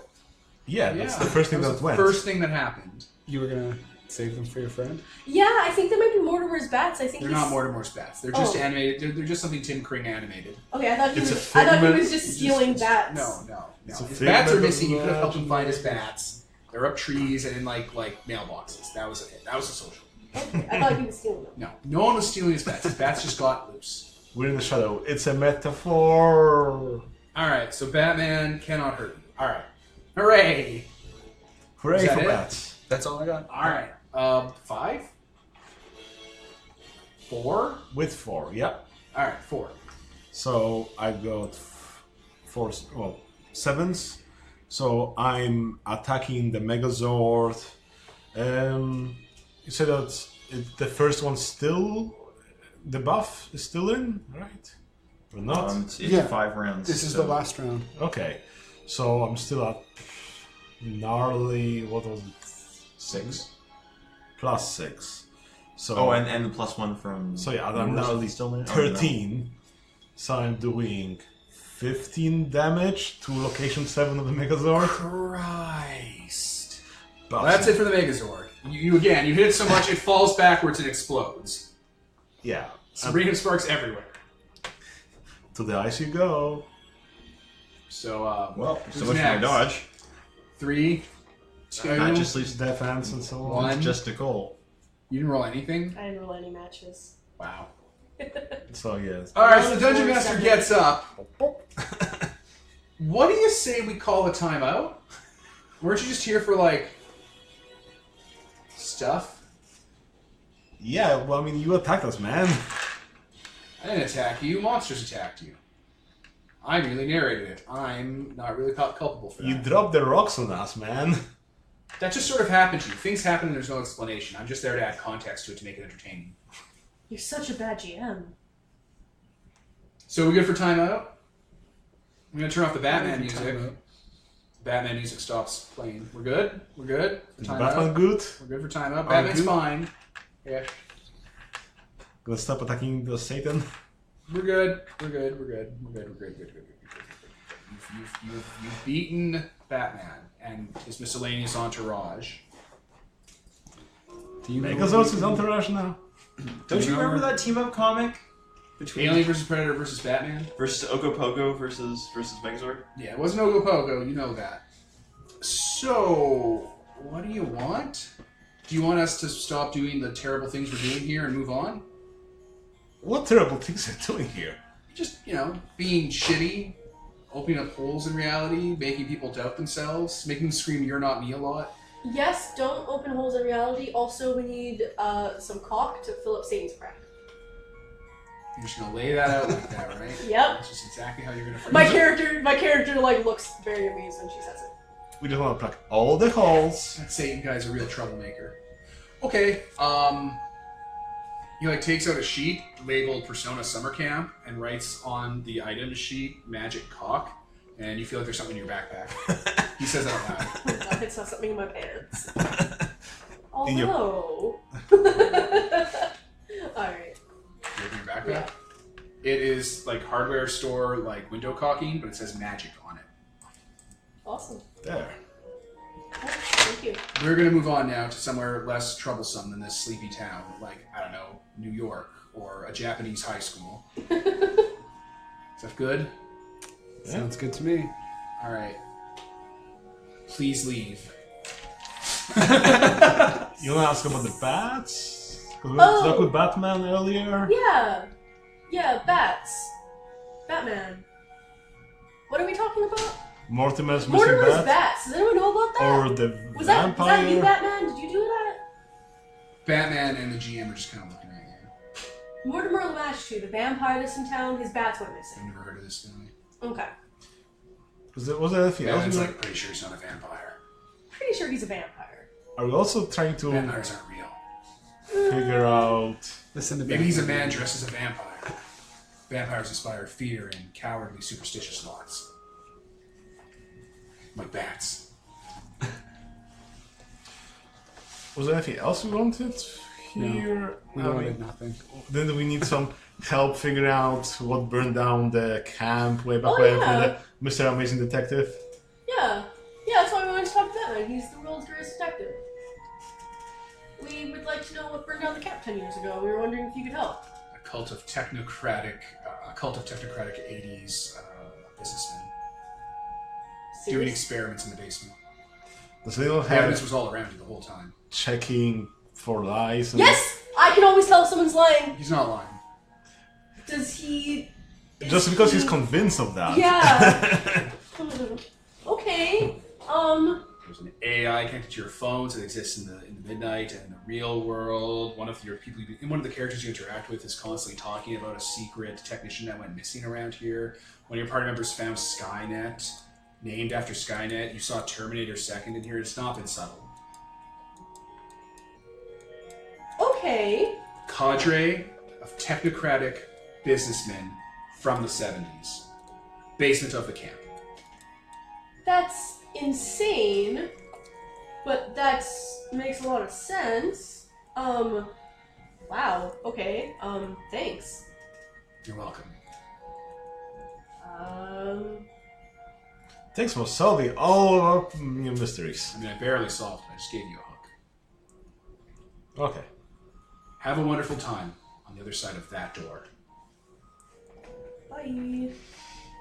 Yeah, that's the first thing was that the went. first thing that happened. You were gonna save them for your friend? Yeah, I think they might be Mortimer's bats. I think They're he's... not Mortimer's bats. They're just Oh. animated. They're just something Tim Kring animated. Okay, I thought he It's a was. I thought he figment- was just stealing bats. No. It's a His bats are figment missing. of You could have helped him find his imagination. bats. They're up trees and in like mailboxes. That was it. That was the social. Okay, I thought he was stealing them. No one was stealing his bats. His bats just got loose. We're in the shadow. It's a metaphor. All right, so Batman cannot hurt you. All right, hooray! Hooray Is that for it? bats. That's all I got. All right, 5, 4. With 4, yeah. All right, 4. So I got 4, well, 7s. So I'm attacking the Megazord. You said that the first one's still the buff is still in, right? Or not? It's Yeah. 5 rounds. This is so- the last round. Okay, so I'm still at gnarly. What was it? 6. +6. So Oh, and the +1 from. so yeah, I'm yours now is still there? 13. So I'm doing 15 damage to location 7 of the Megazord. Christ. But Well, that's it for the Megazord. You again, you hit it so much it falls backwards and explodes. Yeah. Sabrina sparks everywhere. To the ice you go. So, Well, who's so much for my next? dodge. 3, 2. That just leaves Defense and so on. One. just Nicole. You didn't roll anything? I didn't roll any matches. Wow. So yes. Alright, so the Dungeon Four, Master 7. gets up. What do you say we call a timeout? Weren't you just here for, like, stuff? Yeah, well, I mean, you attacked us, man. I didn't attack you. Monsters attacked you. I merely narrated it. I'm not really culpable for that. You dropped the rocks on us, man. That just sort of happened to you. Things happen and there's no explanation. I'm just there to add context to it to make it entertaining. You're such a bad GM. So we good for timeout? I'm gonna turn off the Batman music. Timeout. Batman music stops playing. We're good? We're good? For Is timeout? Batman good? We're good for timeout. Batman's good? fine. Yeah. Gonna stop attacking the Satan? We're good. We're good. We're good. We're good. We're good. Good. Good. You've beaten Batman and his miscellaneous entourage. Do you know Megazord's his entourage now. Don't you know remember where- that team up comic between Alien versus Predator versus Batman? versus Ogopogo versus Megazord? Yeah, it wasn't Ogopogo. You know that. So, what do you want? Do you want us to stop doing the terrible things we're doing here and move on? What terrible things are you doing here? Just, being shitty, opening up holes in reality, making people doubt themselves, making them scream, "You're not me" a lot. Yes, don't open holes in reality. Also, we need some caulk to fill up Satan's crack. You're just gonna lay that out like that, right? Yep. That's just exactly how you're gonna phrase My it. character like looks very amused when she says it. We just want to plug all the holes. That Satan guy's a real troublemaker. Okay, he takes out a sheet labeled Persona Summer Camp and writes on the item sheet Magic Cock, and you feel like there's something in your backpack. He says that out loud. Oh my god, it's not something in my pants. In your- Although. Alright. You open your backpack? Yeah. It is like hardware store window caulking, but it says magic on it. Awesome. There. Thank you. We're gonna move on now to somewhere less troublesome than this sleepy town, I don't know, New York or a Japanese high school. Is that good? Sounds good to me. All right. Please leave. You want to ask about the bats? Because we Oh. talked with Batman earlier. Yeah. Yeah, bats. Batman. What are we talking about? Mortimer's missing Mortimer's bat. bats. Does anyone know about that? Or the was that vampire. you, Batman? Did you do that? Batman and the GM are just kind of looking at you. Mortimer Lamashtu, the vampire that's in town, his bats went I've missing. never heard of this guy. Okay. Was there anything else? Batman's we pretty sure he's not a vampire. Pretty sure he's a vampire. Are we also trying to Vampires aren't real. figure out? Listen to Maybe he's a man dressed as a vampire. Vampires inspire fear and cowardly, superstitious thoughts. Like bats. Was there anything else we wanted here? We I wanted mean, nothing. then we need some help figuring out what burned down the camp way back Oh, when yeah. for the Mr. Amazing Detective. Yeah. Yeah, that's why we wanted to talk to Batman. He's the world's greatest detective. We would like to know what burned down the camp 10 years ago. We were wondering if you could help. A cult of technocratic 80s businessmen doing Serious? experiments in the basement. Does anyone The evidence have was all around you the whole time. checking for lies? And Yes! I can always tell if someone's lying. He's not lying. Does he... is Just because he- he's convinced of that. Yeah. Okay. There's an AI connected to your phone, so it exists in the midnight and in the real world. One of one of the characters you interact with is constantly talking about a secret technician that went missing around here. One of your party members found Skynet, named after Skynet. You saw Terminator 2nd in here. It's not been subtle. Okay. Cadre of technocratic businessmen from the 70s. Basement of the camp. That's insane, but that makes a lot of sense. Wow, okay, thanks. You're welcome. Thanks for solving all of our mysteries. I mean, I barely solved it. I just gave you a hook. Okay. Have a wonderful time on the other side of that door. Bye.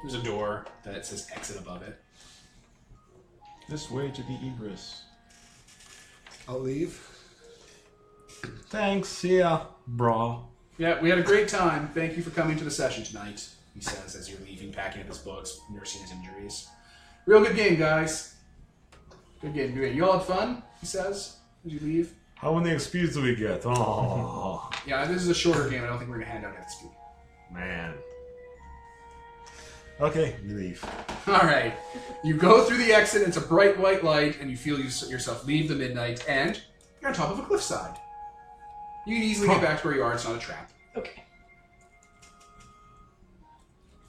There's a door that says exit above it. This way to the egress. I'll leave. Thanks, see ya, bra. Yeah, we had a great time. Thank you for coming to the session tonight, he says as you're leaving, packing up his books, nursing his injuries. Real good game, guys. Good game, good game. You all had fun, he says, as you leave. How many XPs do we get? Oh, Yeah, this is a shorter game. I don't think we're going to hand out XP. man. Okay, we leave. All right. You go through the exit. It's a bright white light, and you feel yourself leave the midnight, and you're on top of a cliffside. You can easily get back to where you are. It's not a trap. Okay.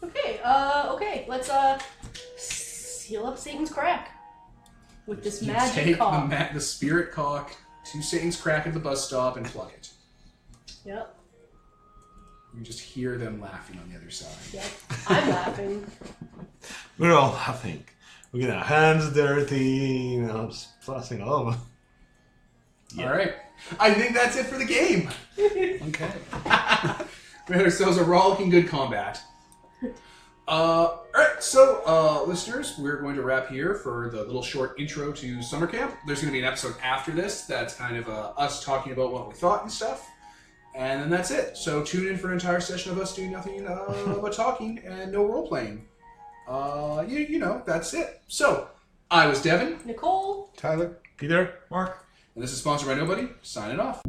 Okay, let's, seal up Satan's crack. With this You magic take cock. the spirit cock to Satan's crack at the bus stop and plug it. Yep, You just hear them laughing on the other side. yep. I'm laughing. We're all laughing. We're getting our hands dirty, splashing all over. Yeah. All right. I think that's it for the game. Okay. We had ourselves a rollicking good combat. All right, so listeners, we're going to wrap here for the little short intro to summer camp. There's going to be an episode after this that's kind of us talking about what we thought and stuff, and then that's it. So tune in for an entire session of us doing nothing but talking and no role playing. You know, that's it. So I was Devin, Nicole? Tyler? Peter? Mark? and this is sponsored by Nobody. Signing off.